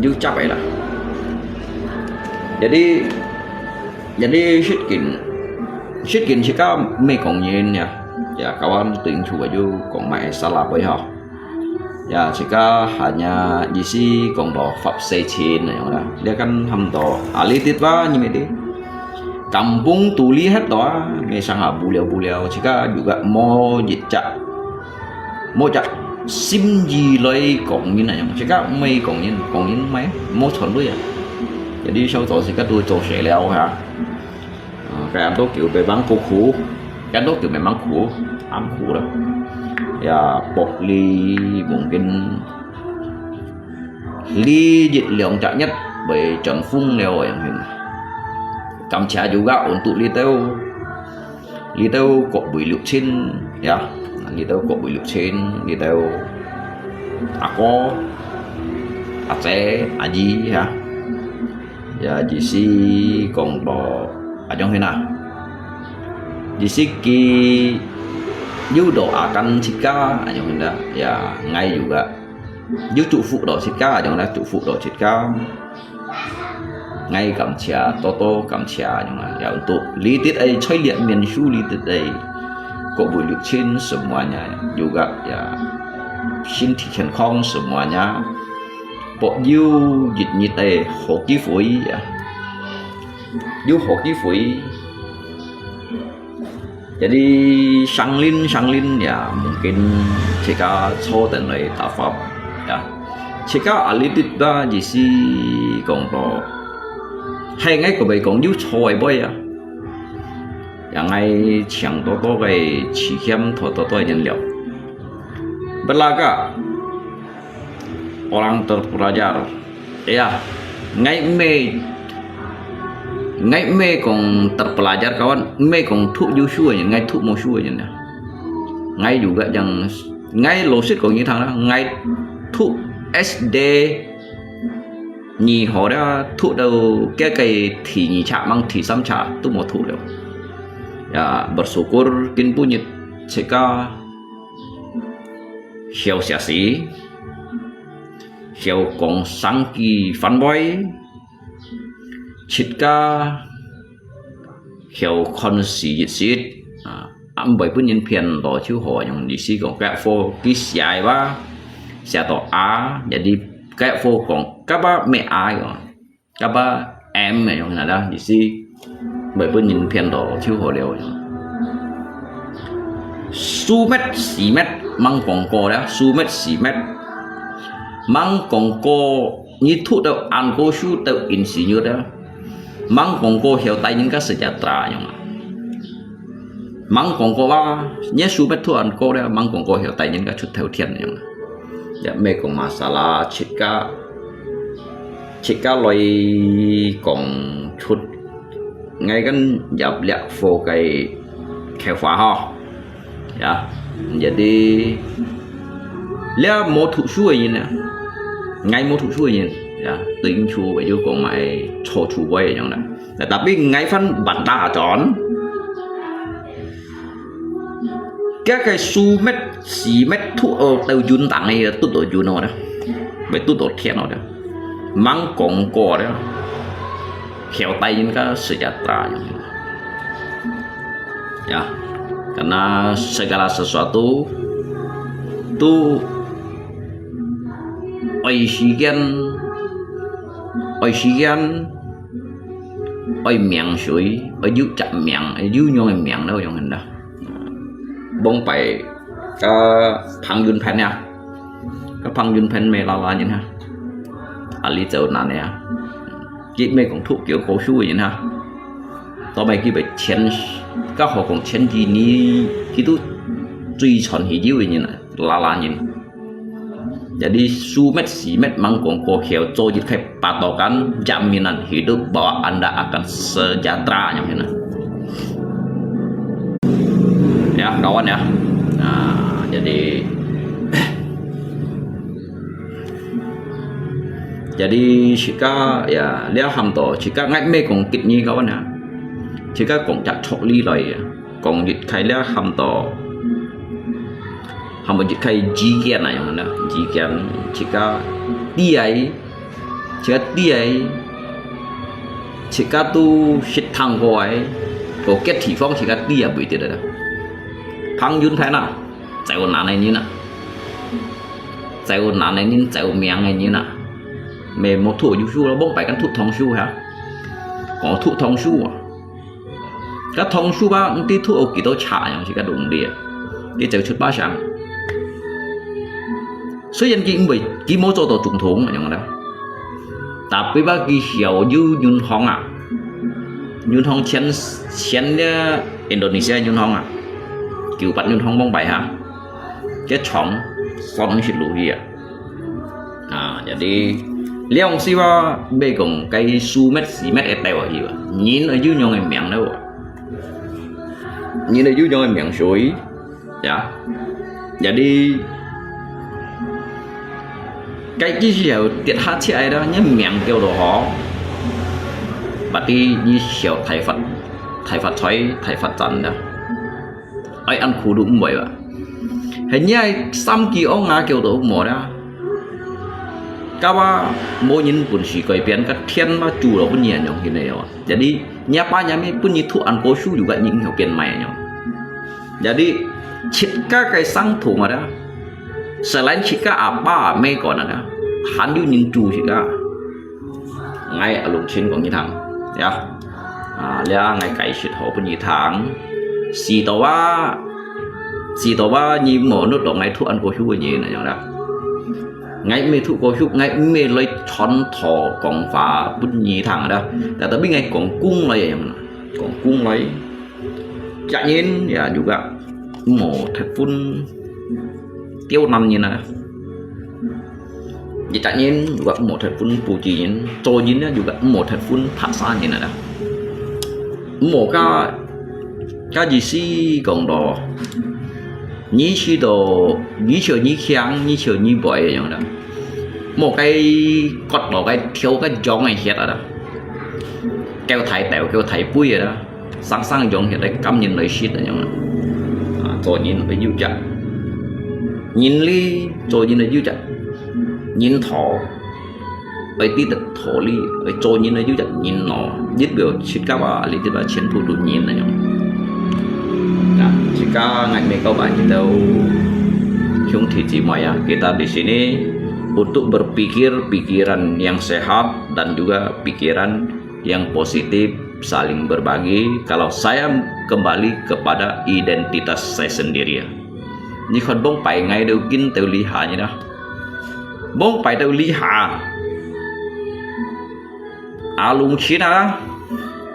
dư chấp vậy là jadi shitkin chỉ có mấy con nhìn nha ya kawan tuyển chủ baju còn mẹ salah với họ ya chỉ có hanya gì si còn đó pháp xây trên này đó dia kan hầm đó alitit ba như vậy đi kampung tuli hết đó mấy sang hà buliao chỉ có juga mau chặt sim gì lấy còn như này chỉ có mấy còn như mấy một thuần đôi à jadi sau đó chỉ có đôi chỗ sẽ leo hả cái anh tốt kiểu về bán cô khủ cái tốt kiểu về bán khủ ám khủ đó và bột ly vùng kinh ly dịch lượng chậm nhất bởi trận phun leo ở hình cầm trà dù gạo ổn tụ ly teo cột bụi lựu trên ya ly teo cột bụi lựu trên ly teo có xe gì hả ya chỉ si còn bò ở trong thế nào chỉ si ki yudo akan jika ở trong đó ya ngay juga yu trụ phụ đó jika ở trong đó trụ phụ đó jika ngay cầm trà toto cầm trà nhưng mà ya untuk lý tiết ấy chơi liện miền su lý tiết ấy có buổi luyện trên semuanya juga ya xin thị trần không semuanya bộ yêu dịch nhiệt ấy hộ ký phổi yêu hộ ký phổi Jadi sanglin ya mungkin jika choten lai tafap ya jika alitit ba jisi gong lo hay ngay của bầy gong yu choi boy ya yang ngay chẳng to cái chỉ khiêm to nhân liệu belaga orang terpelajar ya ngay mê còn terpelajar kawan mê còn thụ yu shu ya ngay thụ mo shu ya ngay juga yang ngay logic của như thằng đó ngay thụ SD nhì họ đã thụ đầu cái thì nhì chạm mang thì xăm chả tu một thụ đều ya bersyukur kin punyit jika hiểu xả xí hiểu còn sáng kỳ phán boy jika hiểu con sĩ dịch bởi bức nhân phiền đó chứ họ những đi sĩ còn các phô ký dài và sẽ tỏ á jadi các phô còn các bác mẹ ai rồi các bác em này là đó đi sĩ bởi bức nhân phiền đó chứ họ đều su mét xí mét mang còn cô đó su mét xí mét mang còn cô như thuốc đâu ăn cô su đâu in xí như đó mang còn cô hiểu tay những cái sự trả trả nhưng mang còn cô ba nhớ su mét thuốc ăn cô đó mang còn cô hiểu tay những cái chút theo thiên nhưng dạ mẹ còn masalah chika loài còn chút ngay cái dập lẹ phô cái khéo phá ho ya jadi lia một thủ suy gì nè ngay một thủ suy gì ya tính chú vậy chứ còn mày cho chú quay như này tapi ngay phân bản đa chọn cái su mét xí mét thu ở đầu dùn tặng này tụt ở dùn nào đó vậy tụt ở thiên nào đó mang còn cò đó khéo tay những cái sự chặt ra ya karena segala sesuatu tu oi miệng suy oi dụ chậm miệng oi dụ nhoi miệng đâu trong hình đó bông phải cái phăng dun pen nha cái phăng dun pen mê la như ha ali châu nè nè chị mê cũng thuộc kiểu khổ suy như ha tao mày kia phải chén các họ còn chén gì ní khi tôi truy chọn hiểu như này la như jadi su met si met mang còn có hiểu cho dịch khai patokan jaminan hidup bahwa anda akan sejahtera như thế này ya kawan ya jadi jika ya dia ham to jika ngay mê còn kịch như kawan ya jika còn chặt chọc ly lại còn dịch khai dia ham to ham dịch khai jigen này yang mana jigen jika jika tu sit thang gọi có kết thị phong jika dia bị thế đó phăng dun thế nào chạy ôn này như nào chạy ôn này như chạy ôn miệng này như nào mẹ một thủ du su nó bốc phải cái thủ thông su hả có thủ thông su à cái thông su ba tí thủ ở kỳ tô trả nhau chỉ cái đúng đi chạy chút ba sáng虽然佢唔係佢冇做到總統咁樣啦，但係佢hiểu như Yun Hong à Yun Hong chén Indonesia Yun Hong à kiểu bạn Yun Hong bông bài hả cái chọn xong xịt lũ gì à jadi Leong sih wa bê cùng cái su mét xí mét et tèo gì vậy nhìn ở dưới nhau ngày miệng đâu nhìn ở dưới nhau ngày miệng suối dạ jadi cái hiểu tiệt hát chị ấy đó nhớ miệng kêu đồ họ bà đi như hiểu thầy Phật xoay thầy Phật trần đó ai ăn khủ đúng vậy vậy hình như xăm kỳ ông ngã kêu đồ mỏ đó các bạn mỗi nhân buồn sĩ cởi biến các thiên mà chủ đó cũng nhiều nhung như này rồi jadi nhà ba nhà mình cũng như thu ăn cố su juga những hiểu biến mày nhung jadi jika cái sang thủ mà đó selain jika apa me còn ada hắn như những chủ jika ngay ở lùng trên của như thằng ya lia ngay cái shit họ cũng như thằng xì tàu ba nhị mỏ nước đỏ ngay thu ăn có hữu gì này đó ngay mê thu có hữu ngay mê lấy chọn thọ còn phá bút nhị thằng đóแต่ta biết ngay còn cung lấy còn cung lấy chạy nhiên ya juga mỏ thật phun tiêu năm như này jadi chạy nhiên juga mỏ thật phun puji nhiên cho nhiên juga mỏ thật phun thả xa như này đó mỏ cái gì xí còn đó nhí chi đồ nhí chiều nhí kháng nhí chiều nhí bội vậy đó một cái cọt đó cái thiếu cái gió này hết rồi đó kêu thầy tèo kêu thầy bui rồi đó sáng sáng giống hiện đây cắm nhìn lấy shit rồi nhá rồi nhìn phải yêu chặt nhìn ly rồi nhìn là yêu chặt nhìn thọ ấy tí được thọ ly ấy rồi nhìn là yêu chặt nhìn nó giết biểu shit các bạn lý tức là chiến thủ đột nhiên này nhá jika ngai kau banyak tahu yung tiji maya kita di sini untuk berpikir pikiran yang sehat dan juga pikiran yang positif saling berbagi kalau saya kembali kepada identitas saya sendiri ni kon bong pai ngai đều kin teu li ha như đó bong pai teu li ha alung chi đó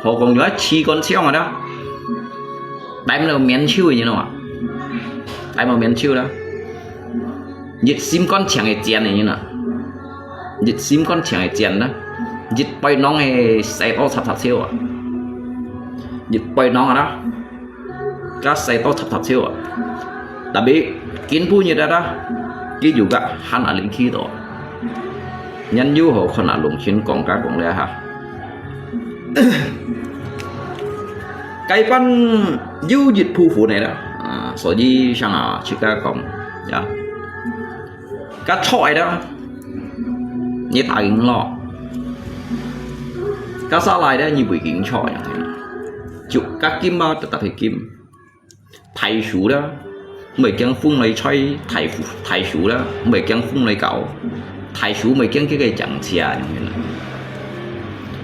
họ còn nhớ chi con xeo mà đó đánh là miếng chiêu như nào ạ đánh mà miếng chiêu đó dịch sim con chẳng hề chèn này như nào dịch sim con chẳng hề chèn đó dịch bay nón hề xe to thập siêu ạ dịch bay nón đó các xe to thập siêu ạ đặc biệt kiến phu như đó đó cái dù cả hắn ở lĩnh khi đó nhân du hồ còn ở lũng chiến còn các cũng lẽ ha cái văn du dịch phu này đó所以像啊去个讲呀cái菜đó như tại những lọ cái sao lại đó như bị kiện菜chụp các kim bao tự tập kim thầy chủ đó mấy chân phun lấy chơi thầy chủ đó mấy chân phun lấy cậu thầy chủ mấy chân cái chẳng xìa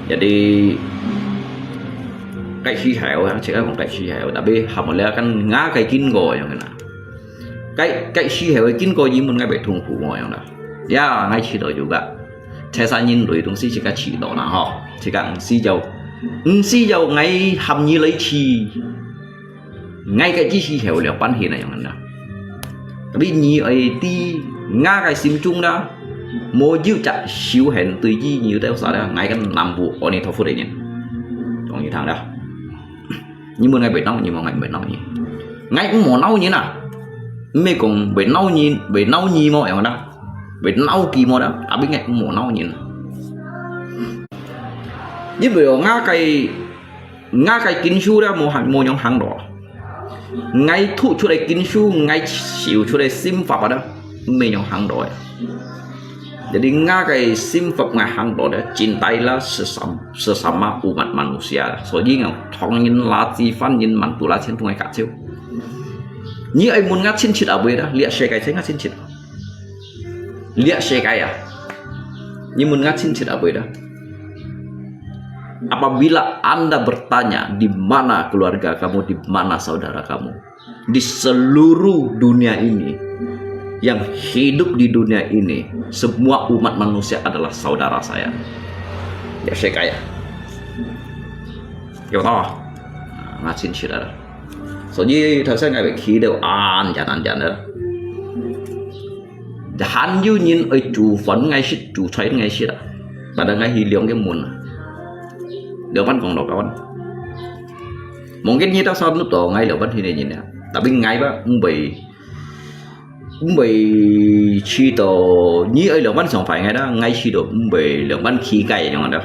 jadi cái khí hậu chỉ có một cái khí hậu đặc biệt học một lẽ cái ngã cái kín ngồi như thế cái khí hậu kín ngồi gì muốn ngay bị thùng phủ ngồi như thế ya ngay chỉ đó juga thế sao nhìn đối tượng chỉ có chỉ đó là họ chỉ cần xí dầu ngay hầm như lấy chi ngay cái chi hậu liệu ban hiện này như thế đặc biệt như ấy thì ngã cái sim chung đó mua dữ chặt siêu hẹn từ gì như thế sao đó ngay cái nằm vụ ở đây thâu phụ đấy nhỉ còn như thằng đó nhưng mà ngay bị nấu nhưng mà ngay bị nấu nhỉ ngay cũng mỏ nấu như nào mấy còn bị nấu nhì mọi người đó bị nấu kỳ mọi đó à biết ngay cũng mỏ nấu như nào như bây giờ ngã cái kinh su đó mua nhóm hàng đó ngay thu cho đây kinh su ngay chịu cho đây sim phật đó mấy nhóm hàng đó jadi ngã cái sim phật ngay hàng đó cintailah sesama umat manusia soalnya nggak thong nhìn lá chi fan nhìn mặt tụ lá trên thùng ngay cả chiếu như anh muốn ngắt trên chít ở bên đó liệt xe cái thấy ngắt trên chít lihat saya ini mengasin tidak beda. Apabila Anda bertanya di mana keluarga kamu, di mana saudara kamu, di seluruh dunia ini, yang hidup di dunia ini, semua umat manusia adalah saudara saya. Ya saya kaya. Hiểu không? Ngã xin chuyện đó. Sở dĩ thật sự ngài bị khí đều an dàn đó. Hắn như nhìn ở chủ phấn ngay xích, chủ xoáy ngay xích đó. Và đã ngay hì liếng cái mùn. Điều văn còn đó các bạn. Mungkin như ta sao lúc đó ngay liệu văn thì này nhìn nè. Tapi ngay ba bị chi tổ như ở liệu văn sống phải ngay đó, ngay chi tổ bị liệu văn khí cày như đó.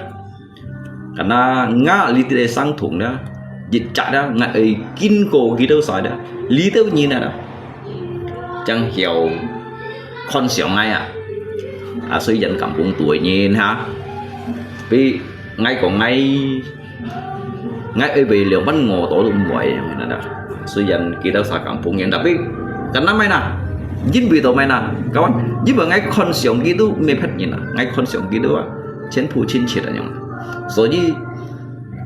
Karena ngã lý tế sang thủng đó, dịch chạy đó, ngã ấy kinh cổ ký đâu sỏi đó, lý tế nhìn đó. Chẳng hiểu con xẻo ngay xây dựng cảm vùng tuổi nhìn ha. Vì ngay còn ngay ấy về liệu văn ngộ tổ luôn vậy đó. Xây dựng ký đâu sỏi cảm vùng nhìn đặc biệt. Karena mấy nè, dính vì tổ mấy nè, các bạn, dính vào ngay con xẻo ký đâu mê phết nhìn nè, ngay con xẻo ký đâu trên phụ chín chết là nhung. 所以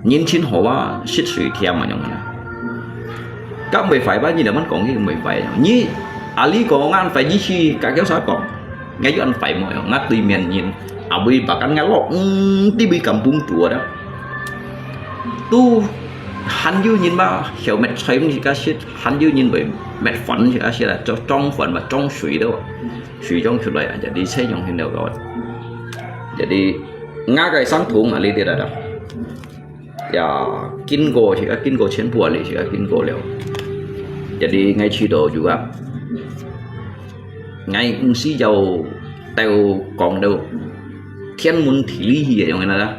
年轻好啊，失水天嘛用的。các mày phải bao nhiêu là mình còn cái mày phải nhí ali có ăn phải duy trì cả kéo sao còn ngay cho anh phải mọi ngắt tùy miền nhìn à bây bà căn ngắt lọ tí bị cầm bung chùa đó tu hắn dư nhìn ba hiểu mẹ thấy gì cả shit hắn dư nhìn bởi mẹ phấn gì cả shit là cho trong phần mà trong suy đâu suy trong suy lại giờ đi xây dựng hình nào rồi giờ đi ngã cái sáng thùng ở đây thì là đâu giờ kinh cổ chỉ là kinh cổ chiến bùa này chỉ là kinh cổ liệu giờ đi ngay chỉ đồ juga ngay ứng sĩ giàu tàu còn đâu thiên môn thị lý gì vậy này đó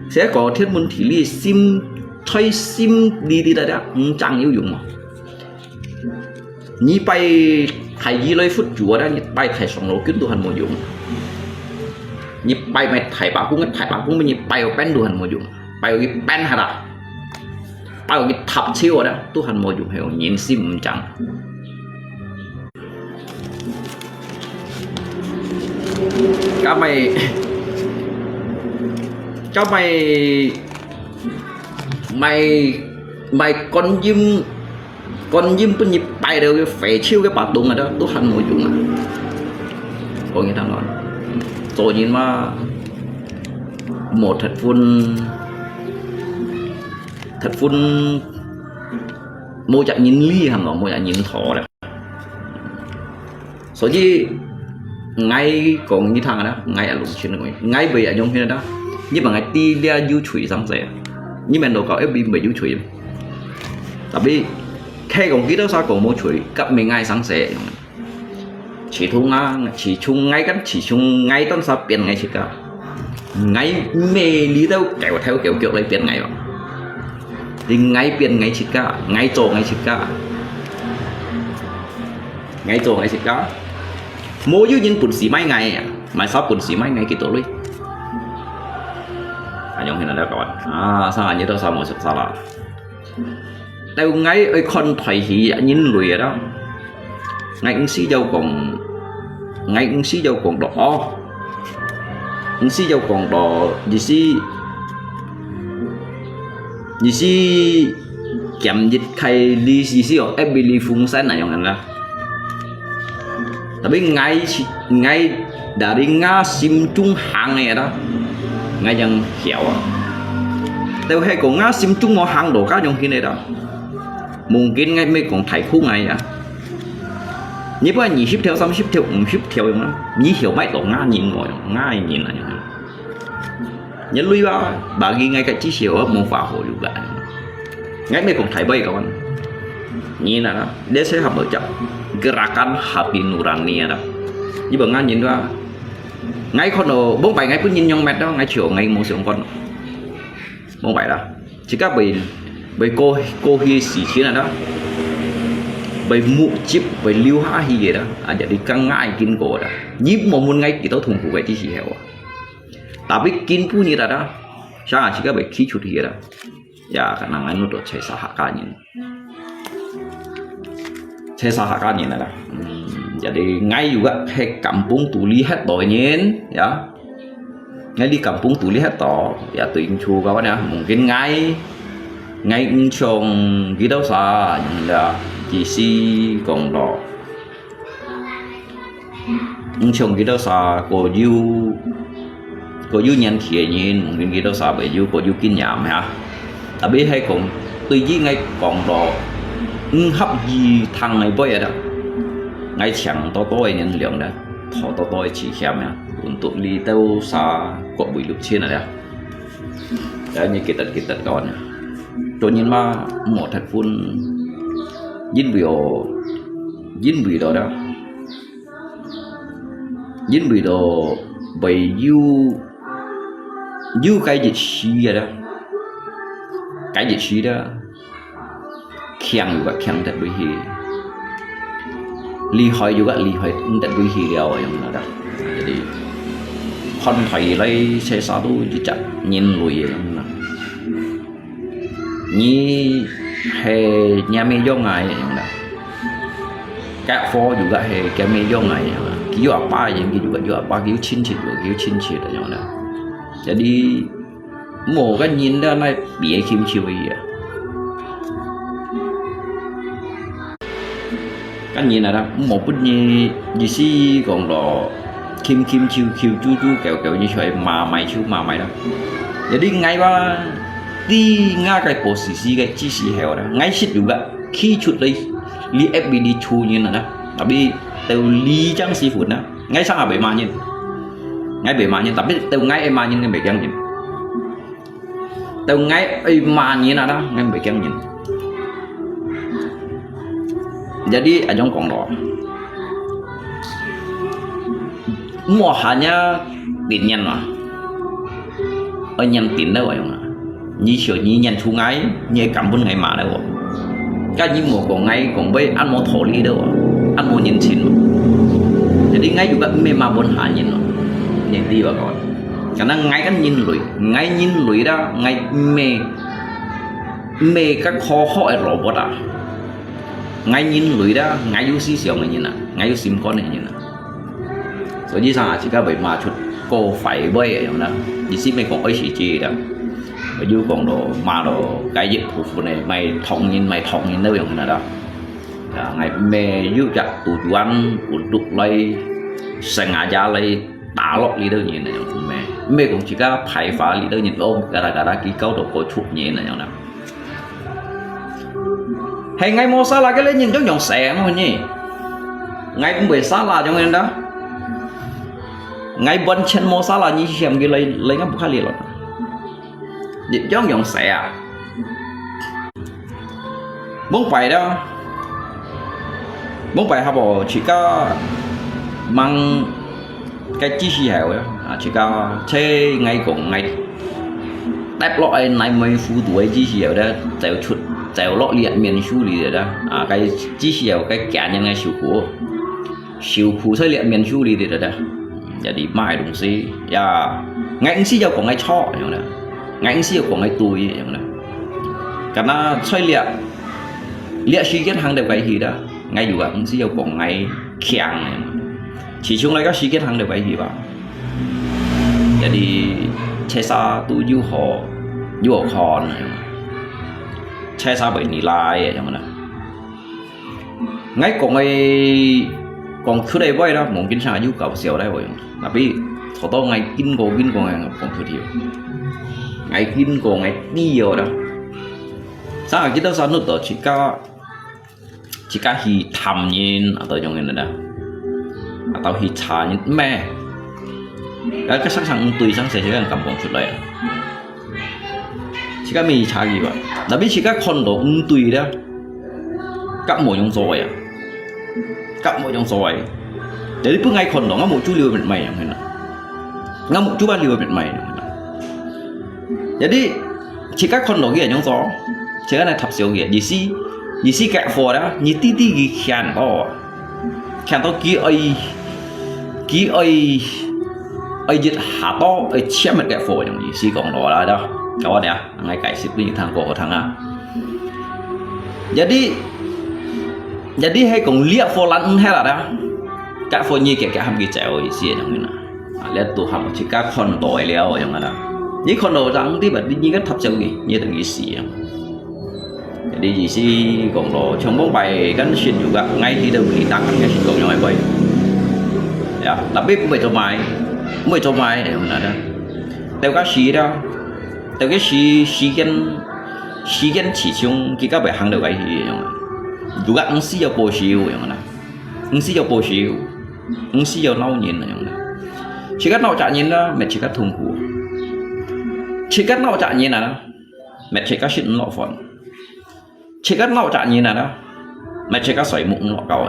sẽ có thiên môn thị lý sim thay sim đi đây đó chẳng yêu dụng mà nhí bay thầy gì lấy phút chúa đó nhí bay thầy sòng lỗ kính tu hành một dụng nhí bay mày thầy bảo cũng nhí bay ở bên tu hành một dụng bay ở cái bên hả đó bay ở cái thập siêu đó tu hành một dụng hiểu nhìn sim chẳng các mày con dìm bên nhịp bay đều phải chiêu cái bát đúng rồi đó tôi hành một dụng à có nghĩa thằng đó tôi nhìn mà một thật phun mua chạy nhìn ly hàm nó mua chạy nhìn thỏ đấy số gì ngay còn như thằng đó ngay ở lục trên rồi ngay bây giờ nhung thế đó nhưng mà ngay ti lia du chủy xong rồi nhưng mà đồ có fb bị du chủy tapi khi còn kia đó sao còn mua chủy cấp mình ngay sáng sẻ chỉ thu chỉ chung ngay cái chỉ chung ngay tân sao tiền ngay chỉ cả ngay mê lý đâu kéo theo kiểu lấy tiền ngay mà thì ngay tiền ngay chỉ cả ngay chỗ ngay chỉ cả ngay chỗ ngay chỉ cả mua dưới những bún xì mấy ngày mà sao bún xì mấy ngày cái tổ lui giống như là các bạn sao như đó sao một sự sao là đâu ngay ở con thầy thì nhìn lùi đó ngay ứng sĩ dâu còn đỏ ứng sĩ dâu còn đỏ gì si kiểm dịch thầy li gì ở fb phun sáng này giống là tapi ngay đã đi ngã sim trung hàng này đó ngay chẳng hiểu đâu hay có ngã sim trung một hàng đồ cá trong khi này đó mungkin ngay mấy còn thầy khu này à như vậy nhị ship theo xong ship theo ship theo nó nhị hiểu mấy tổ ngã nhìn ngồi ngã nhìn này nhớ lui vào bà ghi ngay cái chỉ hiểu ở một phà hồ juga ngay mấy còn thầy bay các bạn nhìn là đó để sẽ học ở chậm gerakan hati nurani đó như bạn nhìn ra ngay con đồ 47 ngay cứ nhìn nhông mệt đó ngay chiều ngay một sự con 47 đó chỉ các bị cô hi xỉ chiến là đó bị mụ chip bị lưu há hi gì đó giờ đi căng ngay kinh cổ đó nhíp một môn ngay thì tao thùng của cái chỉ hiểu tapi kinh pun như là đó sao chỉ các bị khí chút gì đó ya khả năng anh nó được chạy xa hạ cả nhìn thế sao hả các nhìn này jadi ngay juga he kampung tuli hết tội nhìn ya ngay đi kampung tuli hết tỏ ya tuyển chu các bạn nha mungkin ngay trong cái đâu xa là chỉ si còn đỏ trong cái đâu xa có du nhân thiệt nhìn mungkin cái đâu xa bởi có du kinh nghiệm ha tại biết hay còn tuy nhiên ngay còn đỏ hấp gì thằng này bây giờ đó ngay chẳng to nhân lượng đó thọ to chỉ khéo nha untuk li tàu xa có buổi lúc trên này đó như cái tật còn cho nên mà một thật phun dính bị đó dính bị đồ bởi du cái gì xí đó cái gì xí đó khen thật bởi vì li hỏi thật bởi vì điều yang đó jadi con thầy lấy xe sao tu chỉ chặt nhìn lùi yang ni he nhà mẹ do ngài yang đó các phó juga he cái mẹ do ngài kêu apa yang juga apa kêu chín chỉ yang đó jadi một cái nhìn đó này bị kim chiêu vậy cái nhìn là đó một bút như si còn đó kim chiêu chu kẹo như vậy mà mày đó jadi ngay ba đi nga cái posisi cái chỉ heo đó ngay shit juga khi chút đi li FBD chu như là đó tapi tao li trang si phun đó ngay sang bề mà nhìn tapi tao ngay em mà nhìn cái bề trang nhìn tao ngay em mà nhìn là đó ngay bề trang nhìn jadi ở trong còn đó mua hanya tiền nhân mà ở nhân tiền đâu vậy mà như sửa như nhân thu ngay như cảm ơn ngày mà đâu cái như một còn ngay còn với ăn một thổ lý đâu ăn một nhân xin jadi ngay juga memang bon hanya nhân đi vào rồi karena ngay kan nhìn lùi đó ngay mê các khó ở robot à ngay nhìn lùi đó ngay yêu xí xíu ngay nhìn à ngay yêu sim con này nhìn à所以上chỉ có bị mà chút cô phải bơi ở đó đi xí mấy con ấy chỉ đó mà yêu còn đồ mà đồ cái dịch vụ này mày thông nhìn đâu vậy đó ngày mẹ yêu chặt tụi chú ăn tụi đục lấy sang nhà gia lấy đá lọt đi đâu nhìn này mẹ cũng chỉ có phải phá đi đâu nhìn ôm gara ký câu đồ có chụp nhìn này nào hay ngày mua xa là cái lên nhìn cho nhọn xẻ mà nhỉ ngày cũng bị xa là cho nên đó ngày bên trên mua xa là như xem cái lấy ngắm khá liệt rồi dịch cho nhọn xẻ muốn phải đó muốn phải học bộ chỉ có mang cái chi phí hẻo chỉ có chơi ngày cũng ngày đáp loại này mấy phút tuổi chi phí hẻo đó tèo lọ liệt miền su lì đó cái chi phí hẻo cái cả nhân ngày siêu khu xây liệt miền su lì đó jadi mai đúng gì ngày anh xí của ngày cho ngày anh xí của ngày tuổi karena xây liệt suy kết hàng đều cái gì đó ngay juga anh xí của ngày khang chỉ chung lại các suy kết hàng đều cái gì vào jadi chế sa tu du họ này chế sa bởi nị lai vậy mà ngay còn cứ đây vậy đó mungkin sangat juga siapa dah vậy tapi thổ ngày kinh cổ ngày còn thừa thiếu ngày kinh cổ ngày nhiều đó sao kita sanu tu jika hi tham nhìn atau yang ini dah atau hi cha nhìn mẹ cái sang tùy sang sẽ cái kampung chút lại jika mi cha gì vậy tapi jika kondo tùy đó các mồi yang rồi các mồi yang rồi jadi pun ngay kondo ngam một chú liu bên mày yang ini ngam một chú ban liu bên mày jadi jika kondo kia yang rồi jika này thập siêu kia gì si kẹt phò đó như tí gì khen to kí ơi dịch hạ to ơi chém một kẹt phòอย่างgì si còn đó là đó các nè ngay cái ship như thằng cổ thằng à jadi hay còn liệt phò lăn hay là đó kẹt phò như kẹt ham gì chèo gì siอย่างนี้นะliệt tụ ham chỉ các con đòi leoอย่างนั้นnhư con đồ rằng tí bật như cái thập siêu gì như từng gì si đi gì si còn đồ trong bốn bài gắn xin juga ngay khi đâu thì tăng cái xin còn nhỏ vậy đặc biệt cũng mới cho mai này là đó theo các sĩ đó theo cái sĩ kiến chỉ chung khi các bài hàng được cái gì juga ứng sĩ cho bổ siêu vậy mà ứng sĩ cho bổ siêu ứng sĩ cho lâu nhìn này chỉ các nọ trả nhìn đó mẹ chỉ các thùng của chỉ các nọ trả nhìn là đó mẹ chỉ các xin nọ phần chỉ các nọ trả nhìn là đó mẹ chỉ các sợi mụn nọ cầu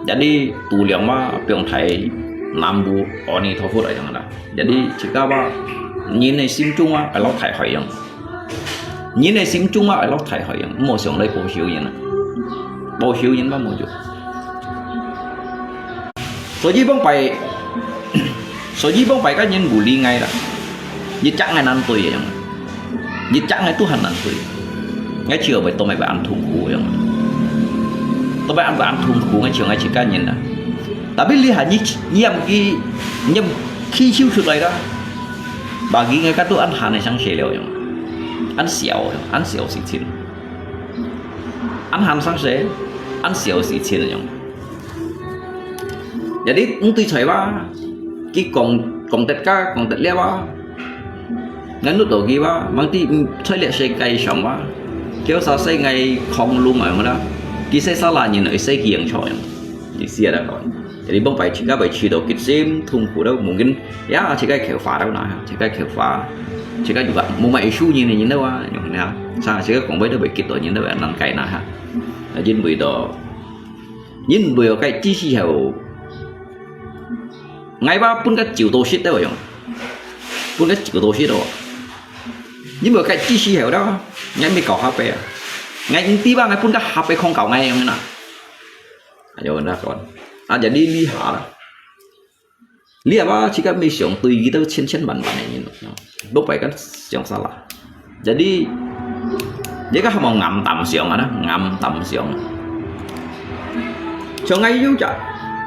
jadi tu liang mà pion thầy nam bu oni thọ phút ở trong đó jadi chỉ các ba nhìn này sim chung á phải lót thầy hỏi rằng nhìn này sim chung á phải lót thầy hỏi rằng một số đây bổ siêu vậy nè bổ siêu những bao một chút số gì bông phải các nhân bù li ngay đó dịch chắc ngày năm tuổi vậy dịch chắc ngày tu hành năm tuổi ngay chiều vậy tôi mày phải ăn thùng củ vậy tôi phải ăn thùng củ ngay chiều ngay chỉ cá nhìn nè tapi lihat nhầm khi chiêu chuột này đó bagi ngay các tu ăn hàng này sang xế liệu ăn xỉu xịt chín ăn hàng sang xế ăn xỉu xịt chín rồi Jadi untuk saya bah, cái còn tất cả còn tất lẽ bah, ngắn nút đầu kia bah, mang tí chơi lẹ xây cây sống bah, kéo sao xây ngày không luôn mà đó, cái xây sao là nhìn ở xây kiềng chọi, cái gì đó còn, jadi bông phải chỉ có phải chỉ đầu kịch xem thùng phủ đâu, mungkin ya chỉ cái khéo phá đâu nào, chỉ cái khéo phá, chỉ cái juga mau mày su nhìn đâu à, nhung nào, sao chỉ cái còn bây giờ bị kịch rồi nhìn đâu ăn cây nào ha, nhìn bưởi đó, nhìn bưởi cái chi xí hậu ngay ba pun cái chiều tô shit đó rồi, pun cái chiều tô shit đó, nhưng mà cái chi xí hậu đó, ngay mới cọ HP, ngay những tí ba ngay pun cái HP không cọ ngay như nào, rồi đó còn, jadi lihat apa jika mission tùy kita chen bản này nhìn, lúc phải cái xiong sao là, jadi dia kan mau ngam tầm xiong mà đó, ngam tầm xiong, cho ngay vô chợ,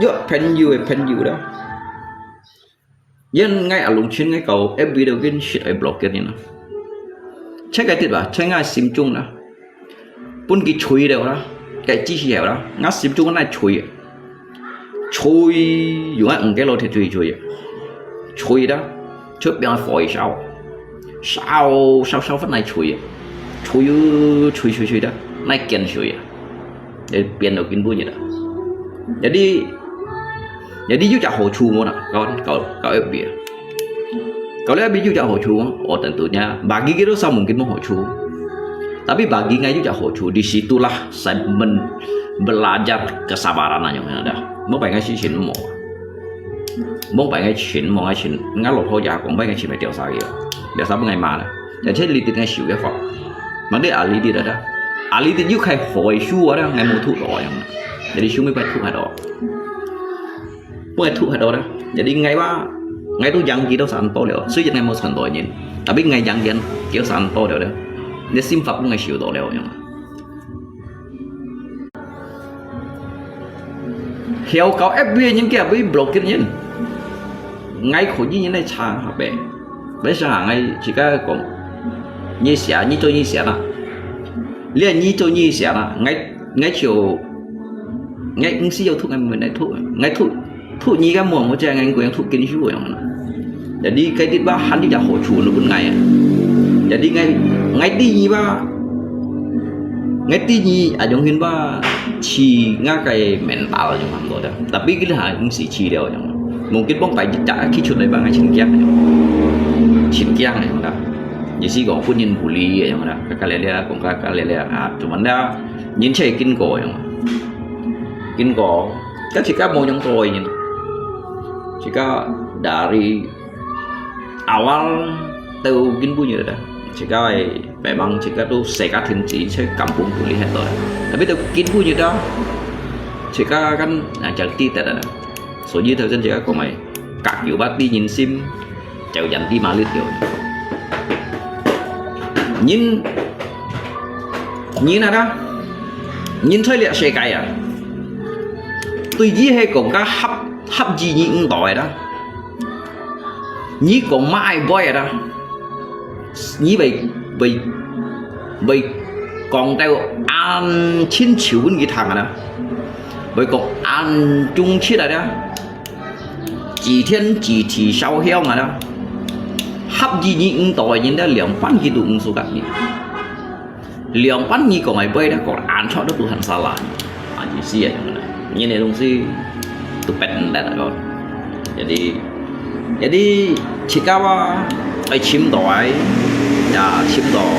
vô pen you đó. Dân ngay ở lùng trên ngay cầu FB đầu tiên shit ở block kia nè, check cái tiết bà check ngay sim chung đó, pun cái chui đều đó, cái chi xèo đó, ngắt sim chung cái này chui dùng cái lô thì chui đó, trước bên phổi sao phát này chui đó, này kiên chui, để biến đầu kinh bùi vậy đó, jadi juga hỗ trợ mana kau FB kalau FB juga hỗ trợ oh tentunya bagi kita sama mungkin mau hỗ trợ tapi bagi ngay juga hỗ trợ disitulah saya belajar kesabaran aja yang ada mau pengen sih chín mau pengen chín mau ngay chín ngắt lột thôi giờ cũng pengen chín phải điều sao ngày mà này để chết lý ngay xỉu cái phật mà đây lý đi đó lý đi giúp khai hồi xua đó ngày mua thuốc rồi jadi xíu mới phải thuốc hạt đó bukan thuốc hạt đó jadi ngày tu yang gì đâu sản to đều suy ngày một sản to nhìn tapi ngày yang gì kiểu sản to đều để sim phật ngày xỉu to đều hiểu cậu FB những cái với block kia nhìn ngay khổ như này chàng hả bé bây giờ hàng ngày chỉ có còn như xẻ như cho như xẻ là liền như cho như xẻ là ngay chiều ngay ứng sĩ thuốc ngày mình này thuốc như cái mồm của cha anh của em thuốc kinh chú rồi để đi cái tiết ba hắn đi ra hộ chủ nó cũng ngày để đi ngay đi như ba ngay tí gì ở trong hiện ba chỉ ngã cái mental ở trong hàng rồi đó, tapi cái là những sự chỉ đều trong, mungkin bóng phải trả khi chuyện này bằng cái chuyện này đó, như sĩ có pun nhìn bully trong đó, cái lẽ cũng cái lẽ cuman đó nhìn chơi kinh cổ, các chỉ các môn trong tôi nhìn, chỉ có dari awal từ kinh bu như đó. Jika memang jika tu sekat henti saya kampung tu lihat tu, tapi tu kinpu je dah. Jika kan jadi tak ada, so je tu kan jika kau mai kak you bat đi nhìn sim, chào dặn đi mà lướt rồi. Nhìn nào đó, nhìn thôi lihat saya kaya. Tuy nhiên hay còn cái hấp gì những tỏi đó, nhí còn mai boy đó. Như vậy còn đâu ăn chín chiều với cái thằng đó vậy còn ăn chung chiết là đó chỉ thiên chỉ thì sau heo mà đó hấp gì những tỏi những đó liều bắn cái tụng số cả liều bắn như còn mày bay đó còn ăn cho đó tụ hành xa là ăn gì xí như này đồng si tụ bẹn đã rồi jadi chỉ có ai chiếm tỏi chiếm tỏi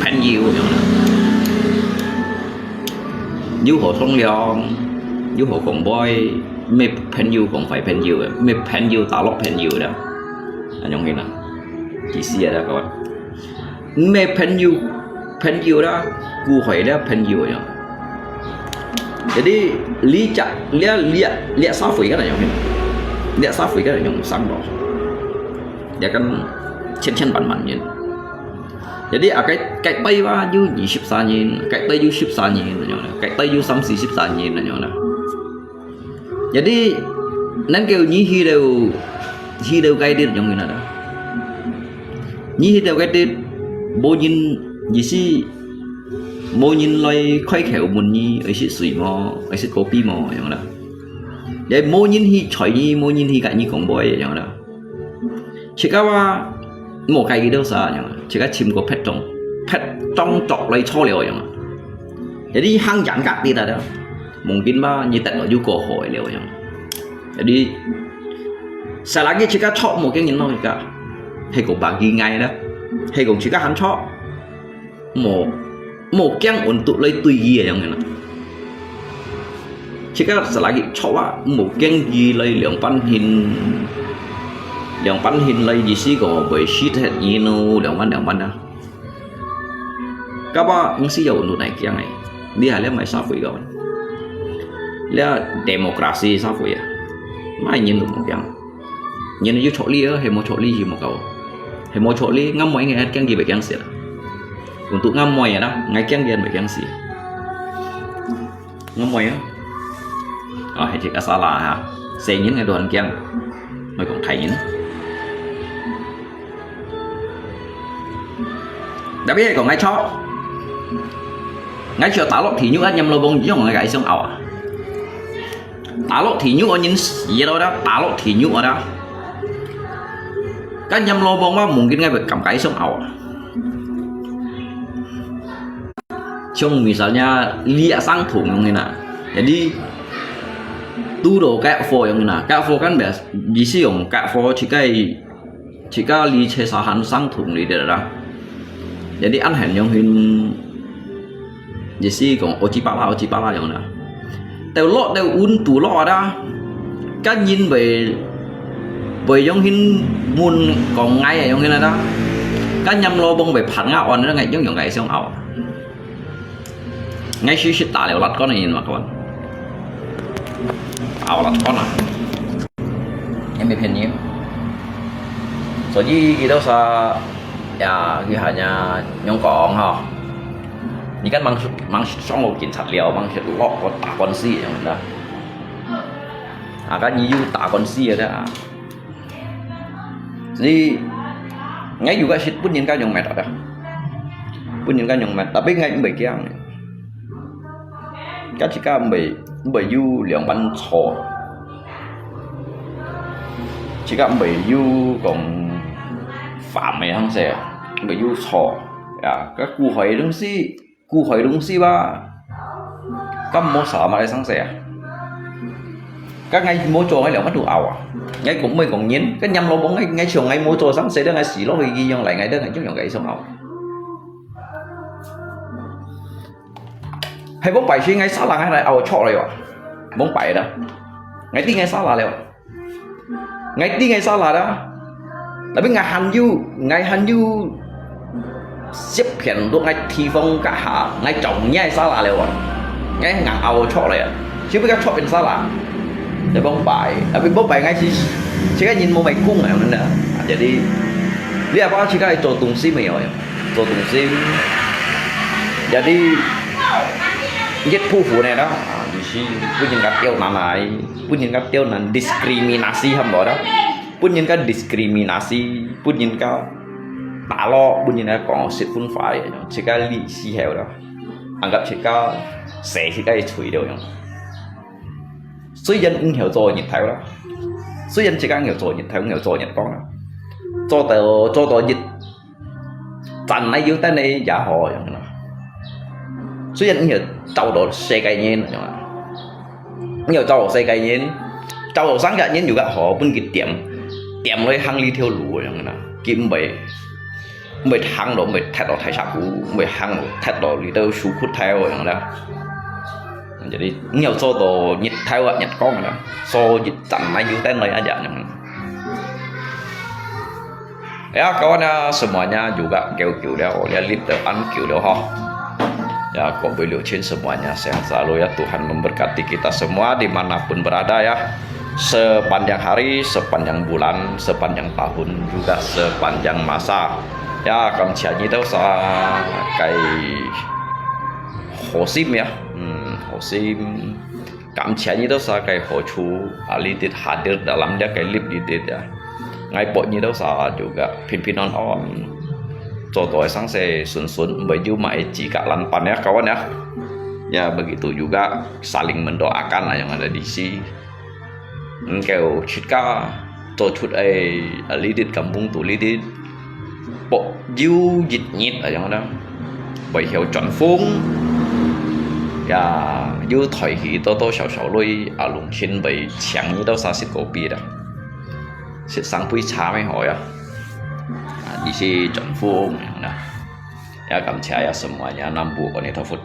phèn nhiều như này du hồ thông liong du hồ còn boy mẹ phèn nhiều còn phải phèn nhiều mẹ phèn nhiều tạo lọc phèn nhiều đó anh nhung nào chỉ xia đó các bạn mẹ phèn nhiều đó cu hỏi đó phèn nhiều rồi jadi lihat sao phải cái này nhung lihat sao phải cái này nhung sáng rồi dia kan chen bản nhìn jadi cái tay ba du 24 nhìn cái tay du 14 nhìn là cái tay du 14 nhìn là jadi nên kêu nhí hi đều cái điện trong người nào đó nhí hi đều cái điện bố nhìn gì xí bố nhìn loài khoai khéo muốn nhí ấy sẽ sủi mò ấy sẽ copy mò như đó Jadi mau nhìn hi choi ni mau nhìn hi cái ni công boy vậy đó. Chỉ cóว่าmột cái gì đâu sao vậy. Chỉ có chim có pet trong chọc lấy cho liệu vậy. Jadi hang giảng gạt đi đó. Mungkin ba như tận ở du cổ hội liệu vậy. Jadi sai lagi chỉ có chọn một cái nhìn thôi cả. Hay cũng bagi ngay đó. Hay cũng chỉ có hắn chọn một cái untuk lấy tùy gì vậy này. Chỉ có lagi coba mungkin gì lấy lượng pan hin lấy gì xí có bởi shit hết gì nó lượng pan đó các bạn những xí dầu nụ này kia này đi hai lấy mấy sao phải rồi lấy demokrasi sao phải à mai nhìn được một cái nhìn nó chỗ ly hay một chỗ ly gì một cầu hay một chỗ ly ngắm mọi ngày hết cái gì vậy cái gì untuk ngắm mọi đó ngày cái gì vậy cái gì ngắm mọi á hay chỉ có salah ha xe những ngày đoàn kiang mới còn thấy những đã biết còn ngay chó ngay chưa tả lộn thì nhũ nhầm lô bông chứ không gãy xong ảo tả lộn thì nhũ ở những gì đó tả lộn thì nhũ ở đó các nhầm lô bông mà mungkin ngay việc cầm gãy xong ảo trong misalnya lihat sang thùng như nào jadi tu đồ kẹo phô yang na kẹo phô kan biasa di siung kẹo phô chỉ cái li chế sa han sang thùng li được đó jadi ăn hẹn yang hin di si còn ochipala yang na tàu lọ tàu un tu lọ đó các nhìn về yang hin mun còn ngay yang hin là đó các nhâm lo bông về phản ngạo on nó ngay giống ngày xong ảo ngay suy tả liệu lật con này nhìn mà các bạn ảo lật con à em bị phiền nhiễm所以kita usah ya hanya nyongkong ha ni kan mang song lo kin chat liao mang lo ko ta kon si yang da kan ni yu ta kon si da jadi ngay juga sit pun ka nyong met ada pun ka nyong met tapi ngay cũng bị kiang các chị ca bị du lượng bánh thò chỉ có bị du còn phạm mày không sẽ bị du thò các cụ hỏi đúng gì ba các mô sở mà lại sáng sẻ các ngay mô trò ngay lượng bắt đủ ảo ngay cũng mới còn nhến cái nhâm lo bóng ngay trường ngay mô trò sáng sẻ đó ngay xỉ lo vì ghi lại ngay đó ngay chút gậy xong ảo hay bóng bảy suy ngay sao là ngay này ao chọ rồi ạ bóng bảy đó ngay tí ngay sao là liệu ngay tí ngay sao là đó là biết ngày hành du xếp hiện lúc ngay thi phong cả hạ ngay trồng nhai sao là liệu ngay ngàn ao chọ rồi ạ chứ biết các chọ bên sao là để bóng bảy là biết bóng bảy ngay chỉ cái nhìn mô mày cung này nữa jadi dia apa chỉ cái trò tùng sim mày rồi trò tùng sim jadi giết phu phụ này đó di si pun yang kat tiêu nanai pun yang kat tiêu nan diskriminasi ham đó pun yang kat diskriminasi pun yang kat tả lo pun yang kat còn sự phun phải chỉ cái lý si heo đó anggap chỉ cái sẽ chỉ cái chửi đều nhau suy dân cũng hiểu rồi nhìn theo đó suy dân chỉ cái hiểu rồi nhìn theo hiểu rồi nhìn con đó cho tờ dịch thành này dưới tay này giả họ vậy đó số dân nhiều trâu đồ xe cây nhiên nhiều trâu đồ xe cây nhiên trâu đồ sáng cả nhiên juga họ pun kịp tiệm lấy hang ly theo lúa vậy nè kim bể hang đồ bể thẹt đồ thay sạc cũ bể hang thẹt đồ đi đâu sú khút theo vậy đó jadi nhiều trâu đồ nhặt theo nhặt con rồi đó so dịch tận này dưới tay này aja ya kawan semuanya juga kiểu đều ya lihat depan kiểu đều ho ya kok beliau semuanya sehat selalu ya Tuhan memberkati kita semua dimanapun berada ya sepanjang hari sepanjang bulan sepanjang tahun juga sepanjang masa ya cảm nhận itu cái hồ sim ya hồ sim cảm nhận itu cái hồ chú alitit hadir dalam dia kayak lip ya ngay pokoknya itu juga pimpinan on contoh sang saya sun baju mai jika lanpan ya kawan ya begitu juga saling mendoakan lah yang ada di sini kêu chít cá tổ chút ấy lý đít kampung tu lý đít bộ diêu dịch nhít ở trong đó bởi hiểu chọn phương ya diêu thời kỳ tô sầu sầu lôi à lùng xin bởi chẳng như đâu sao xịt cổ bì đó xịt sang bụi trà mấy hỏi đi xí chọn phương nè ya cảm thấy ya semua ya 南部 còn này thọ phút